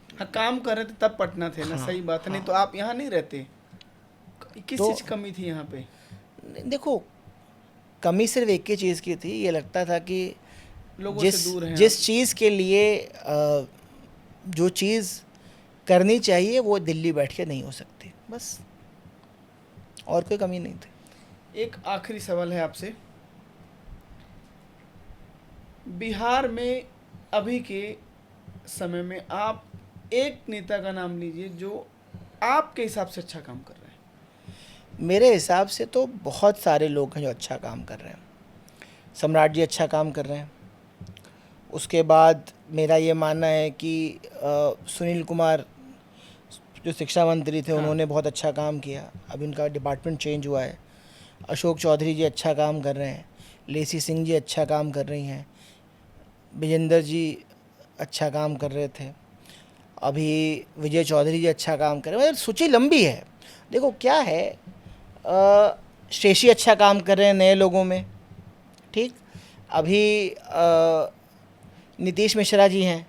हाँ, काम कर रहे थे तब पटना थे ना, हाँ, सही बात है। नहीं तो आप यहाँ नहीं रहते। किस तो चीज़ की कमी थी यहाँ पे? देखो, कमी सिर्फ एक ही चीज़ की थी, ये लगता था कि लोगों से दूर हैं जिस आप। चीज़ के लिए जो चीज़ करनी चाहिए वो दिल्ली बैठ के नहीं हो सकती, बस, और कोई कमी नहीं थी। एक आखिरी सवाल है आपसे। बिहार में अभी के समय में आप एक नेता का नाम लीजिए जो आपके हिसाब से अच्छा काम कर रहे हैं। मेरे हिसाब से तो बहुत सारे लोग हैं जो अच्छा काम कर रहे हैं। सम्राट जी अच्छा काम कर रहे हैं। उसके बाद मेरा ये मानना है कि सुनील कुमार जो शिक्षा मंत्री थे, हाँ। उन्होंने बहुत अच्छा काम किया। अब इनका डिपार्टमेंट चेंज हुआ है। अशोक चौधरी जी अच्छा काम कर रहे हैं। लेसी सिंह जी अच्छा काम कर रही हैं। विजेंद्र जी अच्छा काम कर रहे थे। अभी विजय चौधरी जी अच्छा काम कर रहे हैं। मतलब सूची लंबी है। देखो क्या है, शेषी अच्छा काम कर रहे हैं नए लोगों में, ठीक। अभी नीतीश मिश्रा जी हैं,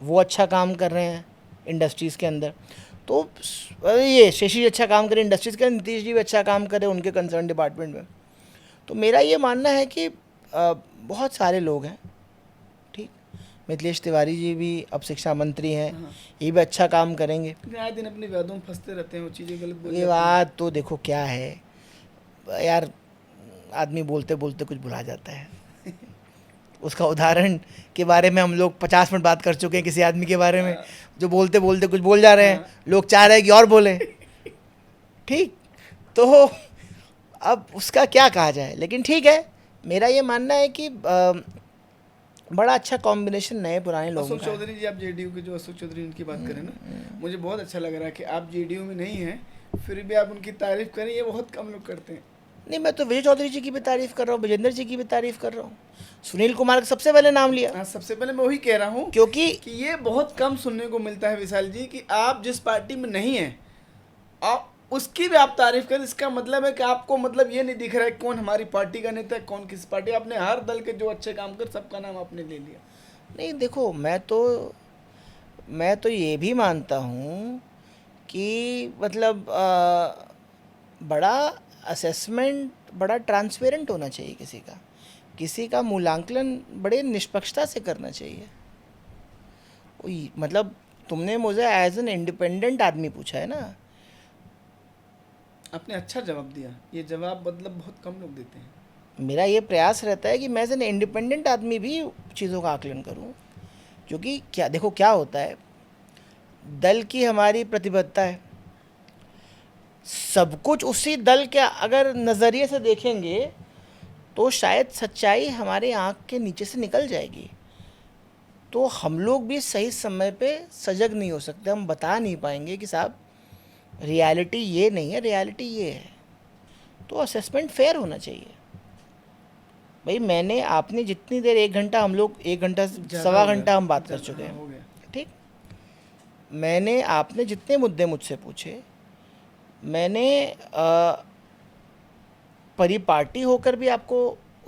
वो अच्छा काम कर रहे हैं इंडस्ट्रीज़ के अंदर। तो ये शेषी जी अच्छा काम करें इंडस्ट्रीज़ के अंदर, नीतीश जी भी अच्छा काम करें उनके कंसर्न डिपार्टमेंट में। तो मेरा ये मानना है कि बहुत सारे लोग हैं, ठीक। मिथिलेश तिवारी जी भी अब शिक्षा मंत्री हैं, हाँ। ये भी अच्छा काम करेंगे। लेकिन आए दिन अपने वादों में फंसते रहते हैं, वो चीज़ें गलत बोल ये जाते हैं। बात तो देखो क्या है यार, आदमी बोलते बोलते कुछ भुला जाता है। उसका उदाहरण के बारे में हम लोग 50 मिनट बात कर चुके हैं किसी आदमी के बारे में जो बोलते बोलते कुछ बोल जा रहे हैं, लोग चाह रहे हैं कि और बोलें, ठीक। तो अब उसका क्या कहा जाए, लेकिन ठीक है, मेरा ये मानना है कि बड़ा अच्छा कॉम्बिनेशन नए पुराने लोगों अशोक का है। चौधरी जी, आप जेडीयू के जो अशोक चौधरी उनकी बात करें ना, मुझे बहुत अच्छा लग रहा है कि आप जेडीयू में नहीं हैं फिर भी आप उनकी तारीफ करें, ये बहुत कम लोग करते हैं। नहीं, मैं तो विजय चौधरी जी की भी तारीफ कर रहा हूँ, विजेंद्र जी की भी तारीफ कर रहा हूँ, सुनील कुमार का सबसे पहले नाम लिया। हाँ, सबसे पहले मैं वही कह रहा हूँ क्योंकि कि ये बहुत कम सुनने को मिलता है विशाल जी कि आप जिस पार्टी में नहीं हैं आप उसकी भी आप तारीफ करें। इसका मतलब है कि आपको मतलब ये नहीं दिख रहा है कौन हमारी पार्टी का नेता है, कौन किस पार्टी। आपने हर दल के जो अच्छे काम कर सबका नाम आपने ले लिया। नहीं, देखो मैं तो ये भी मानता हूँ कि मतलब बड़ा असेसमेंट बड़ा ट्रांसपेरेंट होना चाहिए किसी का मूल्यांकन बड़े निष्पक्षता से करना चाहिए। मतलब तुमने मुझे एज एन इंडिपेंडेंट आदमी पूछा है ना। आपने अच्छा जवाब दिया। ये जवाब मतलब बहुत कम लोग देते हैं। मेरा ये प्रयास रहता है कि मैं एज एन इंडिपेंडेंट आदमी भी चीज़ों का आकलन करूं। क्योंकि क्या देखो क्या होता है, दल की हमारी प्रतिबद्धता है, सब कुछ उसी दल के अगर नज़रिए से देखेंगे तो शायद सच्चाई हमारे आँख के नीचे से निकल जाएगी। तो हम लोग भी सही समय पे सजग नहीं हो सकते, हम बता नहीं पाएंगे कि साहब रियलिटी ये नहीं है, रियलिटी ये है। तो असेसमेंट फेयर होना चाहिए। भाई आपने जितनी देर 1 घंटा, हम लोग 1 घंटा सवा घंटा हम बात कर चुके हो हैं, गया। ठीक। आपने जितने मुद्दे मुझसे पूछे, मैंने परिपाटी होकर भी आपको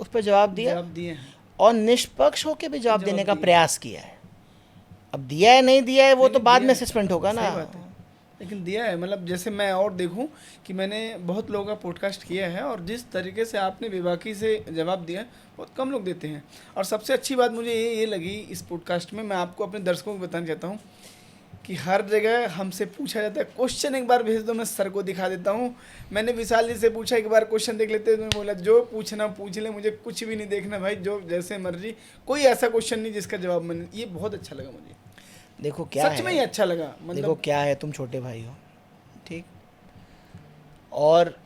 उस पर जवाब दिया हैं और निष्पक्ष होकर भी जवाब जवाब देने का दिए। प्रयास किया है। अब दिया है नहीं दिया है वो नहीं, तो बाद दिया में है। असेसमेंट होगा ना। सही बात है। लेकिन दिया है, मतलब जैसे मैं और देखूं कि मैंने बहुत लोगों का पॉडकास्ट किया है और जिस तरीके से आपने बेबाकी से जवाब दिया बहुत कम लोग देते हैं। और सबसे अच्छी बात मुझे ये लगी इस पॉडकास्ट में, मैं आपको अपने दर्शकों को बताना चाहता हूँ कि हर जगह हमसे पूछा जाता है क्वेश्चन एक बार भेज दो, मैं सर को दिखा देता हूँ। मैंने विशाल जी से पूछा एक बार क्वेश्चन देख लेते, तो बोला जो पूछना पूछ ले, मुझे कुछ भी नहीं देखना भाई, जो जैसे मर्जी, कोई ऐसा क्वेश्चन नहीं जिसका जवाब मैंने, ये बहुत अच्छा लगा मुझे, देखो क्या सच में है, ही अच्छा लगा। देखो मतलब क्या है, तुम छोटे भाई हो, ठीक, और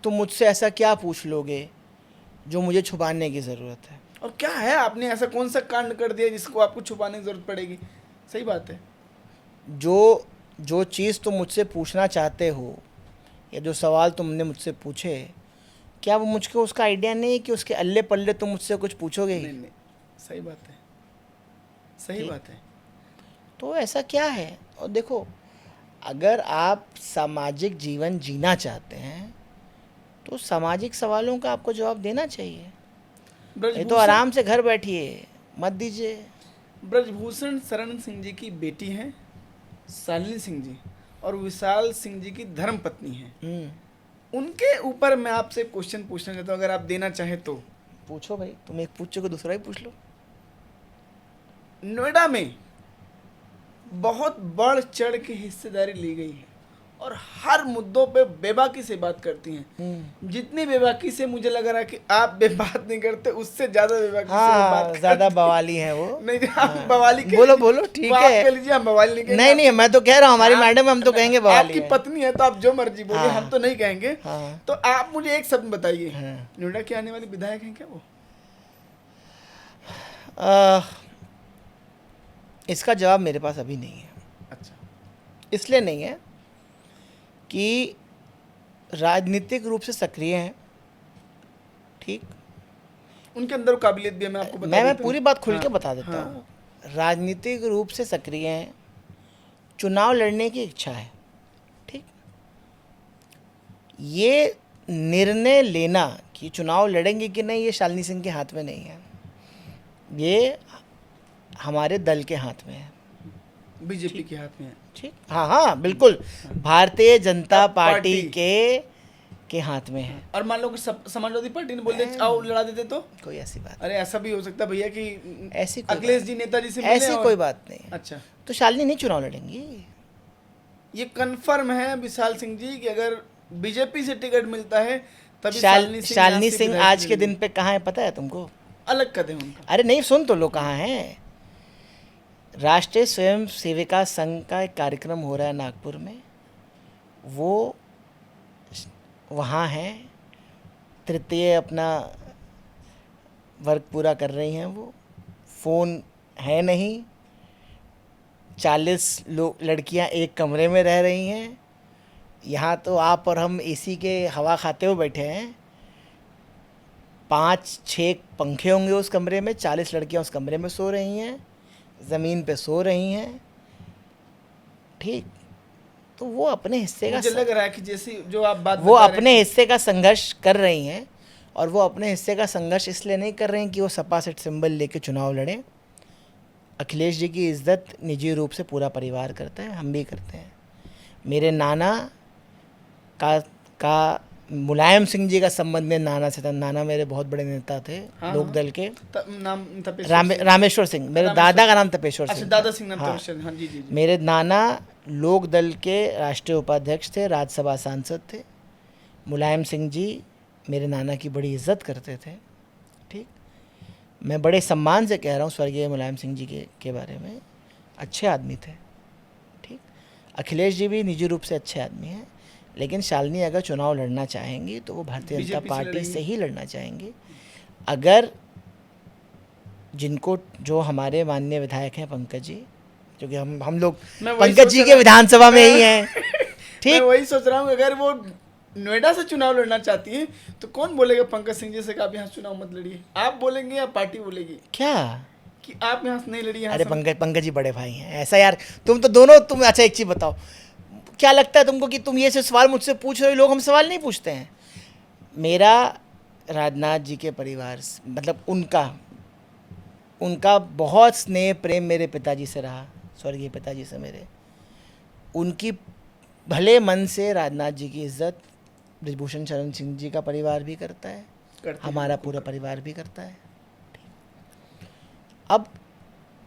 तुम मुझसे ऐसा क्या पूछ लोगे जो मुझे छुपाने की ज़रूरत है? और क्या है, आपने ऐसा कौन सा कांड कर दिया जिसको आपको छुपाने की जरूरत पड़ेगी? सही बात है। जो जो चीज़ तुम मुझसे पूछना चाहते हो या जो सवाल तुमने मुझसे पूछे, क्या वो मुझको उसका आइडिया नहीं है कि उसके अल्ले पल्ले तुम मुझसे कुछ पूछोगे ही? नहीं नहीं, सही बात है, सही ठीक, बात है। तो ऐसा क्या है? और देखो, अगर आप सामाजिक जीवन जीना चाहते हैं तो सामाजिक सवालों का आपको जवाब देना चाहिए। ये तो ब्रजभूषण, आराम से घर बैठिए, मत दीजिए। ब्रजभूषण शरण सिंह जी की बेटी हैं शालिनी सिंह जी, और विशाल सिंह जी की धर्म पत्नी हैं। उनके ऊपर मैं आपसे क्वेश्चन पूछना चाहता हूँ, अगर आप देना चाहें तो। पूछो भाई, तुम एक पूछ चुके दूसरा ही पूछ लो। नोएडा में बहुत बढ़ चढ़ के हिस्सेदारी ली गई है और हर मुद्दों पे बेबाकी से बात करती हैं। जितनी बेबाकी से मुझे लग रहा है कि आप बात नहीं करते, उससे ज्यादा बेबाकी से वो हाँ, बात ज़्यादा करती हैं। बवाली है वो। नहीं, आप हाँ, बवाली कह बोलो लीजिए, बोलो, ठीक वो आप है। कह लीजिए, हम बवाली नहीं कहेंगे। नहीं नहीं, मैं तो कह रहा हूँ हमारी आप- मैडम है, हम तो कहेंगे बवाली आपकी है। पत्नी है तो आप जो मर्जी बोलिए, हाँ, हम तो नहीं कहेंगे। हाँ, तो आप मुझे एक शब्द बताइए, हाँ। नोएडा के आने वाले विधायक हैं क्या वो? आ, इसका जवाब मेरे पास अभी नहीं है। अच्छा, इसलिए नहीं है कि राजनीतिक रूप से सक्रिय हैं, ठीक। उनके अंदर काबिलियत भी है, मैं आपको बता मैं देता हूँ। पूरी बात खुल के हाँ, बता देता हाँ। हूँ। राजनीतिक रूप से सक्रिय हैं, चुनाव लड़ने की इच्छा है, ठीक। ये निर्णय लेना कि चुनाव लड़ेंगे कि नहीं, ये शालिनी सिंह के हाथ में नहीं है, ये हमारे दल के हाथ में है, बीजेपी के हाथ में है। ठीक। हाँ हाँ बिल्कुल, भारतीय जनता अब पार्टी के हाथ में है। और मान लो कि समाजवादी पार्टी ने बोल दिया आओ लड़ा देते तो? कोई ऐसी बात, अरे ऐसा भी हो सकता है भैया कि ऐसी कोई अखिलेश बात- जी नेताजी से मिले ऐसी और- कोई बात नहीं है। अच्छा, तो शालिनी नहीं चुनाव लड़ेंगी। ये कंफर्म है विशाल सिंह जी कि अगर बीजेपी से टिकट मिलता है तभी शालिनी यहाँ से सिंह विधायक आज के लड़ेंगे। दिन पे कहाँ है पता है तुमको? अलग कदम उनका। अरे नहीं, सुन तो लो कहाँ है। राष्ट्रीय स्वयं सेविका संघ का एक कार्यक्रम हो रहा है नागपुर में, वो वहाँ हैं, तृतीय अपना वर्क पूरा कर रही हैं वो। फ़ोन है नहीं, 40 लोग लड़कियाँ एक कमरे में रह रही हैं। यहाँ तो आप और हम एसी के हवा खाते हुए बैठे हैं, 5-6 पंखे होंगे उस कमरे में, 40 लड़कियाँ उस कमरे में सो रही हैं, ज़मीन पे सो रही हैं, ठीक। तो वो अपने हिस्से का मुझे लग रहा है कि जैसी जो आप बात वो बता रहे अपने हैं- हिस्से का संघर्ष कर रही हैं, और वो अपने हिस्से का संघर्ष इसलिए नहीं कर रहे हैं कि वो सपा सेट सिंबल लेके चुनाव लड़ें। अखिलेश जी की इज्जत निजी रूप से पूरा परिवार करता है, हम भी करते हैं। मेरे नाना का मुलायम सिंह जी का संबंध में नाना से था। नाना मेरे बहुत बड़े नेता थे, हाँ, लोकदल के। नाम तपेश्वर सिंह। रामेश्वर सिंह, मेरे रामेश्वर दादा का सिंह। नाम तपेश्वर अच्छा, सिंह दादा था। सिंह नाम हाँ, तपेश्वर, हाँ जी जी जी। मेरे नाना लोक दल के राष्ट्रीय उपाध्यक्ष थे, राज्यसभा सांसद थे। मुलायम सिंह जी मेरे नाना की बड़ी इज्जत करते थे, ठीक। मैं बड़े सम्मान से कह रहा हूँ स्वर्गीय मुलायम सिंह जी के बारे में, अच्छे आदमी थे, ठीक। अखिलेश जी भी निजी रूप से अच्छे आदमी हैं, लेकिन शालिनी अगर चुनाव लड़ना चाहेंगी तो वो भारतीय जनता बीजेपी से पार्टी लड़ेंगी। से ही लड़ना चाहेंगी। अगर जिनको, जो हमारे माननीय विधायक हैं पंकज जी, जो कि हम लोग मैं वही पंकज सोच जी के रहा- विधानसभा में ही हैं, मैं ठीक। वही सोच रहा हूँ, अगर वो नोएडा से चुनाव लड़ना चाहती है तो कौन बोलेगा पंकज सिंह जी से कि आप यहाँ चुनाव मत लड़िए? आप बोलेंगे या पार्टी बोलेगी क्या? कि आप यहाँ से नहीं लड़िए? यहाँ अरे से- पंकज जी बड़े भाई हैं, ऐसा यार तुम तो दोनों, तुम अच्छा एक चीज़ बताओ, क्या लगता है तुमको कि तुम ये से सवाल मुझसे पूछ रहे हो, लोग हम सवाल नहीं पूछते हैं? मेरा राजनाथ जी के परिवार से, मतलब उनका बहुत स्नेह प्रेम मेरे पिताजी से रहा, स्वर्गीय पिताजी से मेरे। उनकी भले मन से राजनाथ जी की इज्जत ब्रिजभूषण शरण सिंह जी का परिवार भी करता है, करते हैं, हमारा पूरा परिवार भी करता है। अब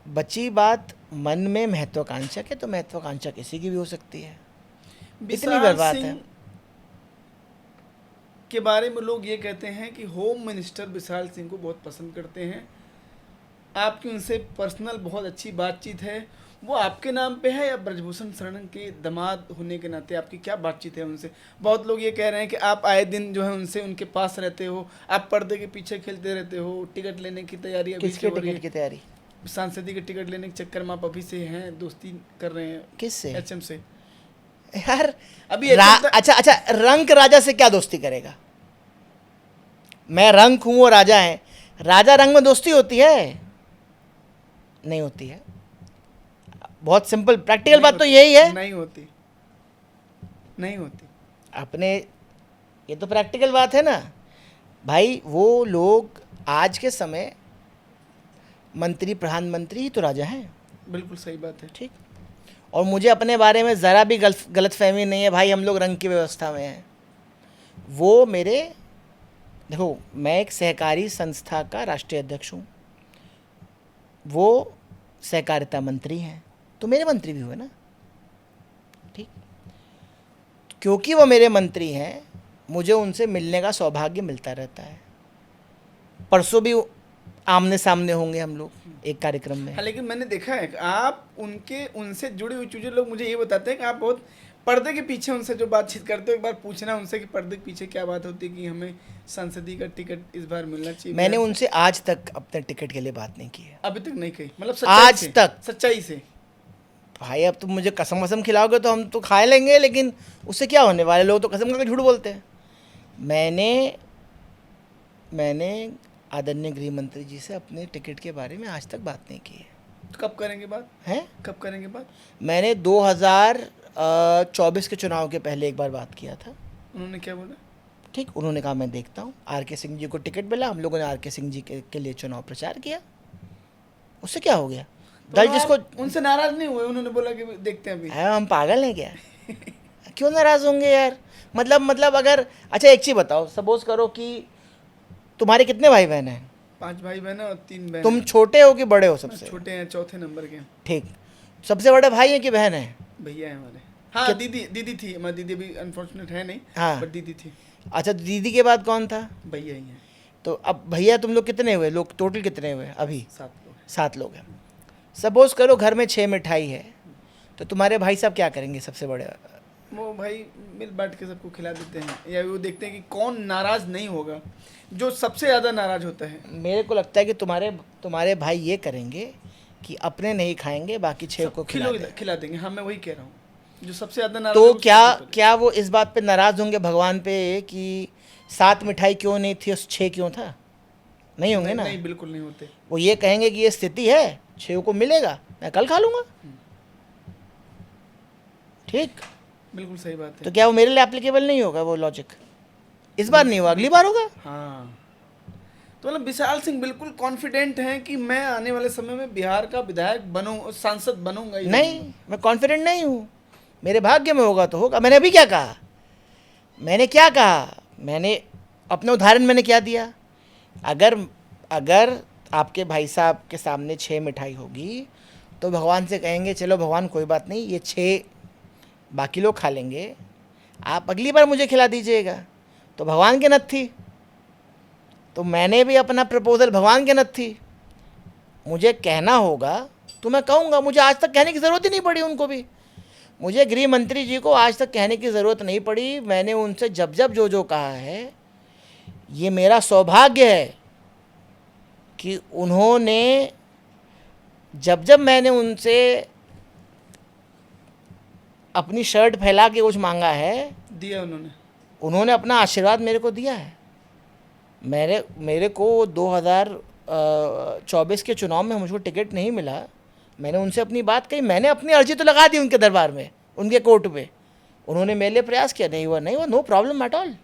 बची बात मन में महत्वाकांक्षा के, तो महत्वाकांक्षा किसी की भी हो सकती है, इतनी विशाल बर्बाद है। सिंह के बारे में लोग ये कहते हैं कि होम मिनिस्टर विशाल सिंह को बहुत पसंद करते हैं, आपकी उनसे पर्सनल बहुत अच्छी बातचीत है। वो आपके नाम पे है या ब्रजभूषण शरण के दामाद होने के नाते आपकी क्या बातचीत है उनसे? बहुत लोग ये कह रहे हैं कि आप आए दिन जो है उनसे उनके पास रहते हो, आप पर्दे के पीछे खेलते रहते हो, टिकट लेने की तैयारी अभी किसके टिकट की तैयारी? सांसदी के टिकट लेने के चक्कर में आप अभी से हैं, दोस्ती कर रहे हैं किससे? एचएम से। यार अभी अच्छा, रंक राजा से क्या दोस्ती करेगा? मैं रंक हूं, वो राजा है। राजा रंग में दोस्ती होती है? नहीं होती है। बहुत सिंपल प्रैक्टिकल बात तो यही है। नहीं होती, नहीं होती। अपने ये तो प्रैक्टिकल बात है ना भाई। वो लोग आज के समय मंत्री प्रधानमंत्री ही तो राजा हैं। बिल्कुल सही बात है। ठीक। और मुझे अपने बारे में ज़रा भी गलतफहमी नहीं है भाई, हम लोग रंग की व्यवस्था में हैं। वो मेरे, देखो मैं एक सहकारी संस्था का राष्ट्रीय अध्यक्ष हूँ, वो सहकारिता मंत्री हैं, तो मेरे मंत्री भी हुए ना। ठीक। क्योंकि वो मेरे मंत्री हैं, मुझे उनसे मिलने का सौभाग्य मिलता रहता है। परसों भी आमने सामने होंगे हम लोग एक कार्यक्रम में। हाँ, लेकिन मैंने देखा है कि आप उनसे जुड़ी हुई चीज़ें, लोग मुझे ये बताते हैं कि आप बहुत पर्दे के पीछे उनसे जो बातचीत करते हो, एक बार पूछना उनसे कि पर्दे के पीछे क्या बात होती है कि हमें संसदीय का टिकट इस बार मिलना चाहिए। मैंने उनसे आज तक अपने टिकट के लिए बात नहीं की है। अभी तक नहीं कही? मतलब आज तक सच्चाई से? भाई अब तुम मुझे कसम वसम खिलाओगे तो हम तो खा लेंगे, लेकिन उससे क्या होने वाले, लोग तो कसम खा के झूठ बोलते हैं। मैंने आदरणीय गृह मंत्री जी से अपने टिकट के बारे में आज तक बात नहीं की है। तो कब करेंगे बात? हैं? कब करेंगे बात? मैंने 2024 के चुनाव के पहले एक बार बात किया था। उन्होंने क्या बोला? ठीक, उन्होंने कहा मैं देखता हूँ। आर.के. सिंह जी को टिकट मिला, हम लोगों ने आर.के. सिंह जी के लिए चुनाव प्रचार किया, उससे क्या हो गया? दल जिसको उनसे नाराज नहीं हुए? उन्होंने बोला कि देखते हैं अभी। हम पागल हैं क्या? क्यों नाराज होंगे यार? मतलब अगर, अच्छा एक चीज़ बताओ, सपोज करो कि तुम्हारे कितने भाई बहन हैं? 5 भाई बहन और 3 बहन। तुम छोटे हो कि बड़े हो? सबसे छोटे हैं, चौथे नंबर के। ठीक। सबसे बड़े भाई हैं कि बहन है? भैया है हमारे। हाँ, दीदी थी, हमारी दीदी भी अनफॉर्चुनेट है नहीं। हाँ, बट दीदी थी। अच्छा, दीदी के बाद कौन था? भैया ही है। तो अब भैया तुम लोग कितने हुए? लोग टोटल कितने हुए अभी? 7 लोग। 7 लोग हैं। सपोज करो घर में 6 मिठाई है, तो तुम्हारे भाई साहब क्या करेंगे? सबसे बड़े वो भाई मिल बांट के सबको खिला देते हैं, या वो देखते हैं कि कौन नाराज नहीं होगा, जो सबसे ज़्यादा नाराज होता है। मेरे को लगता है कि तुम्हारे भाई ये करेंगे कि अपने नहीं खाएंगे, बाकी 6 को खिला देंगे। हाँ, मैं वही कह रहा हूँ, जो सबसे ज़्यादा नाराज तो है क्या वो इस बात पे नाराज़ होंगे भगवान पे कि 7 मिठाई क्यों नहीं थी और 6 क्यों था? नहीं होंगे ना। नहीं, बिल्कुल नहीं होते। वो ये कहेंगे कि ये स्थिति है, 6 को मिलेगा, मैं कल खा लूँगा। ठीक, बिल्कुल सही बात है। तो क्या वो मेरे लिए एप्लीकेबल नहीं होगा वो लॉजिक? इस बार नहीं हुआ, अगली बार होगा। हाँ, तो मतलब विशाल सिंह बिल्कुल कॉन्फिडेंट हैं कि मैं आने वाले समय में बिहार का विधायक बनूं, सांसद बनूंगा ही नहीं, मैं कॉन्फिडेंट नहीं हूँ। मेरे भाग्य में होगा तो होगा। मैंने अभी क्या कहा? मैंने अपने उदाहरण मैंने क्या दिया? अगर आपके भाई साहब के सामने 6 मिठाई होगी तो भगवान से कहेंगे चलो भगवान कोई बात नहीं, ये 6 बाकी लोग खा लेंगे, आप अगली बार मुझे खिला दीजिएगा। तो भगवान के नत थी, तो मैंने भी अपना प्रपोजल भगवान के नत थी। मुझे कहना होगा तो मैं कहूँगा। मुझे आज तक कहने की ज़रूरत ही नहीं पड़ी उनको भी। मुझे गृह मंत्री जी को आज तक कहने की ज़रूरत नहीं पड़ी। मैंने उनसे जब जो कहा है, ये मेरा सौभाग्य है कि उन्होंने जब मैंने उनसे अपनी शर्ट फैला के कुछ मांगा है, दिया उन्होंने अपना आशीर्वाद मेरे को दिया है। मेरे को 2024 के चुनाव में मुझको टिकट नहीं मिला, मैंने उनसे अपनी बात कही, मैंने अपनी अर्जी तो लगा दी उनके दरबार में, उनके कोर्ट पे। उन्होंने मेरे लिए प्रयास किया, नहीं हुआ, नो प्रॉब्लम एट ऑल।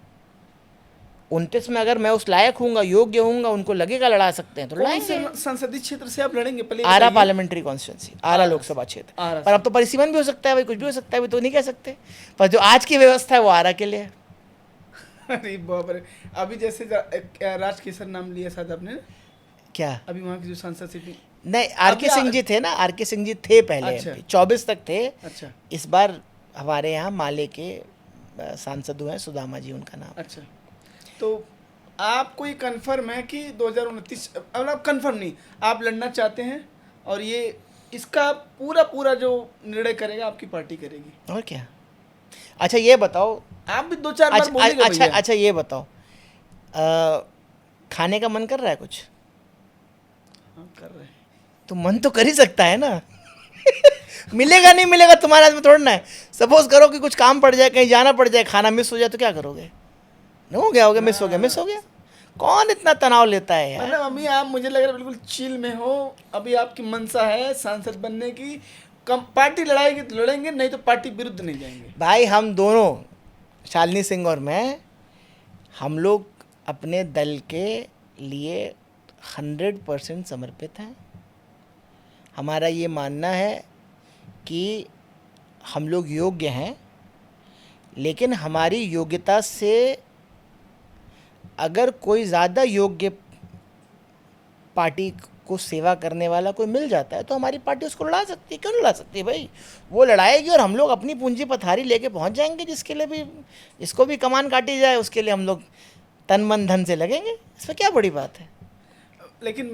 29 में अगर मैं उस लायक हूँगा, योग्य हूँगा, उनको लगेगा लड़ा सकते हैं तो कौन लड़ाएंगे। से संसदीय क्षेत्र से आप लड़ेंगे पहले आरा बताइए? पार्लियामेंटरी कॉन्स्टिट्यूंसी, आरा लोकसभा क्षेत्र। आरा पर अब तो परिसीमन भी हो सकता है भाई, कुछ भी हो सकता है, अभी तो नहीं कह सकते। पर जो आज की व्यवस्था है वो आरा के लिए है। अरे बाप रे, अभी जैसे राज किशोर नाम लिया शायद आपने, क्या? अभी वहाँ की जो सांसद सीटिंग। नहीं, आर के सिंह जी थे ना, आर के सिंह जी थे पहले अच्छा। MP, 24 तक थे। अच्छा इस बार हमारे यहाँ माले के सांसद हुए हैं, सुदामा जी उनका नाम। अच्छा, तो आपको ये कन्फर्म है कि 2029, मतलब कन्फर्म नहीं, आप लड़ना चाहते हैं और ये इसका पूरा पूरा जो निर्णय करेगा आपकी पार्टी करेगी? और क्या? अच्छा ये बताओ, आप भी 2-4 बार अच्छा बोलेगा अच्छा भैया। अच्छा ये बताओ, खाने का मन कर रहा है कुछ? हाँ, कर रहे हैं। तो मन तो कर ही सकता है ना। मिलेगा नहीं मिलेगा तुम्हारे हाथ में थोड़ा ना है। सपोज करो कि कुछ काम पड़ जाए, कहीं जाना पड़ जाए, खाना मिस हो जाए तो क्या करोगे? नहीं हो गया, हो गया, मिस हो गया, मिस हो गया। कौन इतना तनाव लेता है यार? मतलब अभी आप, मुझे लग रहा है बिल्कुल चिल में हो। अभी आपकी मंशा है सांसद बनने की। कम पार्टी लड़ाएगी तो लड़ेंगे, नहीं तो पार्टी विरुद्ध नहीं जाएंगे। भाई हम दोनों, शालिनी सिंह और मैं, हम लोग अपने दल के लिए 100% समर्पित हैं। हमारा ये मानना है कि हम लोग योग्य हैं, लेकिन हमारी योग्यता से अगर कोई ज़्यादा योग्य पार्टी को सेवा करने वाला कोई मिल जाता है तो हमारी पार्टी उसको लड़ा सकती है। क्यों नहीं लड़ा सकती है भाई? वो लड़ाएगी और हम लोग अपनी पूंजी पथारी लेके पहुंच जाएंगे। जिसके लिए भी, जिसको भी कमान काटी जाए उसके लिए हम लोग तन मन धन से लगेंगे। इसमें क्या बड़ी बात है? लेकिन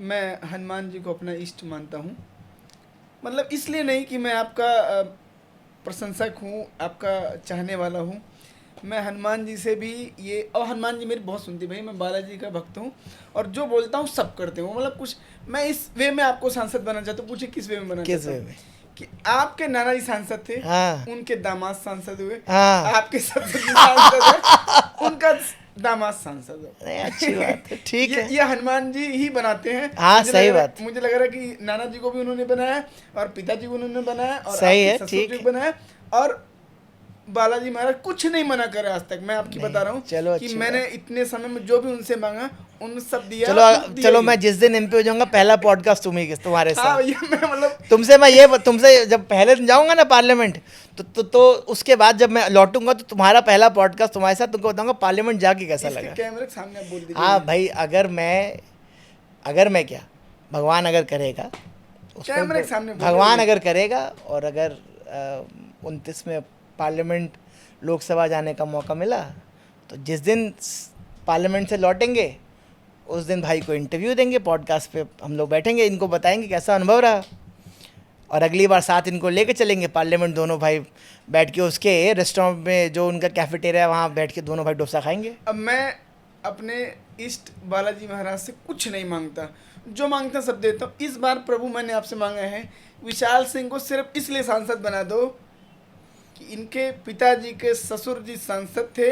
मैं हनुमान जी को अपना इष्ट मानता हूँ। मतलब इसलिए नहीं कि मैं आपका प्रशंसक हूँ, आपका चाहने वाला हूँ। मैं हनुमान जी से भी ये, और हनुमान जी मेरी बहुत सुनती भाई, मैं बालाजी का भक्त हूँ और जो बोलता हूँ सब करते हूँ। मतलब कुछ मैं इस वे में आपको सांसद बनाना चाहता हूँ। पूछे किस वे में बनाना किस चाहता वे हूँ? में? कि आपके नाना जी सांसद थे, हाँ उनके दामाद सांसद हुए, हाँ, आपके ससुर जी सांसद है, उनका दामाद सांसद हो। नहीं अच्छी बात है, ठीक है। ये हनुमान जी ही बनाते हैं। हाँ, मुझे सही लग रहा- बात। मुझे लग रहा है कि नाना जी को भी उन्होंने बनाया और पिताजी को उन्होंने बनाया और सही आपके है, ससुर ठीक जी है। को बनाया। और बालाजी महाराज कुछ नहीं मना करे आज तक। मैं आपकी नहीं, बता रहा हूँ चलो कि अच्छी मैंने बात। इतने समय में जो भी उनसे मांगा उन सब दिया। चलो दिया चलो, ही। मैं जिस दिन MP हो जाऊंगा पहला पॉडकास्ट तुम्हारे हाँ साथ। भैया, मैं मतलब तुमसे मैं ये तुमसे जब पहले दिन जाऊंगा ना पार्लियामेंट, तो उसके बाद जब मैं लौटूंगा तो तुम्हारा पहला पॉडकास्ट तुम्हारे साथ, तुमको बताऊंगा पार्लियामेंट जाके कैसा इसके लगा। कैमरे के सामने आप बोल दीजिए। हाँ भाई, अगर मैं क्या, भगवान अगर करेगा, कैमरे के सामने बोलिए भगवान भैया। अगर करेगा और अगर 29 में पार्लियामेंट लोकसभा जाने का मौका मिला तो जिस दिन पार्लियामेंट से लौटेंगे उस दिन भाई को इंटरव्यू देंगे, पॉडकास्ट पे हम लोग बैठेंगे, इनको बताएंगे कैसा अनुभव रहा। और अगली बार साथ इनको लेके चलेंगे पार्लियामेंट, दोनों भाई बैठ के उसके रेस्टोरेंट में जो उनका कैफेटेरिया है वहाँ बैठ के दोनों भाई डोसा खाएंगे। अब मैं अपने इष्ट बालाजी महाराज से कुछ नहीं मांगता, जो मांगता सब देता हूँ। इस बार प्रभु मैंने आपसे मांगा है, विशाल सिंह को सिर्फ इसलिए सांसद बना दो कि इनके पिताजी के ससुर जी सांसद थे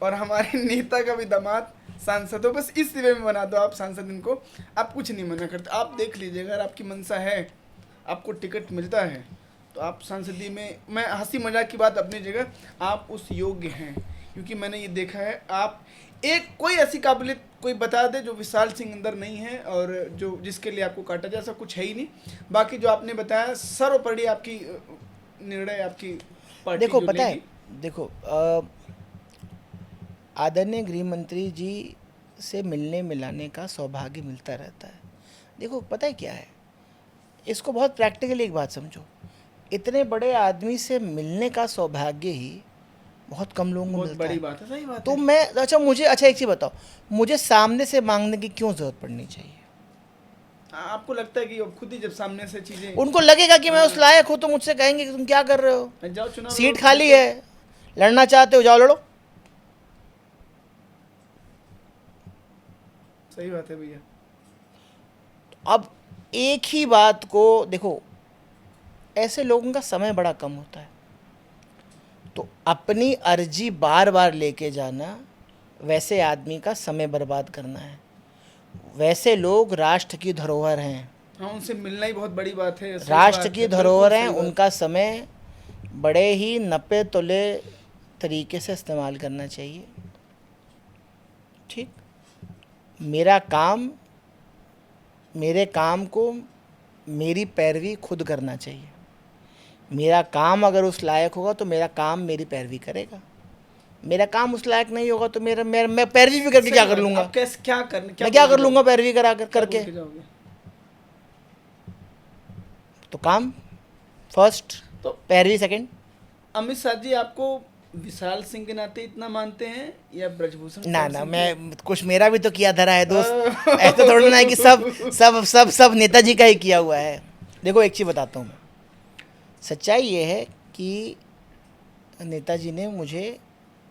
और हमारे नेता का भी दामाद सांसद हो। बस इस वे में बना दो आप सांसद इनको। आप कुछ नहीं मना करते। आप देख लीजिए, अगर आपकी मंशा है, आपको टिकट मिलता है तो आप संसदीय में, मैं हंसी मजाक की बात अपनी जगह, आप उस योग्य हैं। क्योंकि मैंने ये देखा है, आप एक कोई ऐसी काबिलियत कोई बता दे जो विशाल सिंह अंदर नहीं है और जो जिसके लिए आपको काटा जाए, ऐसा कुछ है ही नहीं। बाकी जो आपने बताया सर्वोपरि आपकी निर्णय आपकी पार्टी देखो जो पता है, लेगी। देखो आदरणीय गृह मंत्री जी से मिलने मिलाने का सौभाग्य मिलता रहता है। देखो पता है क्या है, इसको बहुत प्रैक्टिकली एक बात समझो, इतने बड़े आदमी से मिलने का सौभाग्य ही बहुत कम लोगों को बहुत मिलता बड़ी है। बात है, सही बात तो है। मैं अच्छा एक चीज़ बताओ, मुझे सामने से मांगने की क्यों ज़रूरत पड़नी चाहिए? आपको लगता है कि अब खुद ही जब सामने से चीजें, उनको लगेगा कि मैं उस लायक हूँ तो मुझसे कहेंगे कि तुम क्या कर रहे हो, जाओ चुनाव सीट लड़ो। खाली है, लड़ना चाहते हो जाओ लड़ो। सही बात है भैया। अब एक ही बात को देखो, ऐसे लोगों का समय बड़ा कम होता है, तो अपनी अर्जी बार बार लेके जाना वैसे आदमी का समय बर्बाद करना है। वैसे लोग राष्ट्र की धरोहर हैं, हाँ, उनसे मिलना ही बहुत बड़ी बात है। सही राष्ट्र बात की है, धरोहर बिल्कुल हैं, सही बात। उनका समय बड़े ही नपे तुले तरीके से इस्तेमाल करना चाहिए। ठीक, मेरा काम, मेरे काम को मेरी पैरवी खुद करना चाहिए। मेरा काम अगर उस लायक होगा तो मेरा काम मेरी पैरवी करेगा, मेरा काम उस लायक नहीं होगा तो मेरा मैं पैरवी भी करके क्या कर लूँगा? आप कैसे क्या करने मैं क्या कर बोल लूँगा पैरवी करा कर के करके? जाओगे? तो काम फर्स्ट, तो पैरवी सेकंड। अमित शाह जी आपको विशाल सिंह के नाते इतना मानते हैं या ब्रजभूषण ना शरण ना, सिंह मैं कुछ मेरा भी तो किया धरा है दोस्त। ऐसा थोड़ा ना है कि सब सब सब सब नेताजी का ही किया हुआ है। देखो एक चीज़ बताता हूँ मैं, सच्चाई ये है कि नेताजी ने मुझे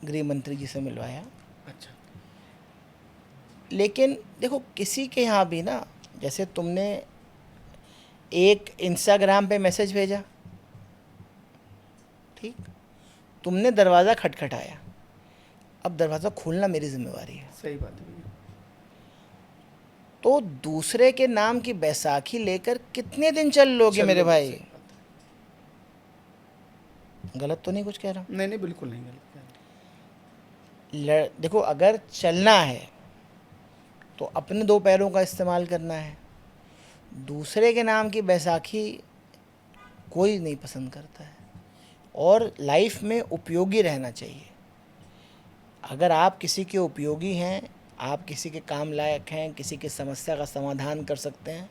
गृह मंत्री जी से मिलवाया, अच्छा, लेकिन देखो किसी के यहाँ भी ना, जैसे तुमने एक इंस्टाग्राम पे मैसेज भेजा, ठीक, तुमने दरवाज़ा खटखटाया, अब दरवाज़ा खोलना मेरी जिम्मेवारी है। सही बात है भैया। तो दूसरे के नाम की बैसाखी लेकर कितने दिन चल लोगे मेरे भाई? सही बात गलत तो नहीं कुछ कह रहा हूँ? है। नहीं नहीं, बिल्कुल नहीं गलत कह रहे। देखो अगर चलना है तो अपने दो पैरों का इस्तेमाल करना है। दूसरे के नाम की बैसाखी कोई नहीं पसंद करता है, और लाइफ में उपयोगी रहना चाहिए। अगर आप किसी के उपयोगी हैं, आप किसी के काम लायक हैं, किसी की समस्या का समाधान कर सकते हैं,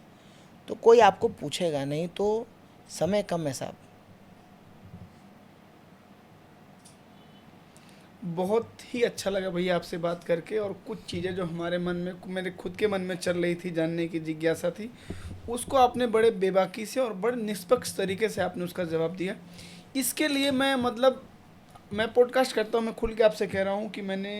तो कोई आपको पूछेगा नहीं। तो समय कम है साहब। बहुत ही अच्छा लगा भैया आपसे बात करके, और कुछ चीज़ें जो हमारे मन में, मेरे खुद के मन में चल रही थी, जानने की जिज्ञासा थी, उसको आपने बड़े बेबाकी से और बड़े निष्पक्ष तरीके से आपने उसका जवाब दिया। इसके लिए मैं मतलब मैं पॉडकास्ट करता हूँ, मैं खुल के आपसे कह रहा हूँ कि मैंने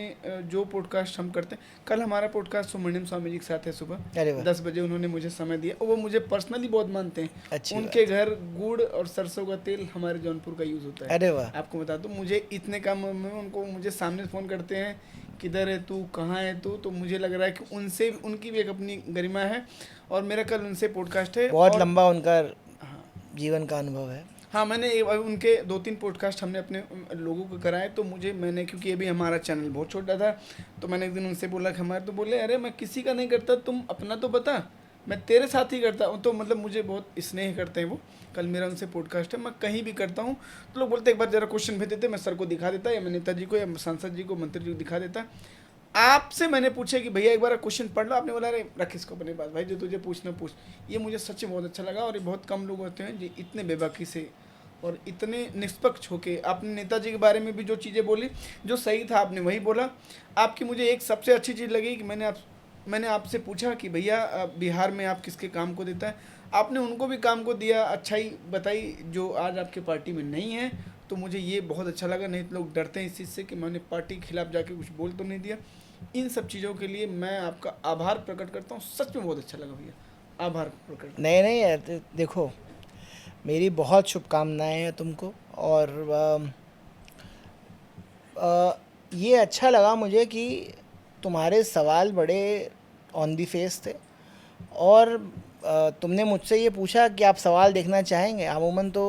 जो पॉडकास्ट हम करते हैं, कल हमारा पॉडकास्ट सुब्रमण्यम स्वामी जी के साथ है सुबह अरे वाह, 10 बजे, उन्होंने मुझे समय दिया और वो मुझे पर्सनली बहुत मानते हैं। अच्छी उनके घर गुड़ और सरसों का तेल हमारे जौनपुर का यूज़ होता है। अरे वाह, आपको बता दूं, मुझे इतने काम में उनको, मुझे सामने फ़ोन करते हैं, किधर है तू, कहाँ है तू, तो मुझे लग रहा है कि उनसे उनकी भी एक अपनी गरिमा है, और मेरा कल उनसे पॉडकास्ट है। बहुत और लंबा उनका हाँ जीवन का अनुभव है। हाँ, मैंने उनके 2-3 पॉडकास्ट हमने अपने लोगों को कराए, तो मैंने क्योंकि ये भी हमारा चैनल बहुत छोटा था, तो मैंने एक दिन उनसे बोला कि हमारे, तो बोले अरे मैं किसी का नहीं करता, तुम अपना तो बता, मैं तेरे साथ ही करता हूँ। तो मतलब मुझे बहुत स्नेह करते हैं वो। कल मेरा उनसे पॉडकास्ट है, मैं कहीं भी करता हूँ तो लोग बोलते एक बार ज़रा क्वेश्चन भेज देते, मैं सर को दिखा देता, या मैं नेताजी को या सांसद जी को, मंत्री जी को दिखा देता। आपसे मैंने पूछा कि भैया एक बार क्वेश्चन पढ़ लो, आपने बोला अरे रख इसको अपने पास भाई, जो तुझे पूछना पूछ। ये मुझे सच में बहुत अच्छा लगा, और ये बहुत कम लोग होते हैं जो इतने बेबाकी से और इतने निष्पक्ष होके, आपने नेताजी के बारे में भी जो चीज़ें बोली, जो सही था आपने वही बोला। आपकी मुझे एक सबसे अच्छी चीज़ लगी कि मैंने आपसे पूछा कि भैया बिहार में आप किसके काम को देता है, आपने उनको भी काम को दिया, अच्छाई बताई जो आज आपके पार्टी में नहीं है। तो मुझे ये बहुत अच्छा लगा, नहीं तो लोग डरते हैं इस चीज़ से कि मैंने पार्टी के खिलाफ जाके कुछ बोल तो नहीं दिया। इन सब चीज़ों के लिए मैं आपका आभार प्रकट करता हूँ, सच में बहुत अच्छा लगा भैया, आभार प्रकट। नहीं नहीं यार, देखो मेरी बहुत शुभकामनाएं हैं तुमको, और ये अच्छा लगा मुझे कि तुम्हारे सवाल बड़े ऑन दी फेस थे, और तुमने मुझसे ये पूछा कि आप सवाल देखना चाहेंगे। अमूमन तो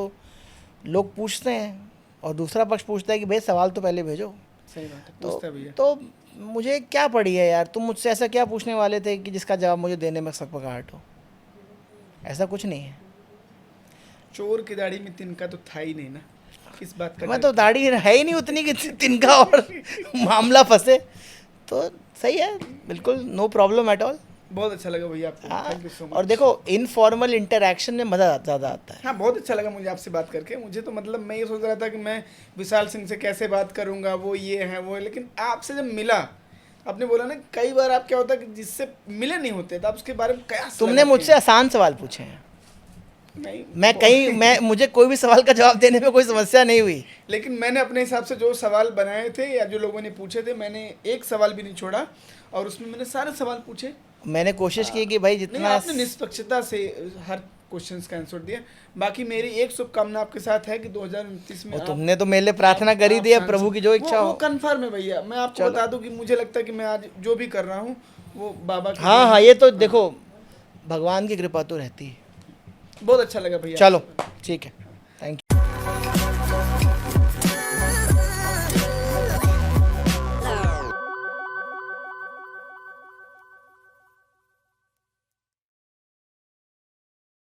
लोग पूछते हैं और दूसरा पक्ष पूछता है कि भाई सवाल तो पहले भेजो। सही बात है, तो पूछता भैया। तो मुझे क्या पड़ी है यार, तुम मुझसे ऐसा क्या पूछने वाले थे कि जिसका जवाब मुझे देने में सकपकाहट हो? ऐसा कुछ नहीं है। चोर की दाढ़ी में तिनका तो था ही नहीं ना, किस बात का मैं तो दाढ़ी है ही नहीं उतनी कि तिनका और मामला फंसे। तो सही है, बिल्कुल नो प्रॉब्लम एट ऑल। बहुत अच्छा लगा भैया आपको, हाँ, थैंक यू सो मच। और देखो इनफॉर्मल इंटरेक्शन में मज़ा ज़्यादा आता है। हाँ, बहुत अच्छा लगा मुझे आपसे बात करके। मुझे तो मतलब मैं ये सोच रहा था कि मैं विशाल सिंह से कैसे बात करूंगा, वो ये है वो है, लेकिन आपसे जब मिला, आपने बोला ना कई बार आप क्या होता है कि जिससे मिले नहीं होते तो आप उसके बारे में कयास तुमने लगाते मुझसे हैं। आसान सवाल पूछे हैं। नहीं, मैं मुझे कोई भी सवाल का जवाब देने में कोई समस्या नहीं हुई। लेकिन मैंने अपने हिसाब से जो सवाल बनाए थे या जो लोगों ने पूछे थे, मैंने एक सवाल भी नहीं छोड़ा, और उसमें मैंने सारे सवाल पूछे। मैंने कोशिश की कि भाई नहीं, जितना आपने निष्पक्षता से हर क्वेश्चन का आंसर दिया। बाकी मेरी एक शुभकामना आपके साथ है कि 2029 में और तुमने तो मेरे लिए प्रार्थना करी दी है, आप प्रभु की जो इच्छा वो हो। कंफर्म है भैया। मैं आपको बता दूं कि मुझे लगता है कि मैं आज जो भी कर रहा हूँ वो बाबा की हाँ हाँ, ये तो देखो भगवान की कृपा तो रहती है। बहुत अच्छा लगा भैया। चलो ठीक है।